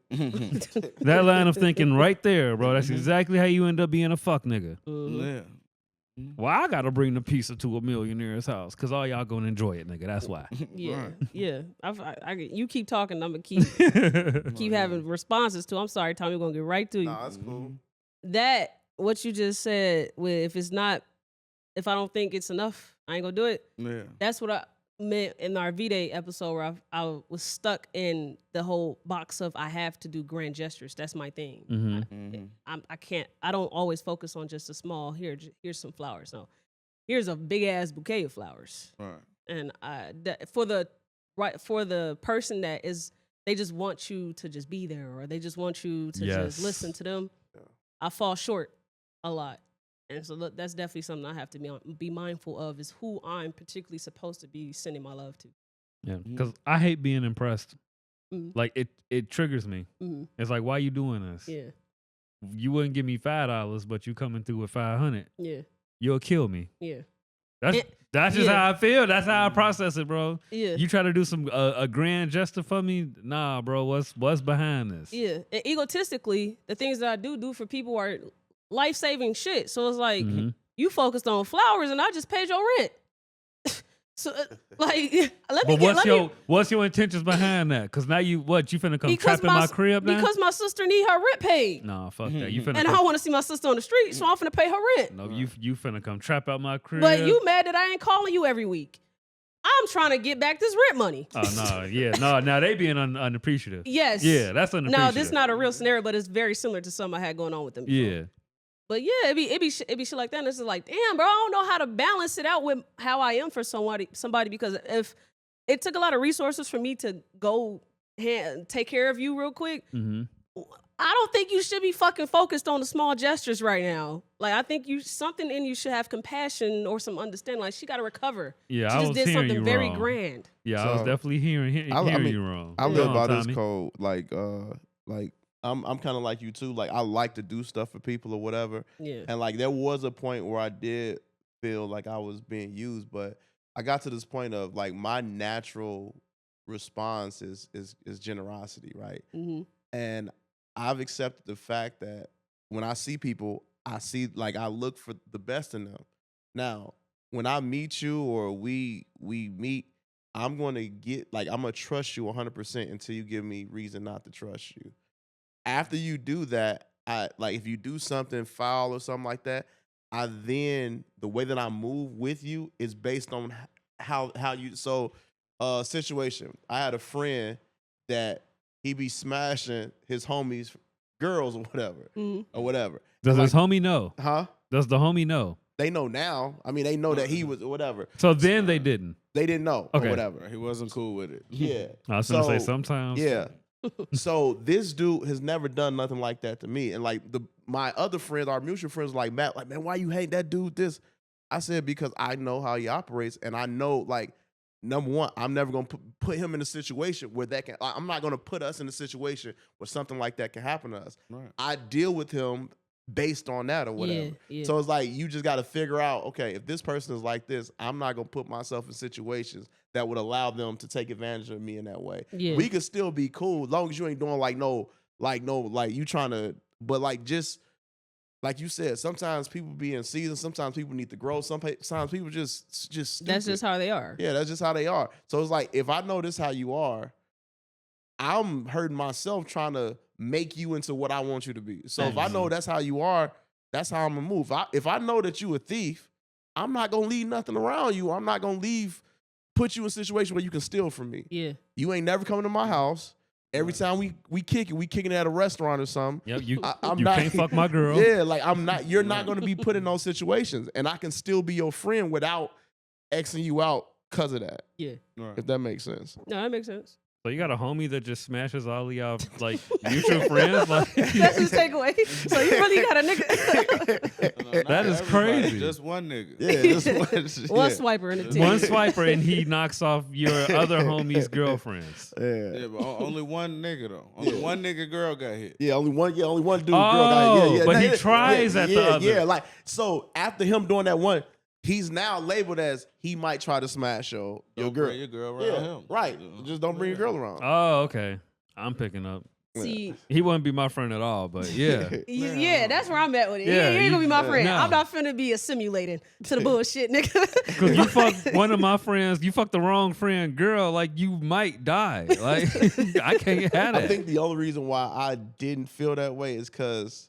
That line of thinking right there, bro. That's exactly how you end up being a fuck nigga. Yeah. Well, I gotta bring the pizza to a millionaire's house because all y'all gonna enjoy it, nigga. That's why. Yeah, yeah. You keep talking, I'm gonna keep having responses to. I'm sorry, Tommy, we're gonna get right to you. Nah, that's cool. That what you just said. With if I don't think it's enough, I ain't gonna do it. Yeah. That's what I meant in our V-Day episode where I was stuck in the whole box of I have to do grand gestures. That's my thing. I can't. I don't always focus on just a small. Here's some flowers. No, here's a big ass bouquet of flowers. Right. And for the person that is, they just want you to just be there, or they just want you to just listen to them. Yeah. I fall short a lot. And so that's definitely something I have to be mindful of, is who I'm particularly supposed to be sending my love to. Yeah, because I hate being impressed. Mhm. Like it triggers me. Mhm. It's like, why you doing this? Yeah, You wouldn't give me $5, but you coming through with 500. yeah, You'll kill me. yeah. That's just how I feel. That's how I process it, bro. Yeah. You try to do some a grand gesture for me, nah, bro. What's behind this? Yeah, and egotistically, the things that I do for people are life-saving shit. So it's like, you focused on flowers and I just paid your rent. So like, what's your intentions behind that? Because now you finna come trap in my crib now? Because my sister need her rent paid. Nah, fuck that. You finna And I don't want to see my sister on the street, so I'm finna pay her rent. No, you finna come trap out my crib. But you mad that I ain't calling you every week. I'm trying to get back this rent money. Oh no, yeah, no. Now they being unappreciative. Yes. Yeah, that's unappreciative. No, this is not a real scenario, but it's very similar to something I had going on with them before. Yeah. But yeah, it be shit like that. And it's like, damn, bro, I don't know how to balance it out with how I am for somebody because if it took a lot of resources for me to go take care of you real quick, I don't think you should be fucking focused on the small gestures right now. Like, I think something in you should have compassion or some understanding. Like, she got to recover. Yeah, she I just was did hearing something you very wrong. grand. Yeah, I was definitely hearing you wrong. I live by this Tommy. code, like I'm kind of like you too. Like I like to do stuff for people or whatever. Yeah. And like there was a point where I did feel like I was being used, but I got to this point of like my natural response is generosity, right? Mm-hmm. And I've accepted the fact that when I see people, I see like I look for the best in them. Now, when I meet you or we meet, I'm going to trust you 100% until you give me reason not to trust you. After you do that, if you do something foul or something like that, the way that I move with you is based on how you. So, situation. I had a friend that he be smashing his homies, girls or whatever. Does his homie know? Huh? Does the homie know? They know now. I mean, they know that he was or whatever. So then they didn't. They didn't know or Okay. whatever. He wasn't cool with it. Yeah. I was gonna say sometimes. Yeah. So this dude has never done nothing like that to me. And like my other friends, our mutual friends, like Matt, like, man, why you hate that dude? This, I said, because I know how he operates, and I know, like, number one, I'm never gonna put him in a situation where I'm not gonna put us in a situation where something like that can happen to us. Right. I deal with him based on that or whatever. Yeah. So it's like you just got to figure out, okay, if this person is like this, I'm not gonna put myself in situations that would allow them to take advantage of me in that way. Yeah. We could still be cool as long as you ain't doing like you trying to, but like just like you said, sometimes people be in season, sometimes people need to grow, sometimes people just stupid. That's just how they are. Yeah, that's just how they are. So it's like if I know this how you are, I'm hurting myself trying to make you into what I want you to be. So if I know that's how you are, that's how I'm gonna move. If I know that you a thief, I'm not gonna leave nothing around you. I'm not gonna put you in a situation where you can steal from me. Yeah. You ain't never coming to my house. Every time we kicking at a restaurant or something. Yep, you I'm not, can't fuck my girl. Yeah, like I'm not. You're not gonna be put in those situations, and I can still be your friend without Xing you out because of that. Yeah. Right. If that makes sense. No, that makes sense. So you got a homie that just smashes all of y'all like mutual friends? Like That's his takeaway. So you really got a nigga. That is crazy. Just one nigga. Yeah, just One swiper in the team. One swiper and he knocks off your other homie's girlfriends. Yeah, but only one nigga though. Only one nigga girl got hit. Yeah, only one dude girl Oh, got hit. Yeah, but he Nah, tries at the other. Yeah, like so after him doing that one, he's now labeled as he might try to smash your Don't girl. bring your girl around him. Right. Just don't bring your girl around. Oh, okay. I'm picking up. See, He wouldn't be my friend at all, but yeah. yeah, that's where I'm at with it. Yeah, he ain't gonna be my friend. no. I'm not finna be assimilating to the bullshit, nigga. Because you fuck one of my friends, you fuck the wrong friend girl, like you might die. Like I can't have that. I think the only reason why I didn't feel that way is because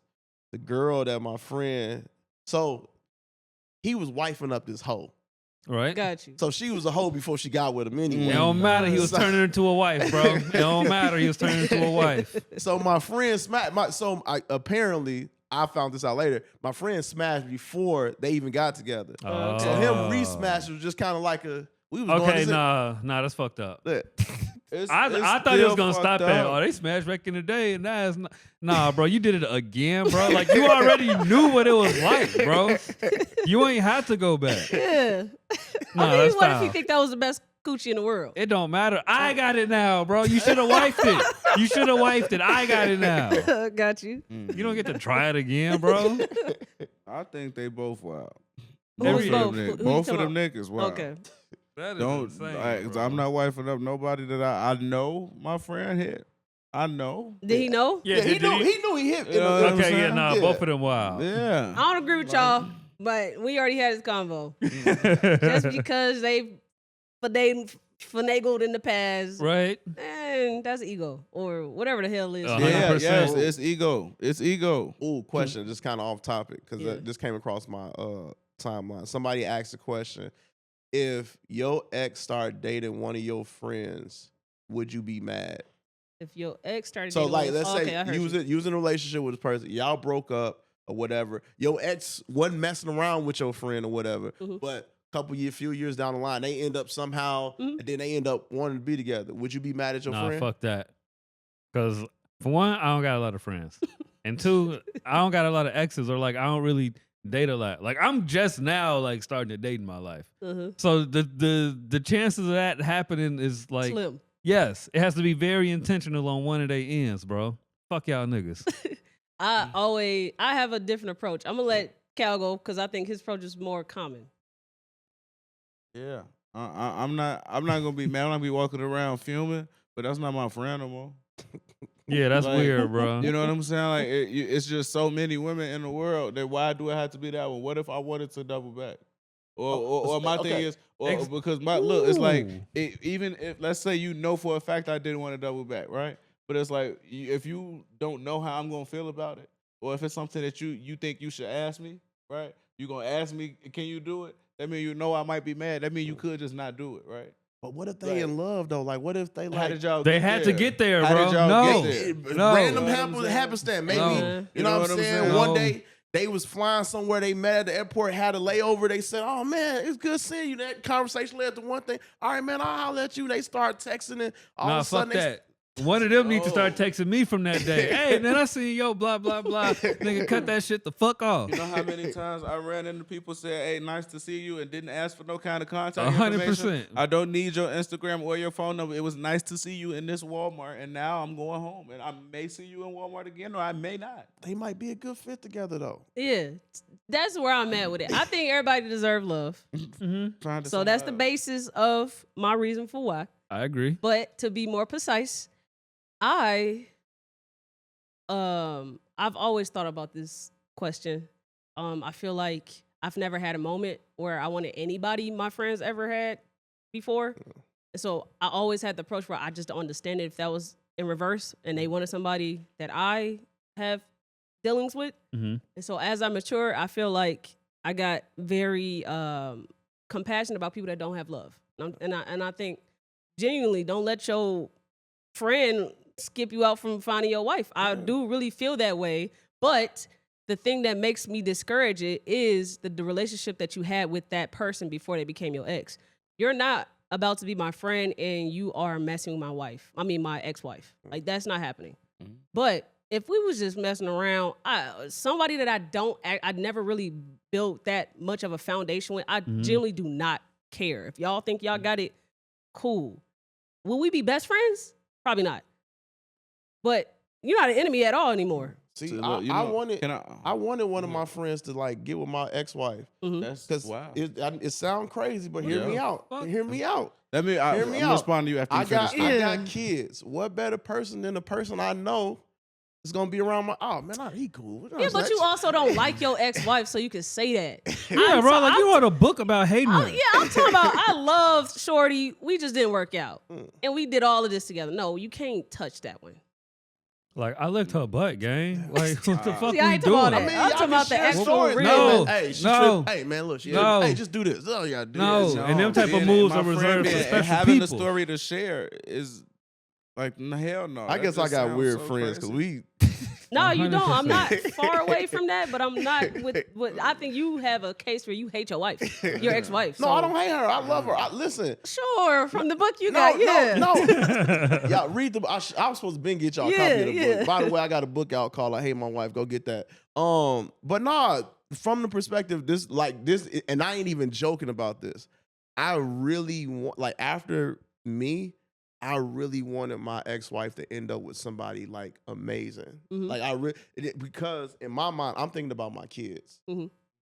the girl that my friend, so he was wifing up this hoe. Right? Got you. So she was a hoe before she got with him anyway. It don't matter. He was turning her into a wife, bro. It don't matter. He was turning her into a wife. So my friend smashed. Apparently, I found this out later. My friend smashed before they even got together. Oh. So him re-smash was just kind of like we was going Okay, to nah, that's fucked up. Yeah. I thought he was gonna stop at, oh, they smashed back in the day, and that's not. Nah, bro, you did it again, bro. Like you already knew what it was like, bro. You ain't had to go back. Yeah. Nah, I mean, that's what if foul. you think that was the best coochie in the world? It don't matter. I got it now, bro. You should have wifed it. You should have wifed it. I got it now. Got you. You don't get to try it again, bro. I think they both wild. Who's Every- both? Of them Who niggas. you Both of talking them about? niggas wild. Okay. That is Don't insane, bro. I'm not wifing up nobody that I know my friend hit. I know. Did he know? Yeah, he did he? knew he hit. You know what I'm Okay, yeah, saying? nah, Yeah. both of them wild. Yeah. I don't agree with y'all, but we already had this convo. Just because they finagled in the past, Right? and that's ego or whatever the hell it is. Uh-huh. Yeah, 100%. yes, it's ego. It's ego. Ooh, question, just kind of off topic because Yeah. this came across my timeline. Somebody asked a question: if your ex started dating one of your friends, would you be mad? If your ex started So dating like, one- let's okay, I say heard you you. was in a relationship with this person, y'all broke up or whatever. Your ex wasn't messing around with your friend or whatever, Mhm. but few years down the line, they end up somehow, Mhm. and then they end up wanting to be together. Would you be mad at your Nah, friend? fuck that. Because for one, I don't got a lot of friends, and two, I don't got a lot of exes, or like I don't really date a lot. Like I'm just now like starting to date in my life, so the chances of that happening is like Slim. yes, it has to be very intentional on one of their ends, bro. Fuck y'all niggas. I have a different approach. I'm gonna let Cal go because I think his approach is more common. Yeah, I'm not gonna be mad. I'm not gonna be walking around fuming, but that's not my friend no more. Yeah, that's Like, weird, bro. You know what I'm saying? Like it's just so many women in the world that why do it have to be that one? What if I wanted to double back? Or my thing is, because my look, it's like even if let's say you know for a fact I didn't want to double back, right? But it's like if you don't know how I'm gonna feel about it, or if it's something that you think you should ask me, right? You gonna ask me, can you do it? That means you know I might be mad. That means you could just not do it, right? But what if they in love though? Like, what if they like? How did y'all? They get had there? to get there, How bro. did y'all No. get there? No. Random You know what I'm saying? happenstance. Maybe No. you know what I'm saying. No. One day they was flying somewhere. They met at the airport, had a layover. They said, "Oh man, it's good seeing you." That conversation led to one thing. All right, man, I'll holler at you. They start texting, and all Nah, of a sudden fuck that. One of them need to start texting me from that day. Hey, man, I seen yo, blah, blah, blah. Nigga, cut that shit the fuck off. You know how many times I ran into people said, "Hey, nice to see you," and didn't ask for no kind of contact 100%. information. I don't need your Instagram or your phone number. It was nice to see you in this Walmart, and now I'm going home, and I may see you in Walmart again, or I may not. They might be a good fit together though. Yeah, that's where I'm at with it. I think everybody deserves love. So that's the basis of my reason for why. I agree. But to be more precise, I've always thought about this question. I feel like I've never had a moment where I wanted anybody my friends ever had before. So I always had the approach where I just don't understand it if that was in reverse and they wanted somebody that I have dealings with. Mm-hmm. And so as I mature, I feel like I got very compassionate about people that don't have love. And I think genuinely don't let your friend skip you out from finding your wife. I do really feel that way. But the thing that makes me discourage it is the relationship that you had with that person before they became your ex. You're not about to be my friend and you are messing with my ex-wife. Like, that's not happening. But if we was just messing around, somebody that I never really built that much of a foundation with, I generally do not care. If y'all think y'all got it, cool. Will we be best friends? Probably not. But you're not an enemy at all anymore. See, So, I, look, you I know, wanted, I wanted one of my friends to like get with my ex-wife. That's wow. It sounds crazy, but hear Yeah. me out. Hear me out. Let me. Hear me I'm out. responding to you after you finish. I got kids. What better person than the person I know is gonna be around my? Oh man, he cool. Yeah, but you also don't like your ex-wife, so you can say that. Yeah, bro, like you wrote a book about hating her. Yeah, I'm talking about I love Shorty. We just didn't work out. And we did all of this together. No, you can't touch that one. Like, I licked her butt, gang. Like, what the fuck See, I we ain't doing? talking about that. I'm talking about the actual real. No, Hey, she no. tripped. Hey man, look, she No. hey, just do this. Oh, you gotta do No. this. And them type of moves are reserved for special having people. a story to share is like hell no. I That guess I just got sounds weird so friends because crazy. we. No, you don't. I'm not 100%. far away from that, but I'm not with I think you have a case where you hate your wife, your ex-wife. No, so. I don't hate her. I love her. Listen. Sure, from the book you got, yeah. No. Y'all read the. I was supposed to get y'all a copy of the book. By the way, I got a book out called "I Hate My Wife." Go get that. But nah, from the perspective this, and I ain't even joking about this. I really want, like, after me, I really wanted my ex-wife to end up with somebody like amazing. Like because in my mind, I'm thinking about my kids,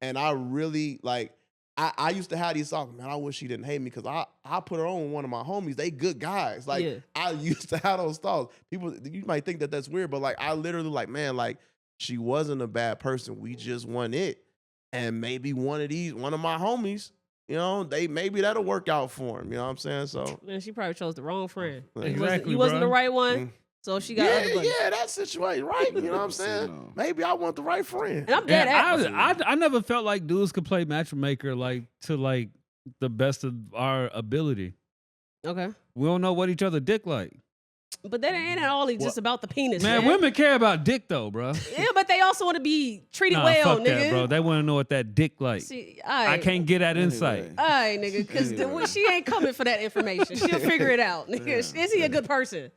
and I really like. I used to have these thoughts, man, I wish she didn't hate me because I put her on with one of my homies. They good guys. Like, I used to have those thoughts. People, you might think that that's weird, but like, I literally like, man, like, she wasn't a bad person. We just want it. And maybe one of my homies, you know, maybe that'll work out for him. You know what I'm saying? So, Man, she probably chose the wrong friend. Exactly, you wasn't bro. the right one, so she got other buddies. yeah, that situation, right? You know what I'm saying? Maybe I want the right friend. And I'm dead I never felt like dudes could play matchmaker like to like the best of our ability. Okay. We don't know what each other dick like. But that ain't at all just about the penis, Man, women care about dick though, bro. Yeah, but they also want to be treated Nah, well, fuck nigga. that, bro. They want to know what that dick like. See, I can't get that insight. All right, nigga, because she ain't coming for that information. She'll figure it out, nigga. Is he a good person?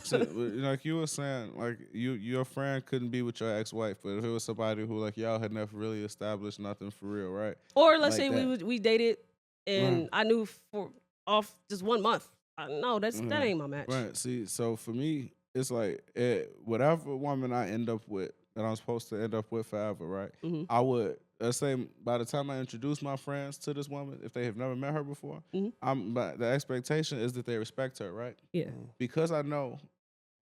So, like you were saying, like your friend couldn't be with your ex-wife, but if it was somebody who like y'all had never really established nothing for real, right? Or let's say Like that. we dated and I knew off just 1 month. No, that ain't my match. Right. See, so for me, it's like whatever woman I end up with that I'm supposed to end up with forever, right? Mm-hmm. I would say by the time I introduce my friends to this woman, if they have never met her before, but the expectation is that they respect her, right? Yeah. Because I know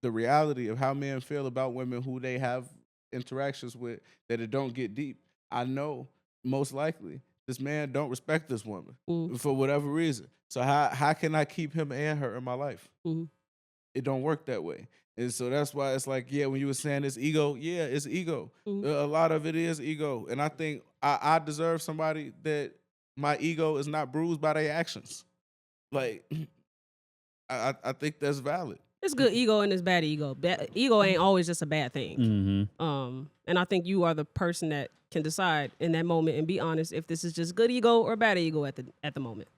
the reality of how men feel about women who they have interactions with, that it don't get deep. I know most likely this man don't respect this woman for whatever reason. So how can I keep him and her in my life? It don't work that way. And so that's why it's like, yeah, when you were saying it's ego, yeah, it's ego. A lot of it is ego. And I think I deserve somebody that my ego is not bruised by their actions. Like, I think that's valid. It's good ego and it's bad ego. Ego ain't always just a bad thing. And I think you are the person that can decide in that moment and be honest if this is just good ego or bad ego at the moment.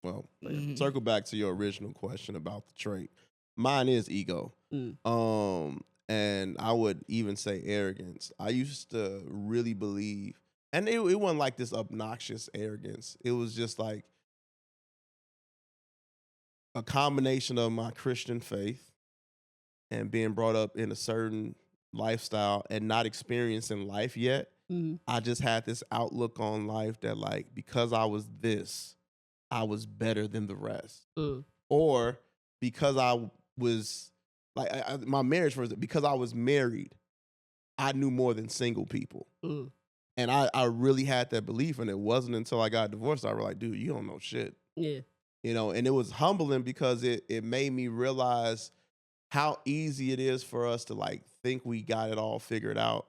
Well, circle back to your original question about the trait. Mine is ego. And I would even say arrogance. I used to really believe, and it wasn't like this obnoxious arrogance. It was just like a combination of my Christian faith and being brought up in a certain lifestyle and not experiencing life yet. I just had this outlook on life that, like, because I was this, I was better than the rest. Or because I was, like, my marriage, for instance, because I was married, I knew more than single people. And I really had that belief, and it wasn't until I got divorced I was like, dude, you don't know shit. Yeah. You know, and it was humbling because it made me realize how easy it is for us to, like, think we got it all figured out.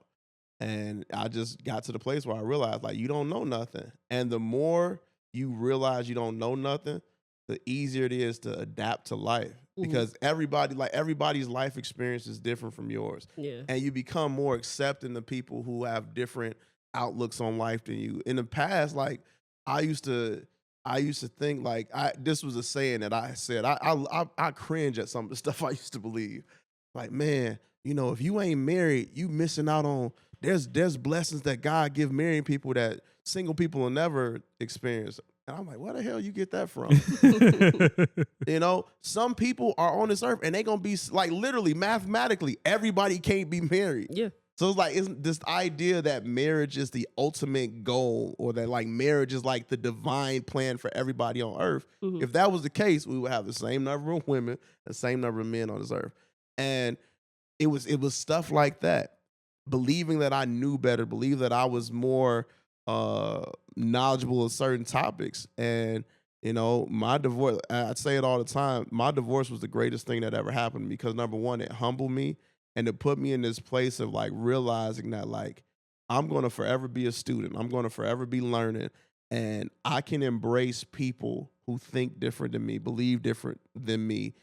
And I just got to the place where I realized, like, you don't know nothing. And the more you realize you don't know nothing, the easier it is to adapt to life. Because everybody's life experience is different from yours. Yeah. And you become more accepting of people who have different outlooks on life than you. In the past, like, I used to think, like, this was a saying that I said. I cringe at some of the stuff I used to believe. Like, man, you know, if you ain't married, you missing out on, there's blessings that God give married people that single people will never experience. And I'm like, where the hell you get that from? You know, some people are on this earth and they gonna be, like, literally mathematically, everybody can't be married. Yeah. So it's like, isn't this idea that marriage is the ultimate goal, or that, like, marriage is like the divine plan for everybody on earth? If that was the case, we would have the same number of women, the same number of men on this earth. And it was stuff like that. Believing that I knew better, believe that I was more knowledgeable of certain topics. And, you know, my divorce, I say it all the time, my divorce was the greatest thing that ever happened, because number one, it humbled me, and it put me in this place of, like, realizing that, like, I'm going to forever be a student. I'm going to forever be learning, and I can embrace people who think different than me, believe different than me,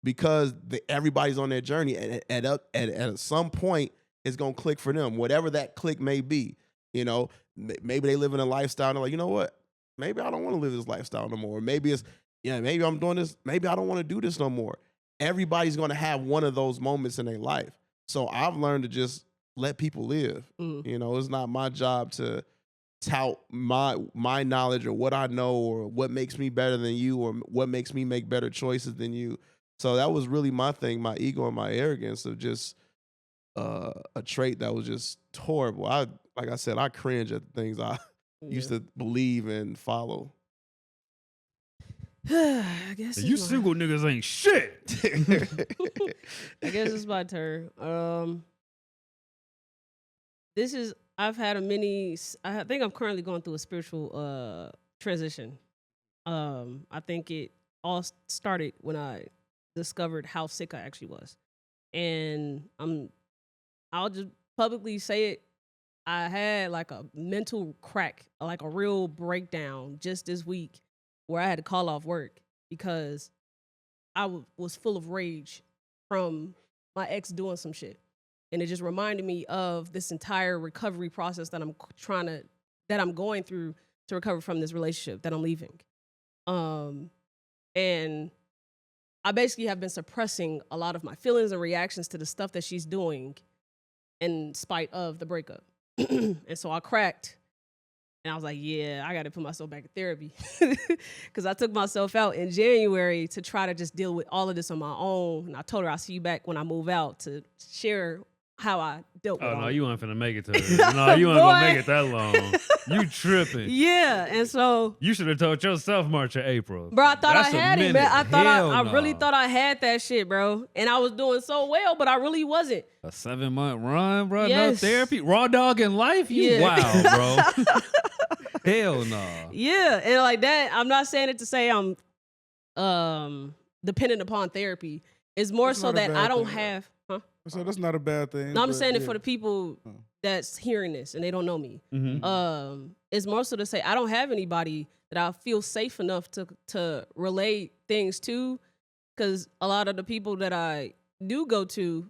because everybody's on their journey, and at some point it's going to click for them, whatever that click may be. You know, maybe they live in a lifestyle and they're like, you know what? Maybe I don't want to live this lifestyle no more. Maybe it's, maybe I'm doing this. Maybe I don't want to do this no more. Everybody's going to have one of those moments in their life. So I've learned to just let people live. You know, it's not my job to tout my knowledge or what I know or what makes me better than you or what makes me make better choices than you. So that was really my thing, my ego and my arrogance of just a trait that was just horrible. Like I said, I cringe at the things I used to believe and follow. I guess You single niggas ain't shit. I guess it's my turn. I've had I think I'm currently going through a spiritual transition. I think it all started when I discovered how sick I actually was. And I'll just publicly say it. I had, like, a mental crack, like a real breakdown just this week, where I had to call off work because I was full of rage from my ex doing some shit. And it just reminded me of this entire recovery process that I'm going through to recover from this relationship that I'm leaving. And I basically have been suppressing a lot of my feelings and reactions to the stuff that she's doing in spite of the breakup. And so I cracked And I was like, yeah, I got to put myself back in therapy. Because I took myself out in January to try to just deal with all of this on my own. And I told her I'll see you back when I move out to share how I dealt with Oh, all no, of you it. weren't finna make it to it. No, you weren't gonna make it that long. You tripping. Yeah, and so... You should have told yourself March or April. Bro, I thought That's I a had it, minute. man. I thought I really Hell thought I had that shit, bro. And I was doing so well, but I really wasn't. A 7-month run, bro. Yes. No therapy. Raw dog in life? You Yeah. wow, bro. Hell no. Yeah, and like that, I'm not saying it to say I'm dependent upon therapy. It's more That's so not a that bad I don't thing. have... Huh? So that's not a bad thing. No, I'm but saying it yeah. for the people that's hearing this and they don't know me. Mhm. It's more so to say I don't have anybody that I feel safe enough to relate things to, because a lot of the people that I do go to,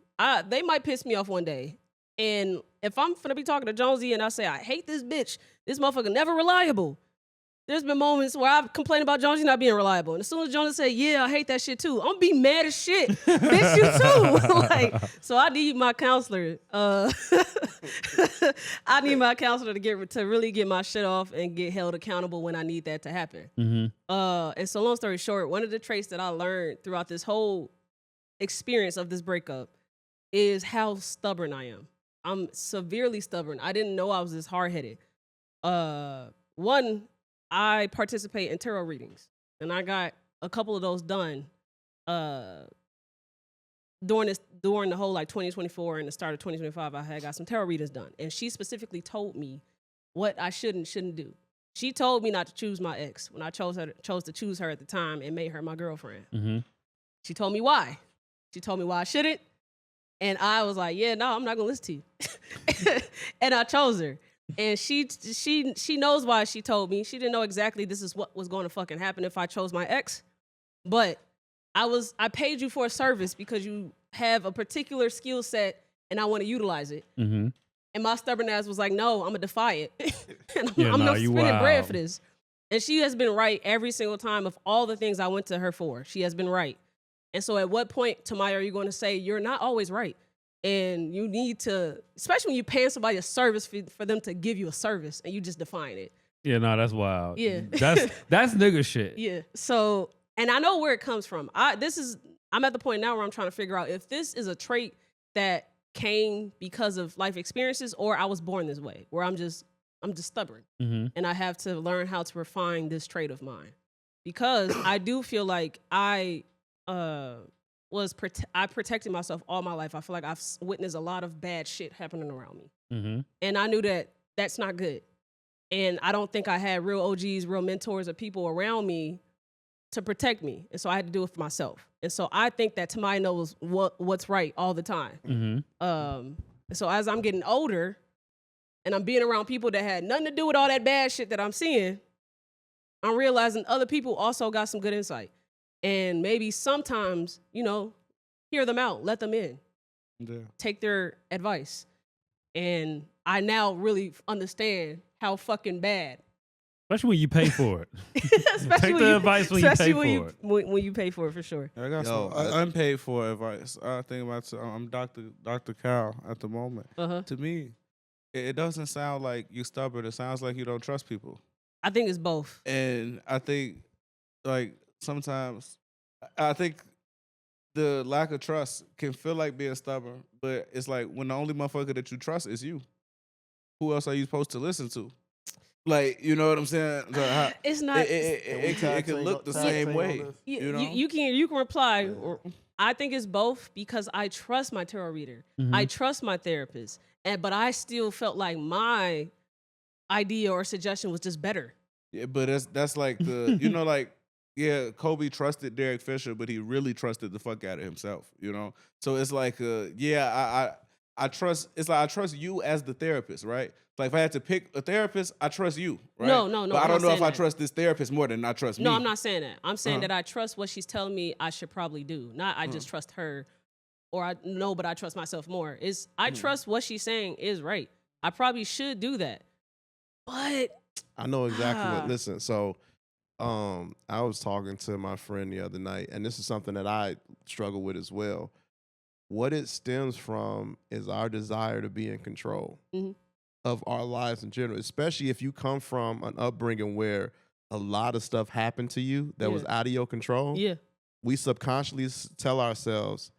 they might piss me off one day. And if I'm finna be talking to Jonesy and I say, I hate this bitch, this motherfucker never reliable. There's been moments where I've complained about Jonesy not being reliable. And as soon as Jonesy say, yeah, I hate that shit too, I'm gonna be mad as shit. Bitch, you too. Like, so I need my counselor. I need my counselor to really get my shit off and get held accountable when I need that to happen. And so long story short, one of the traits that I learned throughout this whole experience of this breakup is how stubborn I am. I'm severely stubborn. I didn't know I was this hard-headed. One, I participate in tarot readings, and I got a couple of those done during the whole like 2024 and the start of 2025. I had got some tarot readings done, and she specifically told me what I should and shouldn't do. She told me not to choose my ex when I chose to choose her at the time and made her my girlfriend. She told me why. She told me why I shouldn't, and I was like, yeah, no, I'm not gonna listen to you. And I chose her. And she knows why she told me. She didn't know exactly this is what was going to fucking happen if I chose my ex. But I paid you for a service because you have a particular skill set and I want to utilize it. And my stubborn ass was like, no, I'm gonna defy it. And I'm not spending bread for this. And she has been right every single time of all the things I went to her for. She has been right. And so at what point, Tommie, are you going to say you're not always right? And you need to, especially when you're paying somebody a service for them to give you a service and you just define it. Yeah, no, that's wild. Yeah. That's nigga shit. Yeah. So, and I know where it comes from. I'm at the point now where I'm trying to figure out if this is a trait that came because of life experiences or I was born this way, where I'm just stubborn. And I have to learn how to refine this trait of mine. Because I do feel like I protected myself all my life. I feel like I've witnessed a lot of bad shit happening around me. And I knew that that's not good. And I don't think I had real OGs, real mentors or people around me to protect me. And so I had to do it for myself. And so I think that Tommie knows what's right all the time. So as I'm getting older and I'm being around people that had nothing to do with all that bad shit that I'm seeing, I'm realizing other people also got some good insight. And maybe sometimes, hear them out, let them in, take their advice. And I now really understand how fucking bad. Especially when you pay for it. Take the advice when you pay for it. When you pay for it, for sure. I got some unpaid for advice. I think about I'm Dr. Khyle at the moment. To me, it doesn't sound like you stubborn. It sounds like you don't trust people. I think it's both. And I think, like, sometimes I think the lack of trust can feel like being stubborn, but it's like when the only motherfucker that you trust is you. Who else are you supposed to listen to? Like, you know what I'm saying? It's not. It can look the same way. You can reply. I think it's both because I trust my tarot reader. I trust my therapist, but I still felt like my idea or suggestion was just better. Yeah, but that's like the like. Yeah, Kobe trusted Derek Fisher, but he really trusted the fuck out of himself, So it's like, I trust. It's like I trust you as the therapist, right? Like if I had to pick a therapist, I trust you, right? No. But I don't know if I trust this therapist more than I trust me. No, I'm not saying that. I'm saying that I trust what she's telling me I should probably do. Not I just trust her, or but I trust myself more. I trust what she's saying is right. I probably should do that, but I know exactly what. Listen, so. I was talking to my friend the other night, and this is something that I struggle with as well. What it stems from is our desire to be in control. of our lives in general, especially if you come from an upbringing where a lot of stuff happened to you that was out of your control. Yeah. We subconsciously tell ourselves,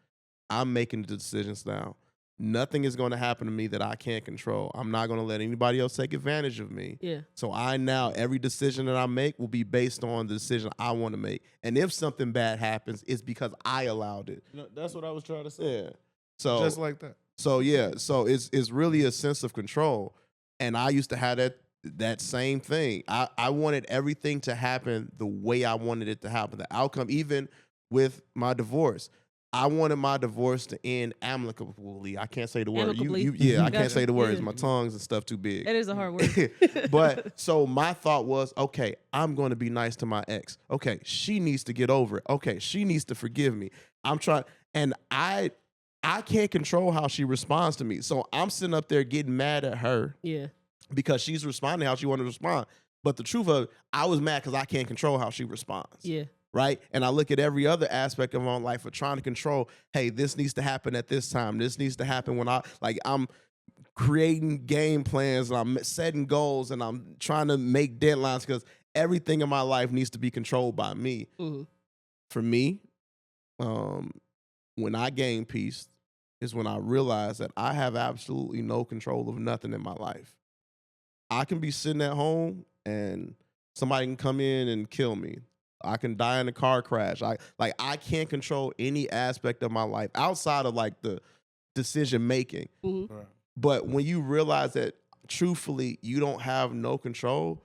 I'm making the decisions now. Nothing is going to happen to me that I can't control. I'm not going to let anybody else take advantage of me. Yeah. So every decision that I make will be based on the decision I want to make. And if something bad happens, it's because I allowed it. That's what I was trying to say. Yeah. So just like that. So yeah. So it's really a sense of control. And I used to have that same thing. I wanted everything to happen the way I wanted it to happen. The outcome, even with my divorce. I wanted my divorce to end amicably. I can't say the word. I can't say the words. Yeah. My tongues and stuff too big. It is a hard word. But so my thought was, okay, I'm going to be nice to my ex. Okay, she needs to get over it. Okay, she needs to forgive me. I'm trying, and I can't control how she responds to me. So I'm sitting up there getting mad at her. Yeah. Because she's responding how she wanted to respond. But the truth of it, I was mad because I can't control how she responds. Yeah. Right? And I look at every other aspect of my life of trying to control, hey, this needs to happen at this time. This needs to happen when I'm creating game plans and I'm setting goals and I'm trying to make deadlines because everything in my life needs to be controlled by me. Mm-hmm. For me, when I gain peace is when I realize that I have absolutely no control of nothing in my life. I can be sitting at home and somebody can come in and kill me. I can die in a car crash. I can't control any aspect of my life outside of like the decision making. Mm-hmm. Right. But when you realize that truthfully you don't have no control,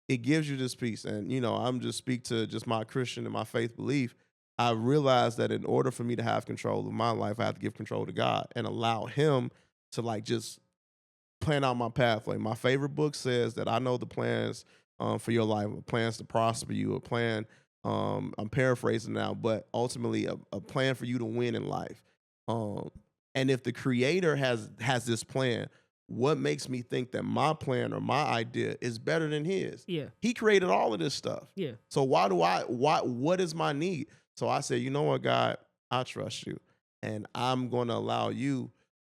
it gives you this peace. And I'm just speak to just my Christian and my faith belief. I realized that in order for me to have control of my life, I have to give control to God and allow Him to like just plan out my pathway. My favorite book says that I know the plans for your life, plans to prosper you, a plan. I'm paraphrasing now, but ultimately a plan for you to win in life. And if the Creator has this plan, what makes me think that my plan or my idea is better than His? Yeah. He created all of this stuff. Yeah. So what is my need? So I said, you know what, God, I trust you, and I'm going to allow you.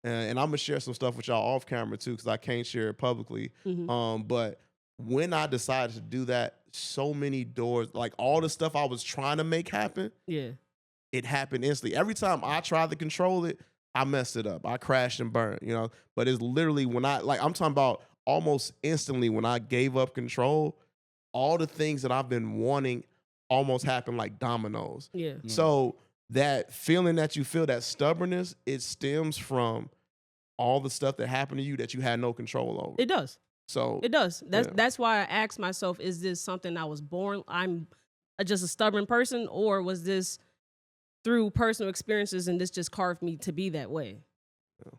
And I'm gonna share some stuff with y'all off camera too, because I can't share it publicly. Mm-hmm. But when I decided to do that, so many doors, like all the stuff I was trying to make happen, it happened instantly. Every time I tried to control it, I messed it up. I crashed and burned, But it's literally when I'm talking about almost instantly when I gave up control, all the things that I've been wanting almost happened like dominoes. Yeah. So that feeling that you feel, that stubbornness, it stems from all the stuff that happened to you that you had no control over. It does. So it does. That's why I asked myself, is this something I was born, I'm just a stubborn person, or was this through personal experiences and this just carved me to be that way? Yeah.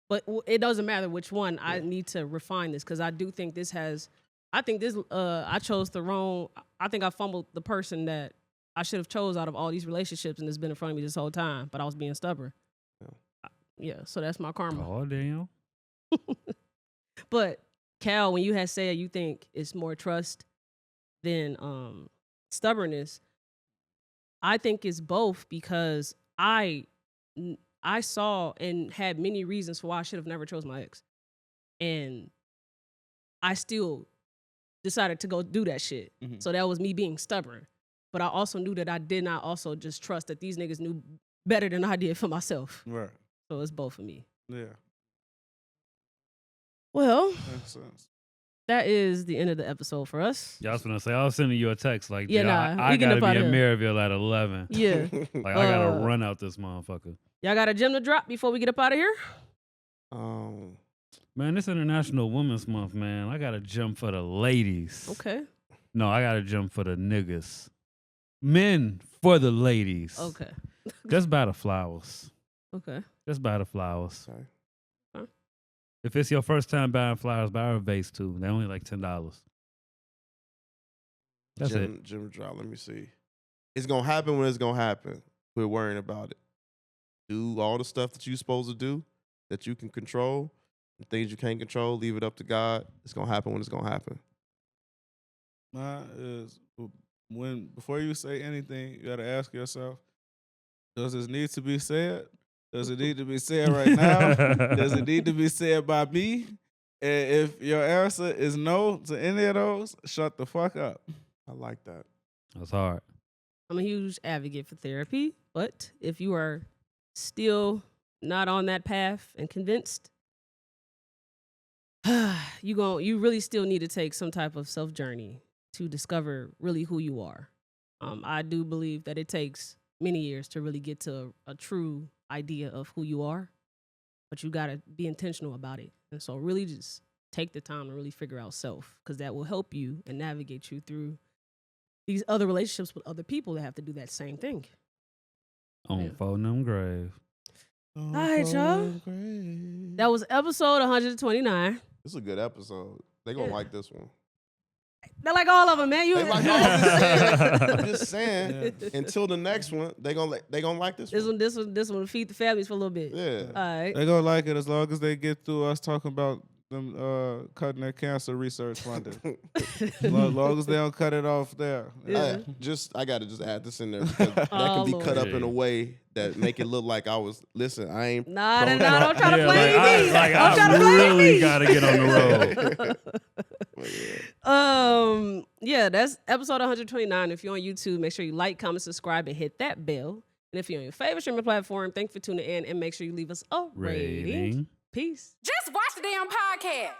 But it doesn't matter which one. I need to refine this because I do think I chose the wrong, I think I fumbled the person that I should have chose out of all these relationships and it's been in front of me this whole time, but I was being stubborn. So that's my karma. Oh, damn. But Khyle, when you had said you think it's more trust than stubbornness, I think it's both because I saw and had many reasons for why I should have never chose my ex. And I still decided to go do that shit. Mm-hmm. So that was me being stubborn. But I also knew that I did not also just trust that these niggas knew better than I did for myself. Right. So it's both of me. Yeah. Well, makes sense. That is the end of the episode for us. Yeah, I was gonna say, I was sending you a text like, I gotta be in Maryville at 11. Yeah. Like, I gotta run out this motherfucker. Y'all got a gem to drop before we get up out of here? Man, this International Women's Month, man. I got a gem for the ladies. Okay. No, I got a gem for the niggas. Men for the ladies. Okay. Just buy the flowers. Okay. Just buy the flowers. Okay. If it's your first time buying flowers, buy a vase too. They're only like $10. That's it. Gem drop. Let me see. It's gonna happen when it's gonna happen. We're worrying about it. Do all the stuff that you're supposed to do, that you can control. The things you can't control, leave it up to God. It's gonna happen when it's gonna happen. Mine is before you say anything, you gotta ask yourself: does this need to be said? Does it need to be said right now? Does it need to be said by me? if your answer is no to any of those, shut the fuck up. I like that. That's hard. I'm a huge advocate for therapy, but if you are still not on that path and convinced, you really still need to take some type of self journey to discover really who you are. I do believe that it takes many years to really get to a true idea of who you are, but you got to be intentional about it. And so really just take the time to really figure out self, because that will help you and navigate you through these other relationships with other people that have to do that same thing. On phone them grave. All right, y'all. That was episode 129. This is a good episode. They gonna like this one. They like all of them, man. They like all of them. I'm just saying. Until the next one, they gonna like this one. This one will feed the families for a little bit. Yeah. All right. They gonna like it as long as they get through us talking about them cutting their cancer research funding. As long as they don't cut it off there. Yeah. I gotta just add this in there because that can be Lord. cut up in a way that make it look like I was. Listen, I ain't. Nah, don't try to blame me. I really gotta get on the road. Yeah, that's episode 129. If you're on YouTube, make sure you like, comment, subscribe, and hit that bell. And if you're on your favorite streaming platform, thank you for tuning in, and make sure you leave us a rating. Rating. Peace. Just watch the damn podcast.